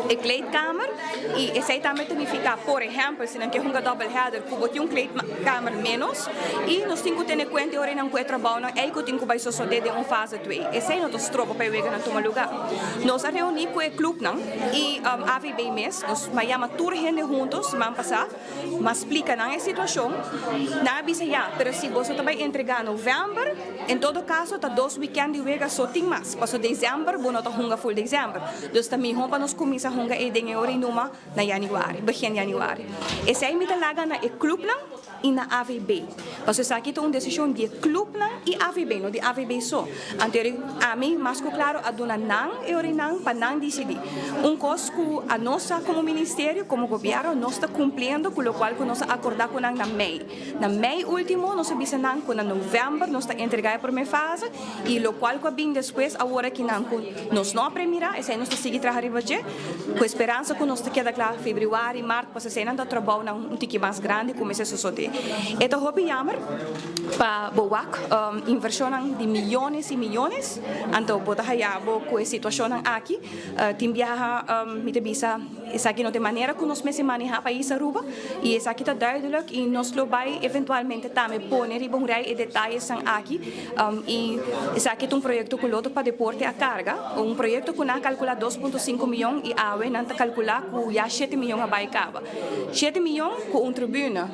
e kleedkamer e esse também significa, por exemplo, se não quer double header, que botar kleedkamer menos e nós temos que ter em conta ora não que trabalho, é que temos que vai suceder de fase 2. Esse é nosso tropa para ver na toma lugar. Nós reunimos com o clube não e AVB mes, nós chamamos toda gente juntos, semana passada, mas explica a situação, na bisa pero se você também entregar novembro, em todo caso, está 2 weekends de wega só tem mais, passou dezembro, você não está hunga full dezembro, então também para nós começar a hunga e dengue ora em numa na januário, begin januário. Esse aí me talaga na e clube não e na AVB. Você sabe que é uma decisão de clube não e AVB, não de AVB só. Então, a mim, mais claro, a dona não e ora não para não decidir. Coisa que a nossa como ministério, como governo, nós está cumprindo com o qual nós acordamos com na MEI. Na MEI último, nós avisamos que na novembro nós está entregando a primeira fase e o qual que vem depois agora que nós não primeira, esse aí nós está seguir trabalhando com esperança que nós está queda claro fevereiro, março, para ser ainda trabalho tique mais grande como esse sucede. Então hobby jammer para boak inversão de milhões e milhões, então pode haver com a situação aqui, tem viajar met bisa essa aqui não tem maneira que nós mesmos manejar país Aruba e essa aqui está duidelijk e nós lo vai eventualmente também pôr ribongrei e detalhes são aqui e essa aqui é projeto que loto para deporte a carga projeto que na calcula 2.5 milhões e a não está calcular que já 7 milhões a baicava 7 milhões com tribuna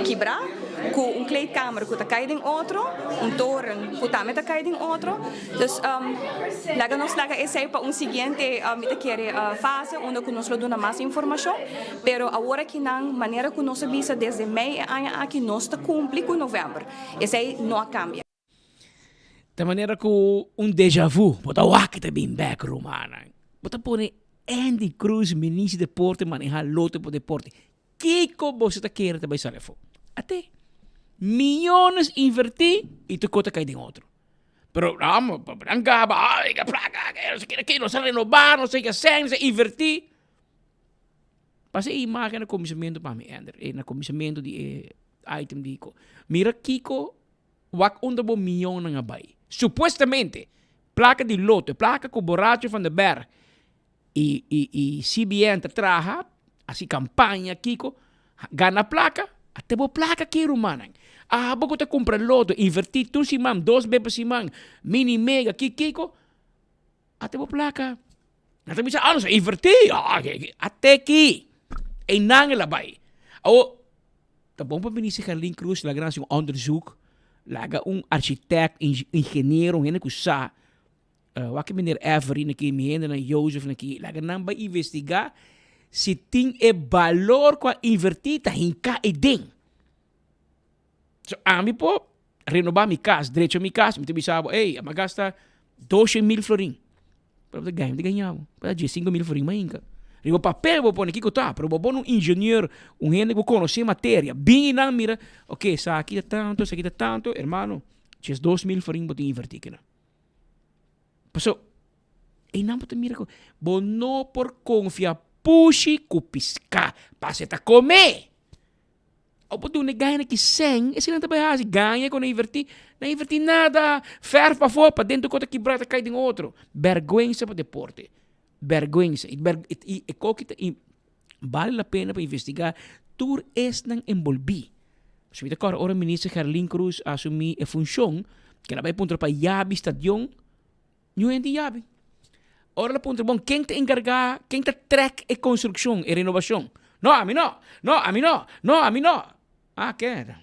quebrar com kleedkamer que está caído em outro toren que também está caído em outro então laga nós laga esse aí para seguinte fase onde nós damos mais informação, pero agora que na maneira que nós visa desde meio aqui nós está cumprir com novembro. Esse aí não cambia. Da maneira que déjà vu, bota o que bem back romana. Bota pone Andy Cruz, ministro de deporte, manejar lote por deporte. Kiko você está querendo também salefo. Até milhões invertir e tu conta cai de outro. Pero vamos, brancaba, ay, que placa, que no sé qué, no se renovar, no sé qué hacer, no sé invertir. Passa a imagem no comissamento para me ender, no comissamento de item dico. Mira Kiko wak onder bo miljoen nga bay. Supuestamente, placa de loto, placa com borracho van de Berg. E CBN te traha, assim campanha, Kiko, gana placa, até bo placa aqui, Romanang. Ah, bago te compra loto, invertir tu si mam, 2 bebas si mam, mini mega, Kiko, até bo placa. Até bisa, ano sa invertir, até aqui. E nang labay. O, tabong pa minister Carlin Cruz, laga na yung onderzoek, laga architect, engineer, hene kusa, waki meneer Avery, naki mihende na Joseph, naki, laga nang ba investigar, si ting valor kwa invertir, ta hinka ding. So, ami po, renovar mi casa, direito mi casa, mi bisabo, magasta 12,000 florin. Pero ganha, ganhamos. Para 5,000 florin, mas hinka. Rigo papel vou pôr aqui que tá, pero vou pôr engenheiro, gente que conhece matéria. Bem não mira, ok, isso aqui é tanto, isso aqui é tanto, hermano, tinha 2,000 florin para invertir que não. Passou, e não pode mira, vou não por confiar, puxe, cupiscar, passa a comer. Ou pode ganhar aqui 100, e se não tá bem ganha quando invertir nada, fer para fora, para dentro do que brata cai de outro. Vergonha para deporte. Vergonha. E vale a pena para investigar. Tur es nang envolvi. Se me decora, ora ministro Carlin Cruz assumir a função, que ela vai ponto para Yabi Stadion, não é de Yabi. Ora ela ponto, bom, quem te encarga, quem te track a construção e renovação? Não, a mim não. Ah, que era?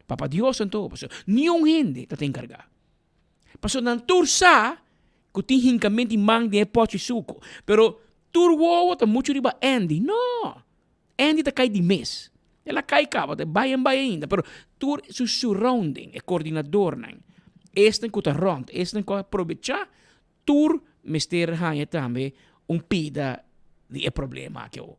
Papa Dios então, nenhum gente te encarga. Pasó nan tur sa, que tem hincamento mang de pote suco. Pero tur wo ta muito riba Andy. No. Andy ta cai de mês. Ela cai cava, ta bayan ainda. Pero tur su surrounding, e coordenador nang. Este que ta rond, este que aproveitar, tur mister hanya tambe pida de problema que o.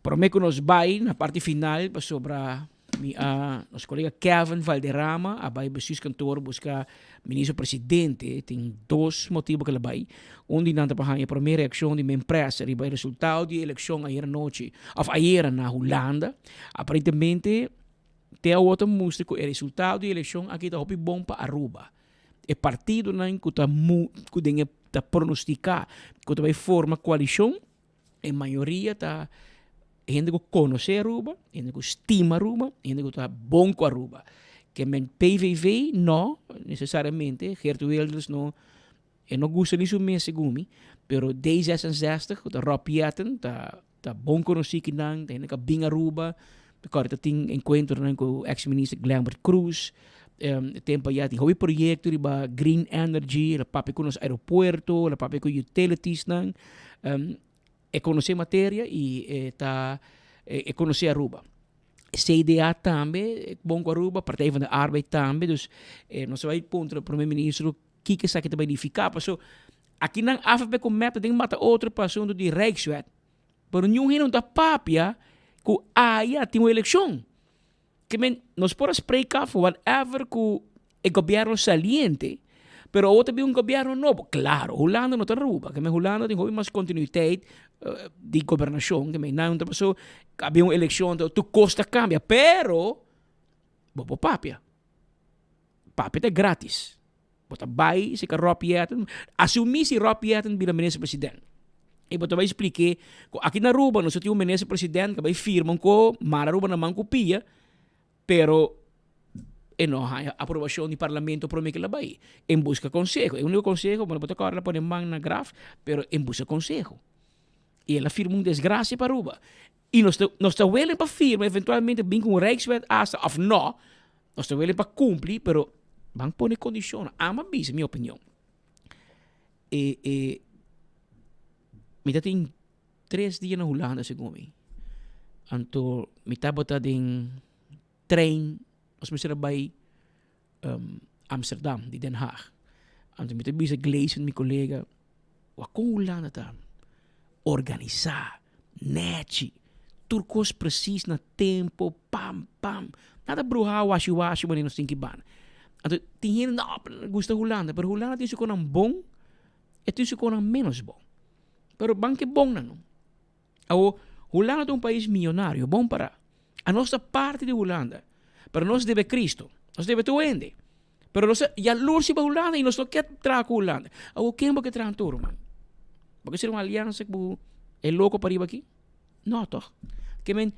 Prometo nos vai na parte final sobre nosso colega Kevin Valderrama, vai besus kantoor buscar ministro presidente. Tem 2 motivos que ele vai. De nanta para a primeira reação de minha empresa, ele vai resultado de eleição ayer noite, ayer na Holanda. Aparentemente, tem outro músico o resultado de eleição aqui está bom para Aruba. E partido não que está pronosticar que vai formar coalição, em maioria está gente que conhece Aruba, gente que estima Aruba, gente que está bom com Aruba. Que men PVV, não, necessariamente, Gertrude Wilders não gosta disso mesmo, segundo pero D66, que está Ropiaten, está bom conhecido que não, tem que bem Aruba, porque tem encontro com o ex-ministro Glambert Cruz, tempo já tem um projeto de Green Energy, o papo com os aeroportos, o papo com utilities, é conhecer matéria e é conhecer Aruba. CDA também é bom com Aruba, Partij van de Arbeid também, dus nós vai ponto o primeiro-ministro que está aqui também edificar, passou aqui não AFP com meta tem mata outra passando de Rijkswet, pero nenhum não está papia que tem uma eleição, que nós podemos explicar for whatever que o governo saliente. Pero outra também governo novo. Claro, Holanda não está Aruba. Que Holanda tem mais continuidade de governação. Que não está passou. Havia uma eleição, tu custa cambia. Pero, bobo papia. Papia é grátis. Bota vai, se que Ropiaten. Assumir se Ropiaten bila ministro presidente. E bota vai explicar. Aqui na Aruba, nós temos um ministro presidente que vai firmar com Mara Aruba na mancopia. Pero, e não há aprovação do parlamento para que ela vai em busca conselho. É o único conselho, mas botar agora põe mão na graf, pero em busca conselho. E ela firma desgraça para Aruba. E nós estamos willing para firma, eventualmente bem com o Rijkswet asa, ou não, nós estamos willing para cumprir, pero vão pôr condição. Ama bis, minha opinião. Me tem 3 dias na Holanda, segundo mim. Então, me está botando em trem. Als we bij Amsterdam, die Den Haag. Anto mito bisa Gleison, mi colega. Wakong Holanda tam. Organizar. Neti. Turcos precies na tempo. Pam, pam. Nada bruha, washi-washi, mas não tem que ban. Então, tem gente que gosta de Holanda, mas Holanda tem isso com um bom e tem isso com um menos bom. Mas o banco é bom, não. Holanda é um país milionário, bom para. A nossa parte de Holanda, para nós deve Cristo, nós deve tu ende. Pero nós já lursi para Holanda e nós não quer trazer Holanda. Quem vai trazer todo, man? Porque ser uma aliança que é louco para ir aqui? Não, toch? Que men,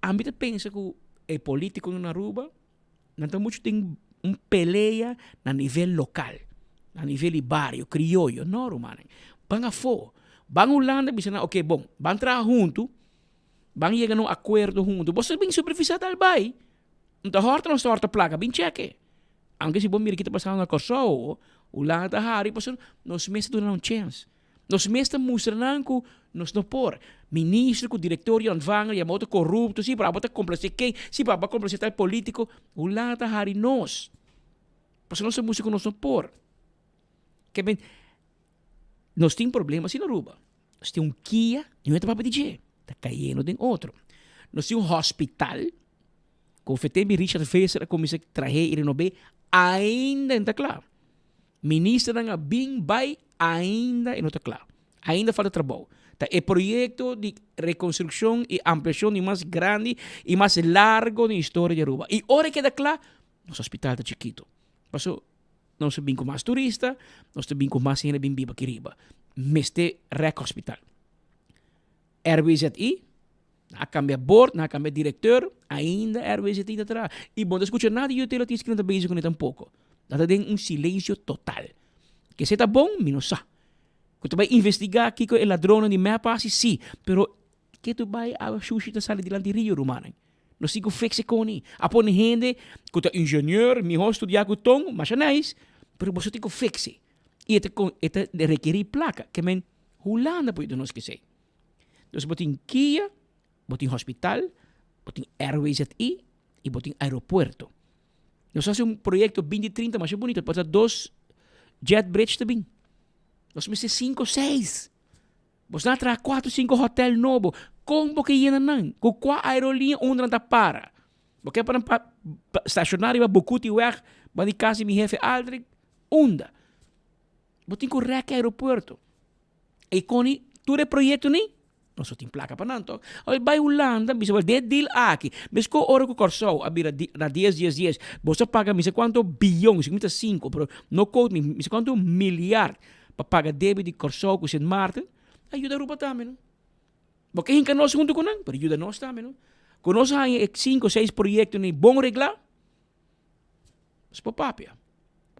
a mim pensa que é político na Aruba, não tem muito tem peleia na nível local, na nível barrio, criollo, não, romano. Van a fo, van Holanda, bisa na, ok, bom, van trabalhar junto, van chegar a acordo junto. Você bem superficial tal bai, então horta não sorta placa, bem cheque. Aunque se bom mira kita passando na Kosovo, Holanda hari, pasal nós mesmos dão uma chance. Nós mesmos mostrando que nós não por ministro, que diretor ontvangen, je moet corrupto, si para botar complacer quem, si para complacer tal político, Holanda hari nós. Pasal nós música nós não por. Que bem, nós temos problemas na Aruba. Nós temos Kia, e não é para pedir, está caindo de outro. Nós temos hospital, que o FTB Richard fez a comissão que traje ele no B, ainda não está claro. Ministro da bem vai ainda não está claro. Ainda falta trabalho. É projeto de reconstrução e ampliação mais grande e mais largo da história de Aruba. E hora que está claro, nosso hospital está chiquito. Passou, nós temos mais turista, nós temos mais gente bem viva aqui riba. Meste rec hospital. RWZI, na cambia board, na cambia diretor, ainda RWZI está atrás. E bom, escuta nada de utilities que não está bem com ele tampouco. Dá um silêncio total. Que se está bom, não sabe. Que tu vai investigar que é ladrão de minha passe, sim. Pero que tu vai a sushi da sala de lá de Rio, romano. Não sigo fixe com ele. Apone gente que é engenheiro, me ho estudar com tom, mas não é isso. Pero você tem que fixe. E это requerir placa. Que men, Holanda pode nos esquecer. Então, você tem Kia, você tem hospital, você tem RWZI e você tem aeroporto. Nós fazemos projeto 2030, mas é bonito. Pode ser 2 jet bridge também. Nós vamos ser 5, 6. Você não traz 4, 5 hotel novo. Como que ia não? Com qual aerolinha onde não para? Porque para estacionar e bucuti weg, para casa meu jefe Aldrich, onda. Você tem que correr aeroporto. E com todo projeto nem? Nós temos placa para nanto. Olha, vai Holanda, bisa vai deal aqui. Mas com hora que corso, abira na 10. Você paga me sei quanto bilhão, 55, pero no quote me sei quanto milhar para pagar débito de corso com Sint Maarten. Ajuda a Aruba também, não? Porque hinca nós junto com não, pero ajuda nós também, não? Com nós há 5, 6 projetos nem bom reglar. Mas para papia.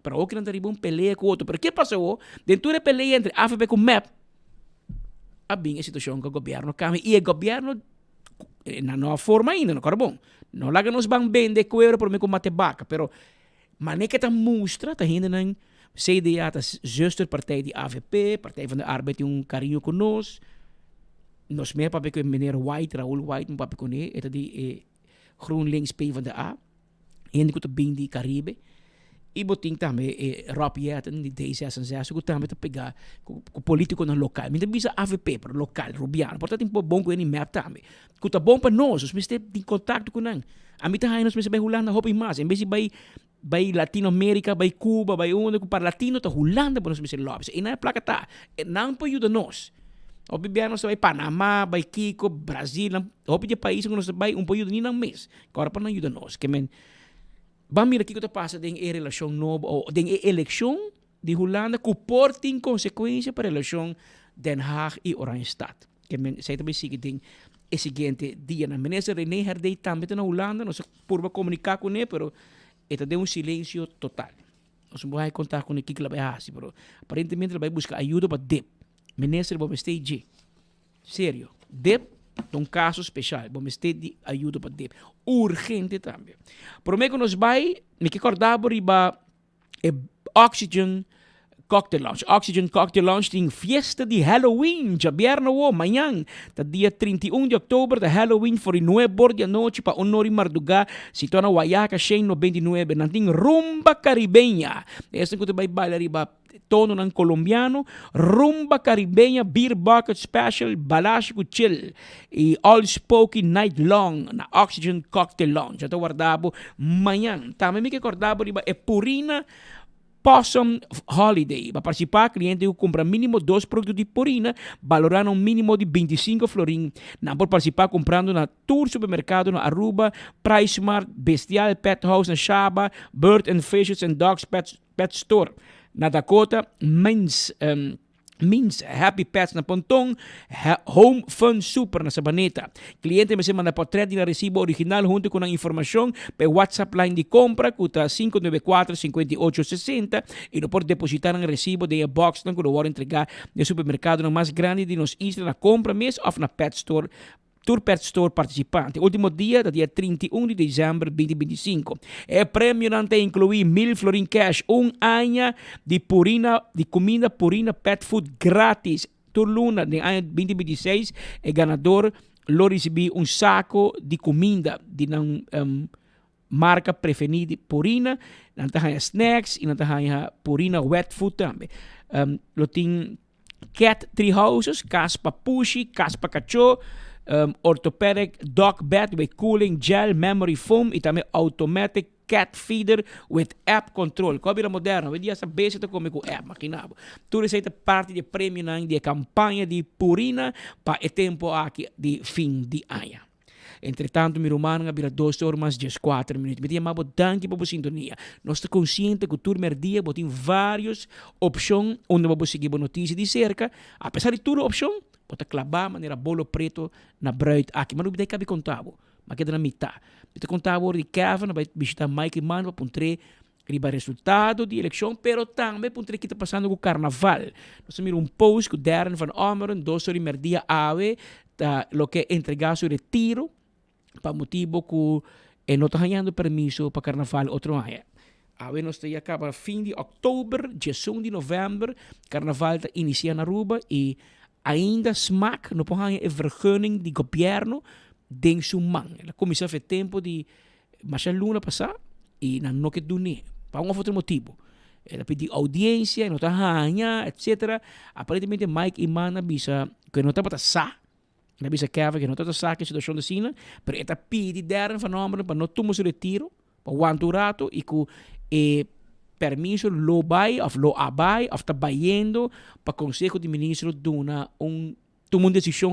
Para o que não tem bom peleia com outro. Pero que passou? Dentro da peleia entre AFP com MEP, a bem a situação que o governo cambia e o governo na nova forma ainda não bom não lá que nós vamos vender coelho por mim com mate vaca pero maneira que tá mostra tá ainda não CDA tá justo partij de AVP partij van de arbeid tem carinho conosco nós mesmo para que o meneer White Raoul White para que ele é de GroenLinks PvdA e ainda que tá bem de Caribe e boting também Rob Jetten de D66 que também tá pegar com político no local mas bisa AVP para local Rubiano portanto é bom com ele map também que tá bom para nós os mestre em contato com nós a mim tá aí nós mestre vai Holanda hobby mais em vez de vai Latinoamérica vai Cuba vai onde para latino tá Holanda para nós mestre lobbies e na placa tá não pode ajudar nós o bibiano vai Panamá vai Kiko Brasil hobby de país que nós vai pode ajudar nem não mês agora para não ajudar nós que men vamos ver aqui o que passa em relação nova ou em eleição de Holanda que portem consequência para a eleição Den Haag e Oranjestad. Que sei também que o seguinte dia na ministra René Herdey também na Holanda, nós por comunicar com ele, pero ele deu silêncio total. Nós vamos contar com ele que ele vai fazer, pero aparentemente ele vai buscar ajuda para DEP. Ministra vai estar de sério. DEP um caso especial, vamos ter de ajuda para DEP. Urgente também. Por meio que nós vai, me que acordar riba oxygen Cocktail Lounge. Oxygen Cocktail Lounge tem fiesta de Halloween. Já viernes o amanhã, tá dia 31 de outubro, da Halloween, for 9 da noite, para honor Marduga, situado na Guayaca, 199, na tem rumba caribenha. Essa que vai bailar riba tono ng colombiano, rumba caribenha, beer bucket special, balash com chill, e all spoken night long na Oxygen Cocktail Lounge. Ito guardabo manhã. Também me que guardabo riba é Purina Possum Holiday. Para participar, cliente que compra mínimo 2 produtos de Purina, valorando um mínimo de 25 florin. Não pode participar comprando na Tour Supermercado na Aruba, PriceSmart, Bestial Pet House na Shaba, Bird and Fishes and Dogs Pet Store na Dakota, Means Happy Pets na Pontong, Home Fun Super na Sabaneta. Cliente me manda portrait na recibo original junto com a informação pelo WhatsApp line de compra custa 594-5860 e não pode depositar um recibo de box não quando entregar no supermercado no mais grande de nos isla na compra mês ou na Pet Store. Tour Pet Store participante. Último dia, dia 31 de dezembro de 2025. O prêmio não tem incluir 1.000 florin cash, ano de comida Purina Pet Food grátis. Tour Luna, de ano 2026, o ganador lo recebi saco de comida de marca preferida Purina. Não tem snacks e não tem Purina Wet Food também. Lo tem Cat Tree Houses, Caspa Pushy, Caspa Cacho, orthopedic dog bed with cooling gel memory foam e também automatic cat feeder with app control. Cobra moderna, hoje essa base como com app, maquinado. Tudo isso é parte do prêmio da campanha de Purina para o tempo aqui de fim de ano. Entretanto, mi romano abira 2 horas e 4 minutos. Me diamo danke para a sintonia. Nós estamos conscientes que o turno dia tem várias opções onde vamos seguir a notícia de cerca. Apesar de toda opção, pode clavar maneira bolo preto na bread aqui. Mas não vai caber contábil. Mas queda na metade. Vai contábil de Kevin, vai visitar Mike Mann, vai ponter riba resultado de eleição, pero também ponter que está passando com o carnaval. Nós temos post que o Darren van Omeren, 2 horas e meia ave, lo que entregar seu retiro, para motivo que não está ganhando permisso para carnaval outro ano. Agora nós estamos acabando fim de outubro, 1 de novembro, carnaval está iniciando na Aruba e ainda SMAC não pode ganhar a vergunning de governo dentro sua mão. Ela começou a fazer tempo de marcha luna passar e não quer dormir. Para um outro motivo. Ela pediu audiência, não está ganhando, etc. Aparentemente Mike e Mana bisa que não está para sa. Na bisa Kevin que não está sa que a situação da Sina, pero ela pede deram fenômeno para não tomar seu retiro, para o anturato e com permiso lo bay of lo abay of tabayendo para Conselho de Ministros tomar uma decisão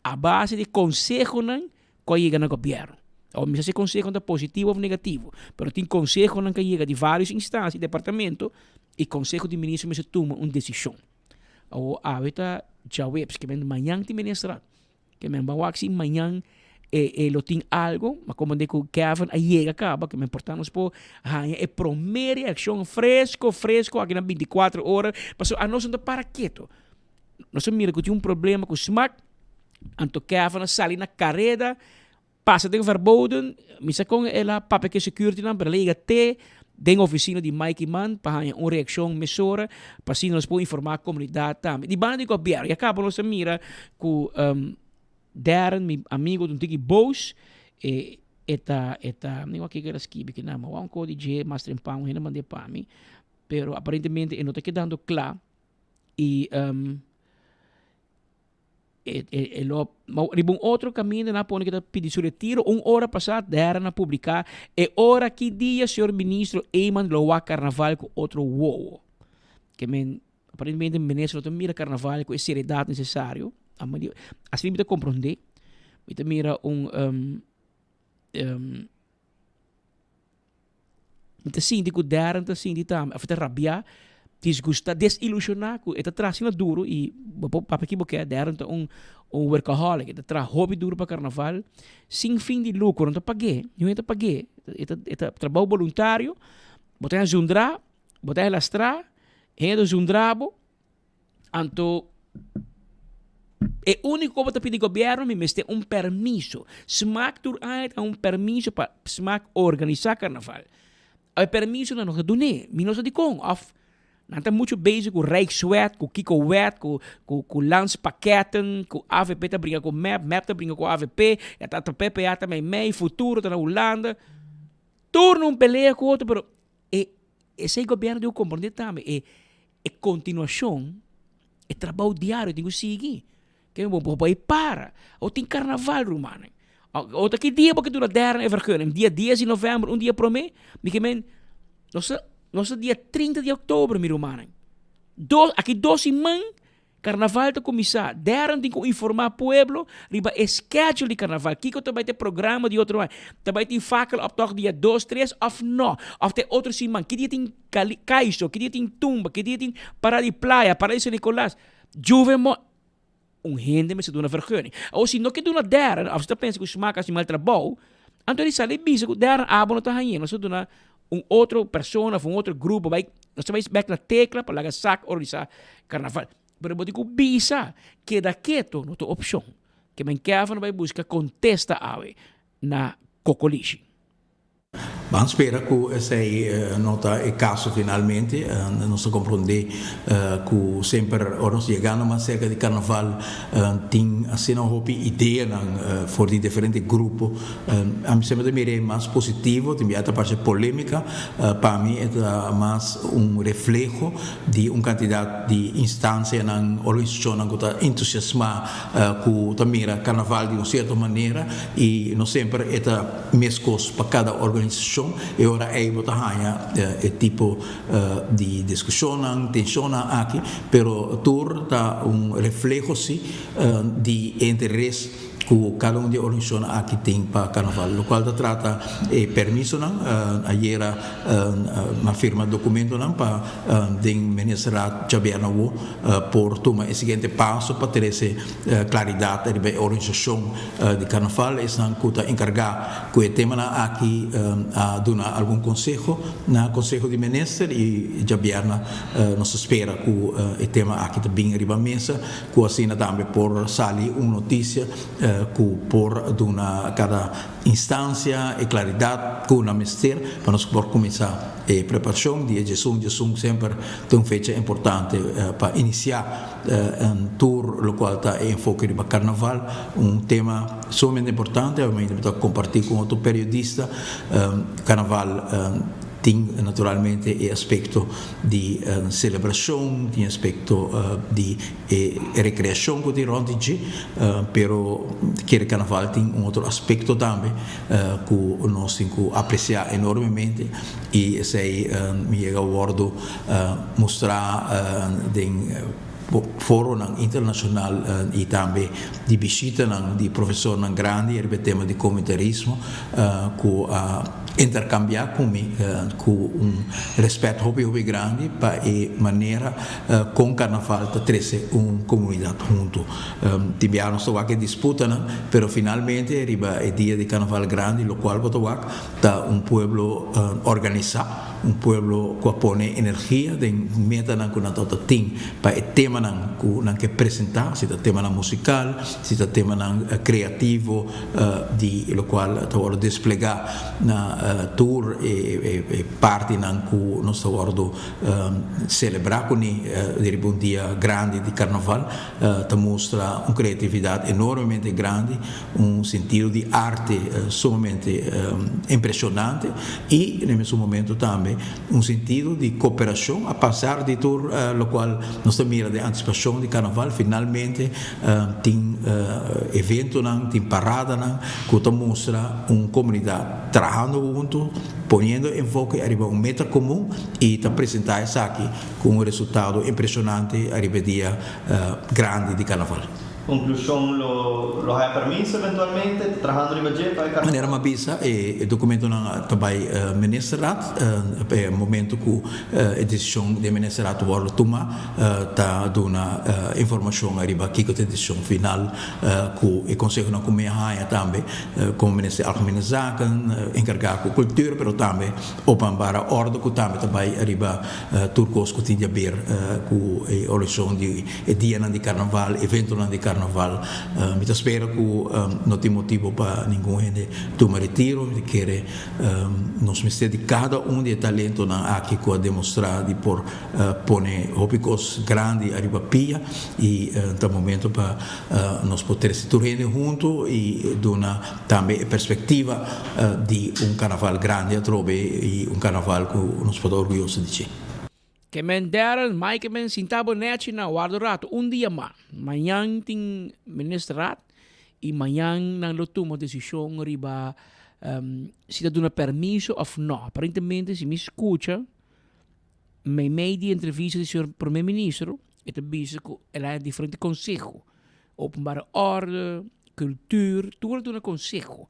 a base de consejo nan que chega no governo. Ou mesmo se consejo é positivo ou negativo, mas tem consejo nan que chega de várias instâncias, departamento e Conselho de Ministros se toma uma decisão. Ou aveta já webs que vem amanhã tem ministrado, que vem bawaxi amanhã lo tem algo, mas como digo Kevin aí acaba que me importamos por é primeira ação fresco aqui na 24 horas, mas a nós não para quieto. Nós mira que tinha problema com o SMAC, anto Kevin sali na carrera, passa de verboden, misa com ela papel que security number liga te den oficina de Mike Mann para uma reação mesura, para assim nós podemos informar a comunidade também. De banda de governo, e acaba nós mira com Darren, meu amigo de um tiki boss, nem aqui que era skibi que não, mas um código de master pão, ainda mandei para mim, pero aparentemente ele não está quedando claro e outro caminho na pone que está pedindo seu retiro, hora passada Darren a publicar, hora que dia senhor ministro Eman loa carnaval com outro uou, que aparentemente o ministro não mira carnaval com a seriedade necessária. Assim me compreender, me mira me sinto que Darren está sinto também, a rabia, desgustar, desilusionar, está trazendo duro e para que porque Darren está workaholic, está traz hobby duro para carnaval, sem fim de lucro, não está paguei, não está paguei, está trabalho voluntário, botar zundra, botar lastra, do zundrabo, anto o único que está pedindo governo me tem permisso. SMAC tem permisso para SMAC organizar carnaval. O permisso não é doné. Me não sei de como. Nós estamos muito bezig com Rijkswet, com Kiko-wet, com landspakketten, com AVP, tá brinca com MAP tá brinca com AVP, e tá PPA também, MEI, futuro, tá na Holanda. Turno um peleia com outro, pero esse governo deu compreender também, é continuação, é trabalho diário, tem que seguir. Que é bom, para. Ou tem carnaval, Romano. Ou daqui dia, porque tu na derna é vergunning. Dia 10 de novembro, dia para mim, nosso dia 30 de outubro, meu Romano. Aqui 12 man, carnaval está começar. Derna tem que informar o pueblo, riba schedule de carnaval. Kiko também tem programa de outro ano. Também tem fakel op toch dia 2, 3, of não. Of tem outro simão. Que dia tem Caiço, que dia tem Tumba, que dia tem Parada de Praia, Parada de São Nicolás. Juvemo. Gente me se dá uma vergonha. Ou se não que dá uma derna, ou se você pensa que o smaca assim mal trabalho, então ele sai bisa que derna abo não está aí, nós dá outra pessoa, outro grupo, vai, nós vai back na tecla para lagar sac organizar carnaval. Mas eu digo bisa que daqueto não tem opção, que men quer não vai buscar contesta ave na cocolixe. Vamos esperar que esse nota é caso finalmente, nós compreendemos que sempre nós chegamos mais cerca de carnaval, tem assim uma ideia for de diferentes grupos, a mim sempre me mais positivo, tem a parte polêmica, para mim é mais reflejo de quantidade de instâncias na organização que está entusiasmada que também carnaval de uma certa maneira e nós sempre é mescos para cada organização. E ora é o tipo de discussão, tensão aqui, pero tur tá reflexo de interesse que cada de organização aqui tem para carnaval, o qual trata permisso ayer uma firma documento para de ministrar Jabianawo por tomar o seguinte passo para ter essa claridade da organização de carnaval e são que encargar que o tema aqui a dar algum conselho na conselho de ministro e Jabiana nos espera que o tema aqui também arriba à mesa que assim também por sair uma notícia que por cada instância e claridade que na ministério para nós poder começar a preparação de gestão sempre tem fecha importante para iniciar tour o qual está em foco de carnaval tema somente importante eu vou compartilhar com outro periodista carnaval tem naturalmente o aspecto de celebração, tem aspecto de recreação que tem onde, pero que carnaval tem outro aspecto também que nós temos que apreciar enormemente e esse me chega o wordo mostrar fórum internacional e também de visita de professor grande e tema de comentarismo que intercambiar comigo com respeito hobby grande para a maneira com carnaval de trazer uma comunidade junto. Tibiano só que disputa, pero finalmente arriba o dia de carnaval grande, o qual está pueblo organizado, pueblo que põe energia de meta que na tota tem para o tema que apresentar, se o tema musical, se o tema criativo, de lo qual está desplegar na tour e parte que nós estamos celebrar com um dia grande de carnaval, mostra uma criatividade enormemente grande, sentido de arte sumamente impressionante e, no mesmo momento, também sentido de cooperação, a passar de tour, lo qual nós mira de antecipação de carnaval, finalmente tem evento, tem parada, que mostra uma comunidade trabalhando junto, ponendo em foco arriba meta comum e apresentar isso aqui com resultado impressionante arriba dia grande de carnaval. Conclusão, lo há permiso eventualmente trabajando em budget para carnaval. Maneira uma bisa e documento também ministrat momento que a decisão de ministrat vai tomar tá dando informação arriba aqui que a decisão final que o conselho não come haia também como ministério algemene zaken encarregado com cultura, pero também openbare orde que também arriba turcos que tinha ver com a organização de dia de carnaval, evento de carnaval carnaval. Mi spero que não tem motivo para ninguém gente tomar retiro, de querer nos mistérios de cada de talento na aqui que a demonstrar de por pone ópicos grande arriba pia e no momento para nós poder se tornar junto e dona também perspectiva de carnaval grande a trobe e carnaval que nós podemos orgulhoso de si. Que men Daryl, Mike men sintabo nechi na guardo rato dia ma. Manhã ting ministrat e manhã nang lutumo decisão riba se dá uma permisso ou não. Aparentemente se me escuta me media entrevista do senhor primeiro-ministro e também que ela é diferente conselho. Openbare orde, cultuur, tudo um conselho.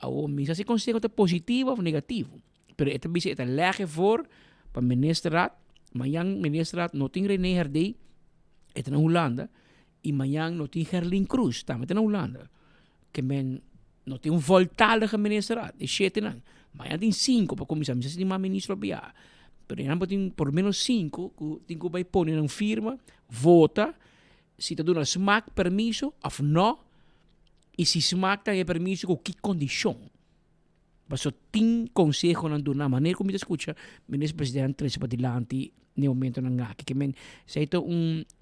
Ou misa se conselho é positivo ou negativo. Pero ito bisa ito lege voor para ministerrat. Mayang ministerrat no ting René Herdey ito na Holanda. I mayang no ting Herlin Cruz tama ito na Holanda. Que men no ting voltalige ministerrat. E 7 nang. Mayang ting 5 pa komisa misa si mga ministro biya. Pero yan po ting por menos 5 ting ko bay pone ng firma, vota, si ito doon na smaak permiso of no. E si smaak tayo permiso ko que kondisyon. Paso ting consejo ng doon na maneira como escucha, ministro presidente sa patilanti ni momento ng ngaki. Que men sa ito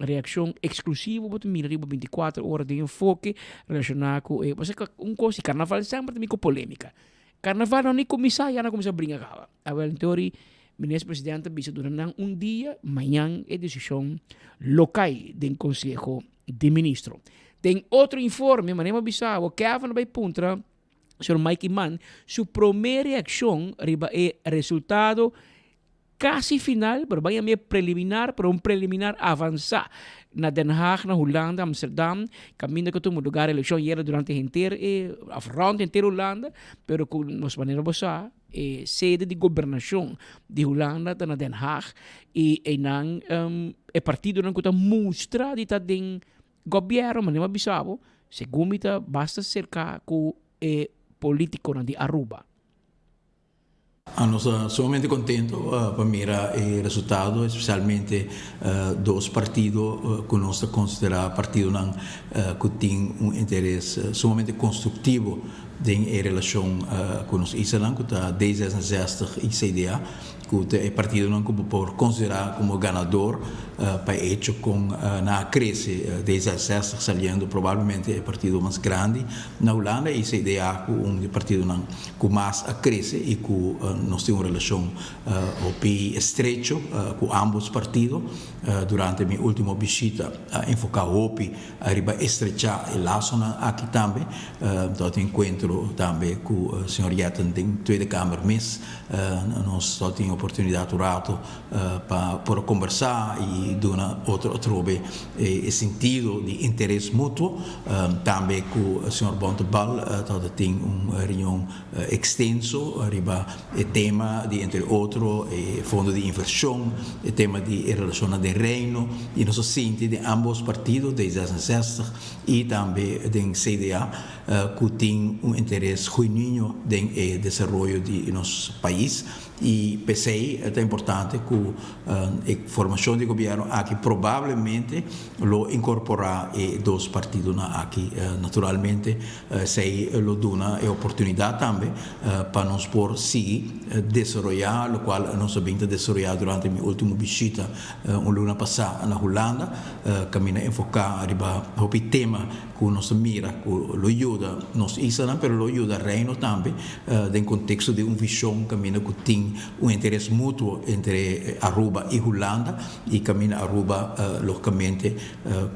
reaksyon eksklusivo po tumira riba 24 horas de enfoque relacionado ko kasi si carnaval sempre também com polêmica. Carnaval não ni komisaya na komisa bringa kawa. Awal teori ministro presidente bisa doon ng dia manhã é decisão local del consejo de ministro. Tem outro informe, manema bisao, que ava na bay puntra Sr. Mikey Mann, su primeira reação riba é resultado quase final, pero vai a preliminar, pero preliminar avançar na Den Haag, na Holanda, Amsterdam, caminho que todo lugar a eleição era durante inteiro round inteiro Holanda, pero com nos maneira bossa sede de governação de Holanda na Den Haag e nang partido não que mostra de den governo, manema bisabo, segundo basta cercar com político de Aruba. Nós somamente contentes para mirar o resultado, especialmente dos partidos que nós consideramos partidos que têm interesse sumamente construtivo em relação com os Israel, que está desde 1960 e CDA, que é partido que por considerar como ganador para hecho com na cresce desde 1960 saliendo provavelmente o partido mais grande na Holanda e CDA que partido que mais cresce e que nós temos uma relação estreita com ambos partidos durante minha última visita enfocar arriba estrechar o laço aqui também todo encontro também com o senhor Yatten da Tweede Kamer mês nós só temos oportunidade rato para conversar e dar outro sentido de interesse mútuo também com o senhor Bontebal tem reunião extenso arriba o tema de entre outros fundo de inversão o tema de relação de reino e nós sentimos de ambos partidos desde 1960 e também do CDA que tem interesse genuíno no desenvolvimento de nosso país e pensei é importante que a formação de governo aqui provavelmente lo incorporar dos partidos aqui naturalmente se lo dona a oportunidade também para nós por seguir desenvolver o qual nós vimos desenvolver durante minha última visita luna passada na Holanda caminha enfocar arriba o tema que nós mira que lo ajuda nos Israel pero lo ajuda reino também no contexto de visão caminha que tem interesse mútuo entre Aruba e Holanda e caminha Aruba localmente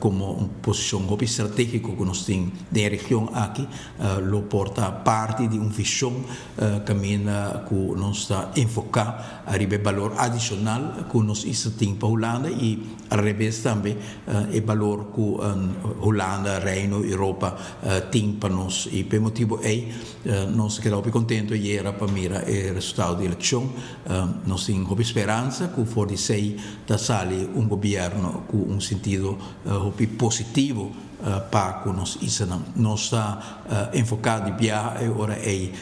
como posição estratégica que nós temos na região aqui lo porta parte de visão caminha que nós está enfocar arriba valor adicional que nós temos para Holanda e ao revés também o valor que Holanda, Reino, Europa tem para nós e por motivo nós quedamos contentes e era para mirar o resultado da eleição nós temos esperança que for de sei da sali governo com sentido positivo para que nós está enfocado de viagem ora é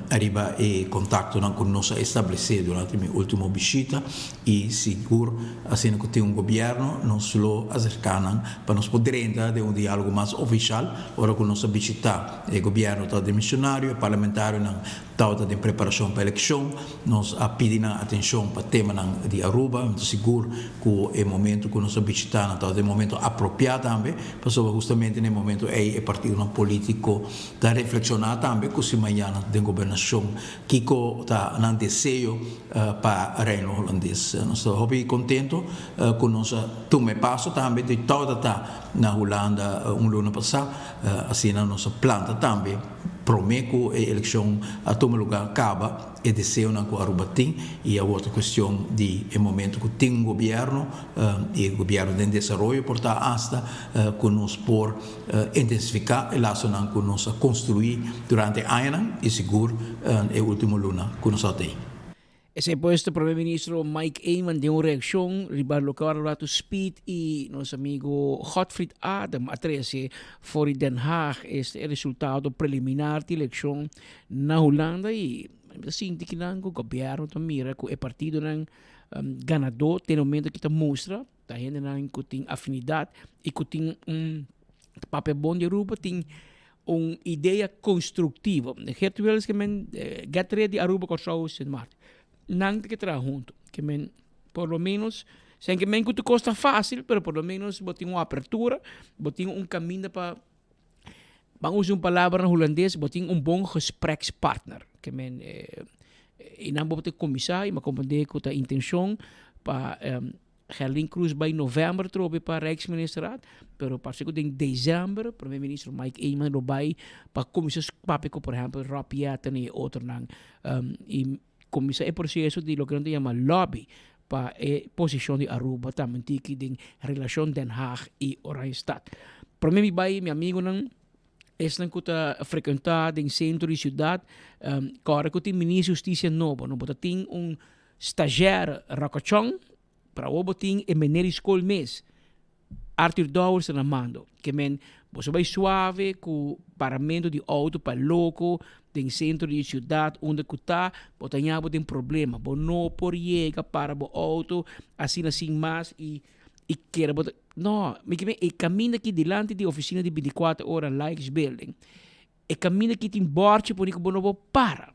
arriba e contato com nós estabelecido durante minha última visita e seguro assim que tem governo nós lo acercam para nós poder entrar de diálogo mais oficial ora com nossa visita o governo está de missionário parlamentar na tauta de preparação para a eleição nós pedimos atenção para o tema de Aruba muito seguro que é momento que nós visitamos é momento apropriado também para justamente no momento é partido político da reflexionar também que se amanhã de governação que está no desejo para o reino holandês nós estamos contentes com nossa tome passo também de toda na Holanda luna passada assim na nossa planta também prometo a eleição a tomar lugar acaba e desejo na Aruba tem e a outra questão de momento que tem governo e o governo de desenvolvimento porta hasta que nós por intensificar a relação que nós construir durante anos e seguro a última luna que nós tem. Esse puesto primeiro-ministro Mike Eamon deu uma reação ribaldo ao Speed e nosso amigo Godfried Adam atrese for Den Haag este é o resultado preliminar da eleição na Holanda e assim que o governo mira que o partido ganador tem momento que mostra da gente que tem afinidade e que tem papel bom de Aruba tem uma ideia construtiva. Het wel eens que men gatre de Aruba control Sint Maarten. Nang que trabalhar junto, que men por lo menos sem que men que custa fácil, pero por lo menos botem uma abertura, botem caminho para vamos usar uma palavra em holandês, botem bom gesprekspartner, que men e não botem comissário, mas compreender que a intenção para Gerlin Cruz by novembro trobe para Rijksministeraat, pero parece que em dezembro, primeiro-ministro Mike Eamon lo by para comissões papel, por exemplo, Rob Jetten e outro nang e começar o processo de lo que se chama lobby para a posição de Aruba também que tem relação Den Haag e Oranjestad. Para mim, meu amigo não é que está frequentado em centro de cidade, agora que tem ministro de justiça novo, não pode ter estagiário Rakachong para o botin e menor escola mês. Arthur Dowers na mando, que men você vai suave com paramento de auto para louco em centro de cidade onde está, botanya tem problema, bo não por chega para o auto assim mais e quer não, me que e caminha aqui delante de oficina de 24 horas Likes Building. E caminha aqui tem borte por que não para.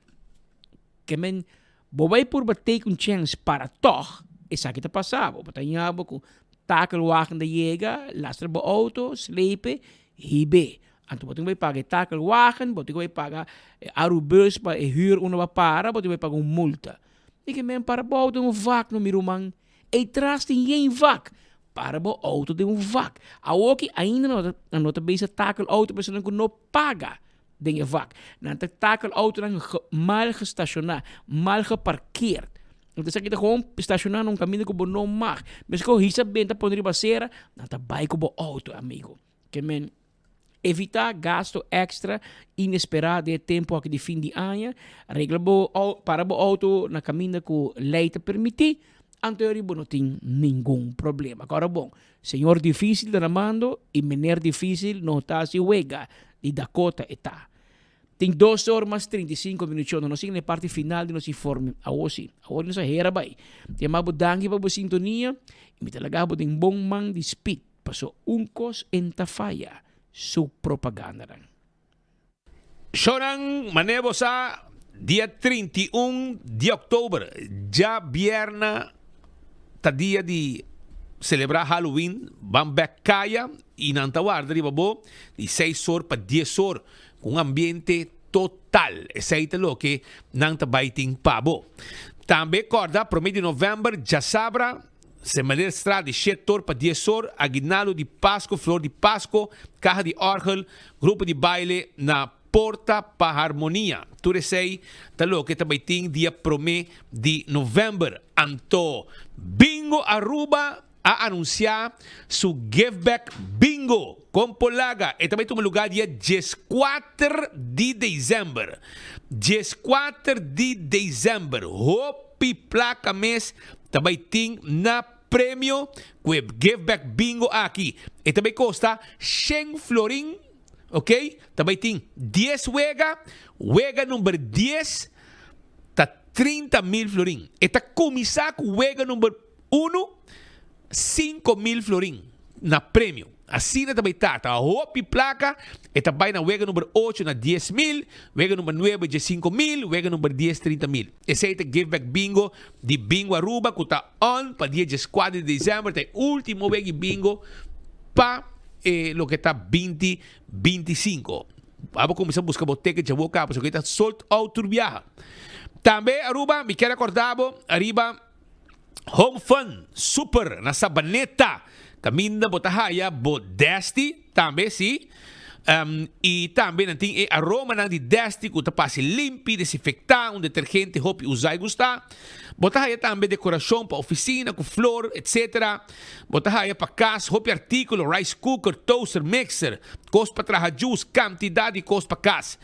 Que men bo vai por bater com chance para toch, essa que tá passava, botanya com takelwagen de chega, lastra o auto, slepe, hibe. Então, você vai pagar takelwagen, você vai pagar arubus para huur uma para, você vai pagar uma multa. E que men para o auto de vac no mirumang, e traz tem vac para o auto de vac. A outra ainda não está bem takel auto, pessoa que não paga de vac. Não está takel auto mal gestacionado, mal geparkeerd. Então, se você gewoon estacionar num caminho que não mag, mas que você bem está pondo baseira, não está bem com o auto, amigo. Que men evitar gasto extra inesperado de tempo aqui de fim de ano, regla para o auto na caminho que a lei te permite, anterior não tem nenhum problema. Agora, bom, senhor difícil de mando e menor difícil não está se huega e Dakota está. Tem 2 horas mais 35 minutos, não sei na parte final de nosso informe. Agora não se hera bem. Tem mais danke para a sintonia e me talaga tem bom man de speed. Passou cos en tafaya. Su propaganda. Shorang manevo sa dia 31 de outubro, já vierna ta dia de celebrar Halloween, bambek kaya e nantawarda di babo de 6 horas para 10 horas com ambiente total. Esse é o que nantabaiting pabo. Também corda promedio de novembro já sabra Semana Estrada de 7 horas para 10 horas, aguinaldo de Páscoa, flor de Páscoa, caja de orgel, grupo de baile na Porta para Harmonia. Tudo sei, talo que também tem dia promê de novembro. Anto, Bingo Aruba a anunciar su Give Back Bingo com Polaga. E também tem um lugar dia 14 de dezembro. 14 de dezembro. Hopi placa mês também tem na prêmio que Give Back Bingo aqui. E também custa 100 florin, ok? Também tem 10 wega número 10, tá 30,000 florin. E tá começar com wega número 1, 5,000 florin na prêmio. Assim também tá roupa e placa, e também na wega número 8 na 10,000, wega número 9 de 5,000, wega número 10, 30,000. Esse é o Give Back Bingo de Bingo Aruba, que está on para dia 4 de dezembro, tem último wega bingo para lo que está 2025. Vamos começar a buscar boteca de boca, porque está sold out por viajar. Também Aruba, me quero acordar, arriba Home Fun Super na Sabaneta. Caminda botahaya bodesti também sim. E também tem aroma de desti que tá passe limpi, desinfectar, detergente, hope usar e gostar. Botahaya também decoração para oficina com flor, etc. Botahaya para casa, hope artículo, rice cooker, toaster, mixer, cost para trazer juice, quantidade e cost para casa.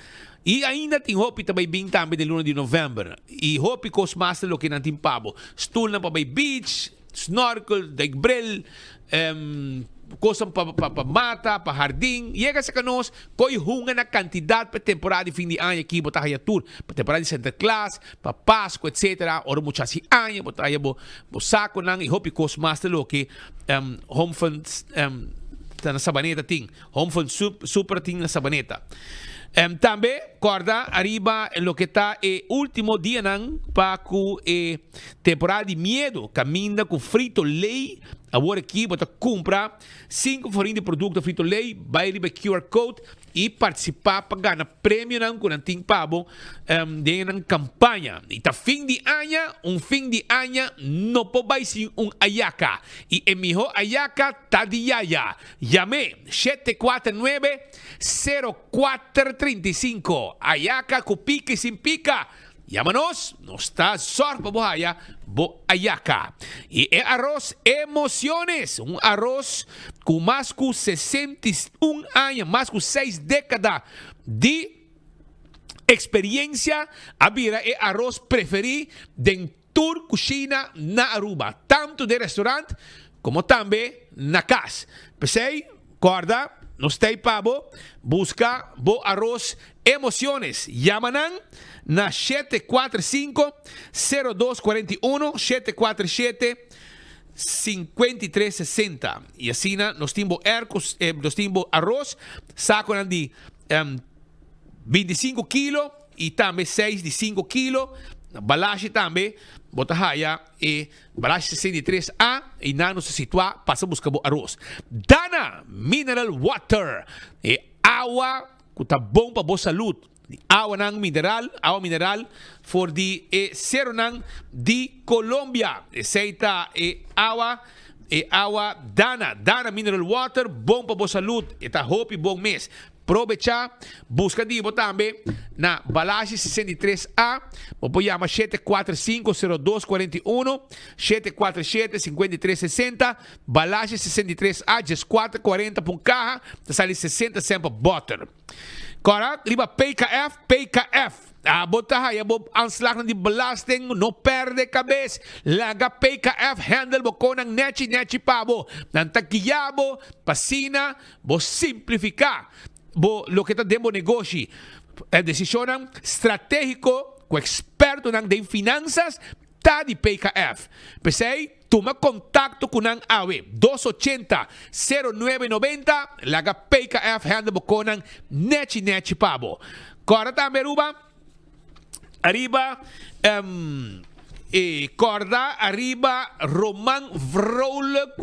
E ainda tem hopi também bem também de luna de novembro. E hopi cost master lo que não tem pabo. Stool na para beach, snorkel, degbril, coisa para mata, para jardim. Chega sa kanos, koi hunga na quantidade para temporada de fim de ano aqui, botar aí tour, para temporada de Santa Claus, para Páscoa, etc. Ora muitas si ano, botar aí bo saco nang e hopi cost master lo que home fund tá na Sabaneta ting, home fund super ting na Sabaneta. Também, corda, arriba lo que está último dia para a temporada de medo, caminha com frito lei, agora aqui, bota comprar 5 florin de produto frito lei, vai ali QR Code e participar para ganhar prêmio com a ting pabo de uma campanha. E tá fim de ano, não pode ser ayaca. E é melhor ayaca tá de yaya. Llame 749-0435. Ayaca com pica e sem pica. Llámanos, nos está sorpa bohaya, bo ayaca. E é arroz emociones, arroz com mais de 61 anos, mais de 6 décadas de experiência. A vira é arroz preferido de tour cozinha na Aruba, tanto de restaurante como também na casa. Pensei, corda, nos tem pabo, busca bo arroz emociones. Llamanan na 745-0241, 747-5360. E assim, nós temos arroz, saco de 25 quilos e também 6 de 5 quilos. Balagem também, botahaya e balagem 63A e não se situa, passa a buscar arroz. Dana Mineral Water e água que está bom para boa saúde. Água mineral for de zero de Colômbia. Aceita água Dana Mineral Water, bom para boa saúde. Está hope bom mês. Aprovecha, busca dibo também na balagem 63A, ou chama 745-0241, 747-5360, balagem 63A, 440 por carro, sai 60 sempre butter. Agora, liba PKF. Botar aí, anslag de belasting, não perde cabeça. Laga PKF, handle com ang nechi pabo. Nantakiyabo, pasina, bo simplificar. Lo que está dentro do negócio é decisão estratégico com experto de finanças tá de PKF. Pensei, toma contato com a AWE 280-0990 laga PKF handle com nechi pabo. Agora também arriba corda arriba Roman Vrolijk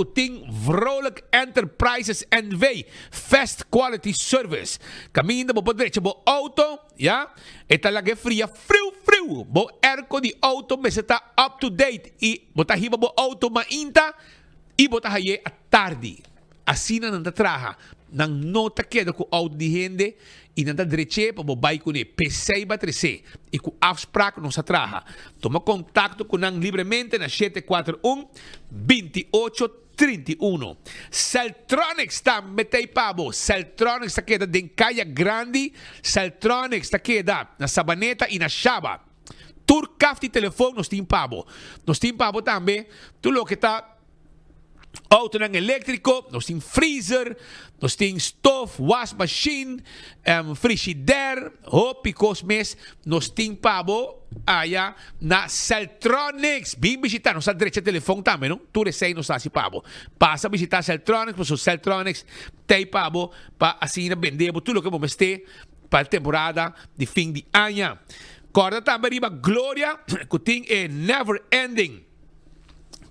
Enterprises NV Fast Quality Service. Caminda bo direito bo auto, ja? Eta lage fria frio. Bo erco de auto me está up to date e bota hiba bo auto mainta e bota haye a tarde. Assim não traha. Nang nota queda com auto de rende e não direito para bobai com ele PC batrece e com afspraak não se traha. Toma contato com nang livremente na 741-2831. Celtronics está metei pabo. Celtronics está queda de Caia Grande. Celtronics está queda na Sabaneta e na Chaba. Tur café telefone nos tem pabo. Nos tem pabo também. Tu lo que está auto ng elektriko, nós tem freezer, nós tem stove, wash machine, frigidaire, picos mes, nós tem pabo, na Celtronics. Bem visitar, nós direito telefone também, não? Tu recém nós si pabo. Passa a visitar Celtronics, porque Celtronics tem pabo, para assim vender tudo o que vamos ter para a temporada de fim de ano. Corda também riba Gloria, que tem never ending.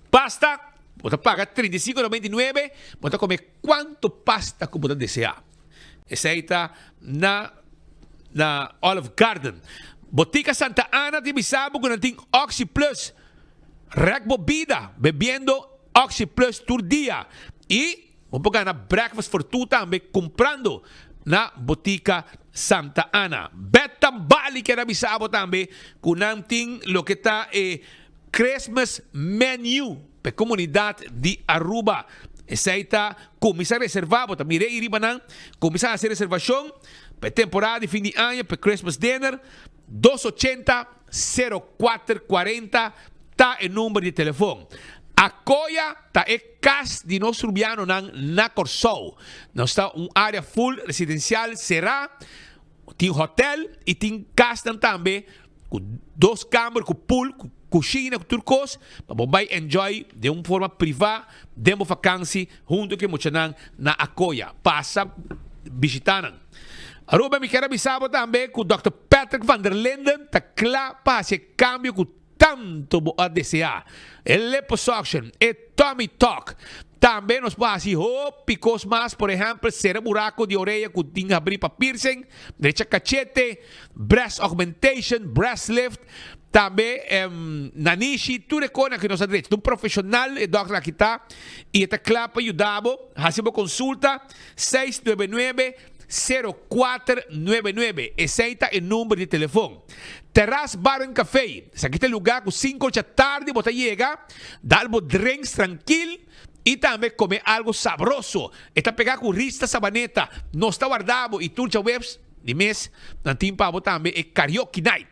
Pasta, você paga $35.99, você come quanto pasta que você desejar. Essa aí está na Olive Garden. Botica Santa Ana de Bisabo que tem Oxy Plus. Rec bebida, bebiendo Oxy Plus todo dia. E vamos pegar na breakfast for two também, comprando na Botica Santa Ana. Betambali que era Bisabo também, que tem lo que está Christmas menu para a comunidade de Aruba. Essa aí está, começar a reservar, você mire aí, começar a fazer reservação para a temporada de fim de ano, para Christmas dinner. 280-0440 está o número de telefone. A Coia está é casa de nosso urbano na Corsol. Nós está uma área full residencial, será, tem hotel e tem casa também, com 2 câmaras, com pool, com cozinha, com turcos, para você enjoy de uma forma privada, de uma vacância, junto com você na Acoya. Passa, visitar. Aruba, me quero avisar também que o Dr. Patrick van der Linden está claro para esse câmbio que tanto a desejar. El liposuction e tummy talk. Também nos pode fazer picos mais, por exemplo, ser buraco de orelha que tem que abrir para piercing, derecha cachete, breast augmentation, breast lift. Também nanishi, tudo é coisa que nós direito. Um profissional, o doutor aqui está, e está claro para ajudar. Fazemos consulta 699-0499. Esse é o número de telefone. Terrace Bar and Café. Esse aqui é o lugar que 5 da tarde você chega, dá algo drinks tranquilo e também comer algo saboroso. Está pegado com rista sabaneta. Nós está guardado e tudo webs de mês. Não tem para também é karaoke night.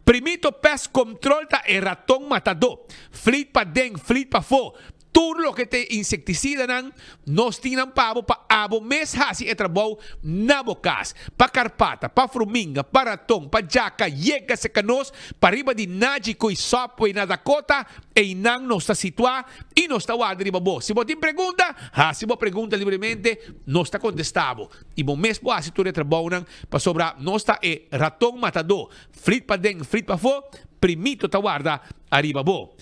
Primito Pest Control ta e ratón matador. Fleet pa den, fleet pa fo. Tudo lo que te insecticida nan, nos tinan pavo pa abo mes hasi e trabaho na bocas. Pa carpata, pa fruminga, pa ratón, pa jaca, yega se canos, pa riba di Najico e Sopway na Dakota, e inang nos está situado e nos está guardando riba bo. Se você tem pergunta, se você pergunta livremente, nos está contestado. E bom mesmo hasi tu de trabaho nan, pa sobra nos está e ratón matador. Fleet pa den, fleet pa fo, primito ta guarda arriba bo.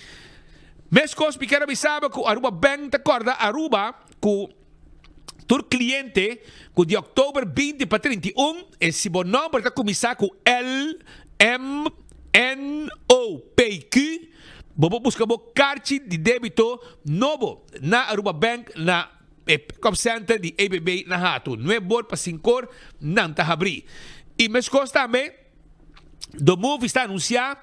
Mescos, me quero avisar que Aruba Bank te acorda, Aruba, que tu cliente, que de outubro 20 para 31, esse bom nome está começar com LMNOPQ, vou buscar o cartão de débito novo na Aruba Bank, na Pickup Center de ABB na Hato. Não é bom para 5 não está abrir. E Mescos também, do Move está anunciado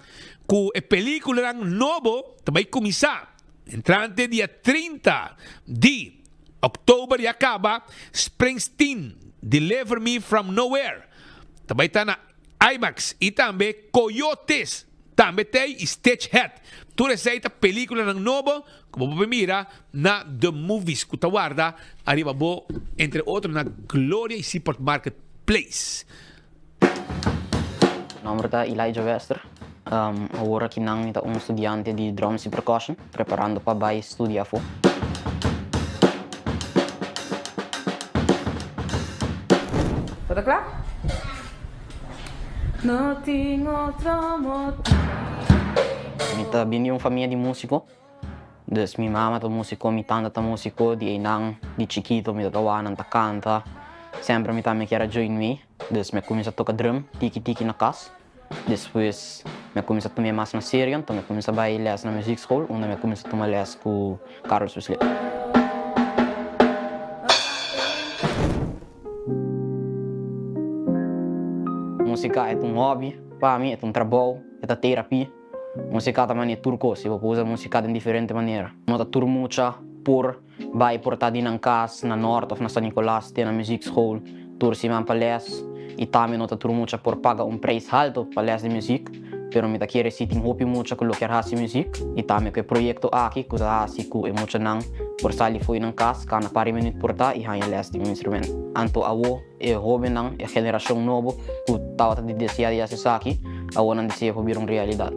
que a película novo vai começar entrante dia 30 de outubro e acaba Springsteen Deliver Me From Nowhere. Também está na IMAX e também Coyotes. Também tem Stagehead. Tudo essa película novo como você mira na The Movies que guarda arriba bo entre outros na Gloria e Seaport Marketplace. Nome é Elijah Wester. Agora que não é estudante de drums e percussion, preparando para estudar fora. Tudo claro? Não tenho outro motivo. Eu vim de uma família de músicos. Dus minha mama é músico, minha tante é músico, de chiquito, me canta. Sempre me quer join me. Dus me comecei a tocar drum, tiki na casa. Depois me comecei a tomar mais na série, então me comecei a bailar na musikschool, onde me comecei a tomar les com Carlos Wesley. Música é hobby, para mim é trabalho, é terapia. Música também é turco, se você usa música de diferente maneira. Nota turmucha por vai portar em casa, na norte ou na São Nicolás, na musikschool, tur si man palés. E também nota turmucha por pagar preço alto para les de música. pero me quiere sitting hopi mucho con lo que hace music y también que proyecto aquí que hace ku e mucho nang por sali foi nang kas kana pari minute porta e hanya last instrument anto awo e joven nang e generación novo ku tawata di desia dia saki awo nang desia ho birong realidad.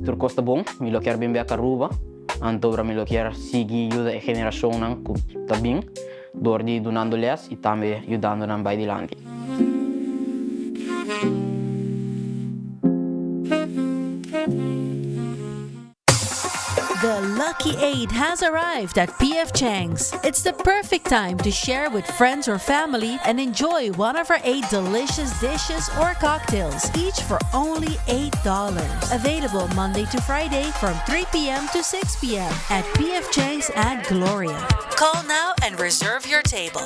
Tur costa bom mi lo quer bem be a Aruba anto bra mi lo quer sigi yuda e generación nang ku tabing dordi donando les e também ajudando nang by dilandi. The Lucky 8 has arrived at PF Chang's. It's the perfect time to share with friends or family and enjoy one of our 8 delicious dishes or cocktails, each for only $8. Available Monday to Friday from 3 p.m. to 6 p.m. at PF Chang's and Gloria. Call now and reserve your table.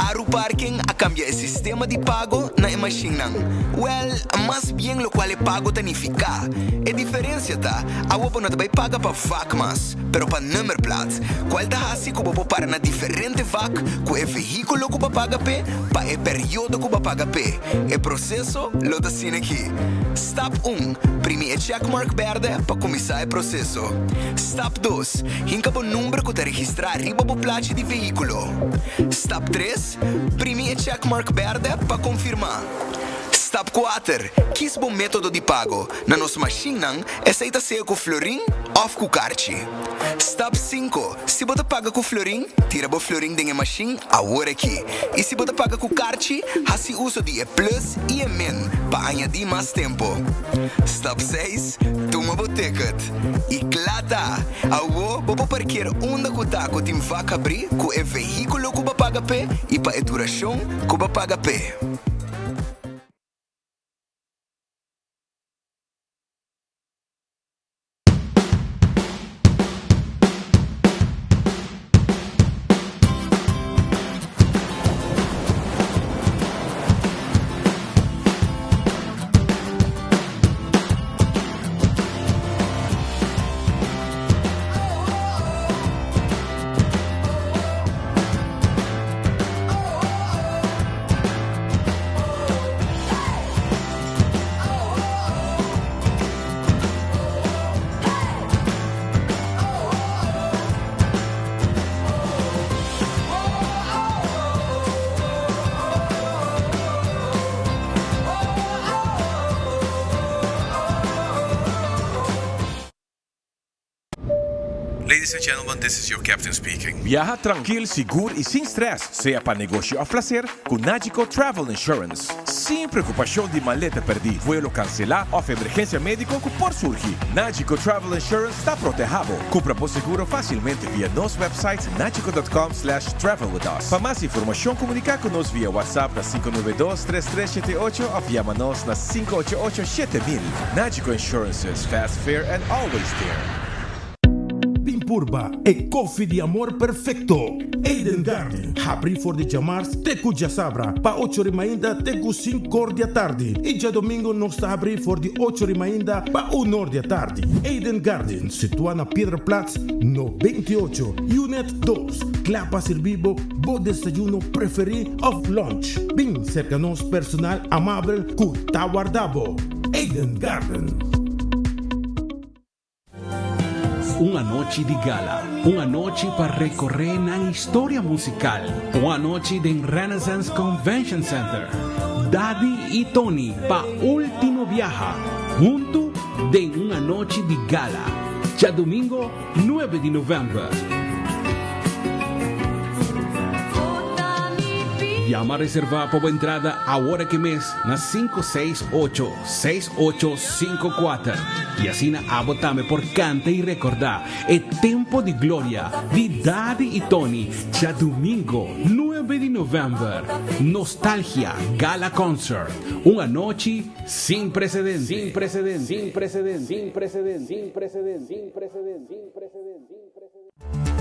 Aru Parking a cambia el sistema de pago na machine nang. Well, mas bien lo qual é pago tanifica. E diferença tá, a wopo não vai paga pa vac mas, pero pa nummerplaat. Qual tá assim que bobo para na diferente vac, com e veículo que paga pe, pa e período que paga pe. E processo lo da sin aqui. Step 1, primi e checkmark verde pa começar o processo. Step 2, hinca bo número que te registrar riba bo placa de veículo. Step 3, primi e checkmark verde para confirmar. Step 4, quis bom método de pago. Na nossa machine não, aceita ser com florim ou com carte. Step 5, se você paga com florim, tira o florim da machine agora aqui. E se você paga com carte, assim uso de E plus e E min para añadir mais tempo. Step 6, toma o ticket. E claro, agora você parquear onde você tem vaca abrir com o veículo que você paga pé e para a duração que você paga pé. Ladies and gentlemen, this is your captain speaking. Viaja tranquilo, seguro e sem stress, seja para negócio ou placer, com Nagico Travel Insurance. Sem preocupação de maleta perdida, vuelo cancelar ou emergência médica que por surgir. Nagico Travel Insurance está protegido. Compra por seguro facilmente via nosso website nagico.com/travel with us. Para mais informação, comunicar conosco via WhatsApp na 592-3378 ou via-nos na 588-7000. Nagico Insurances, fast, fair and always there. Pimpurba e coffee de amor perfecto. Eden Garden. Abri for de chamar tecu já sabra. Pa 8 ainda tecu 5 da tarde. E já domingo nós está abrir for de 8 ainda pa 1 da tarde. Eden Garden, situado na Piedraplatz, no 28. Unit 2. Clapa servibo, bo desayuno preferido of lunch. Bem cerca nos personal amável que tá guardado. Eden Garden. Una noche de gala, una noche para recorrer la historia musical, una noche en Renaissance Convention Center. Daddy y Tony pa último viaje, junto en una noche de gala, ya domingo 9 de noviembre. Llama a reservar por entrada ahora que mes na 568-6854 y así abotame por canta y recordar el tiempo de gloria de Daddy y Tony ya domingo 9 de noviembre. Nostalgia Gala Concert, una noche sin precedentes. Sin precedentes. Sin precedentes. Sin precedentes. Sin precedentes. Sin precedentes. Sin precedentes. Sin precedentes.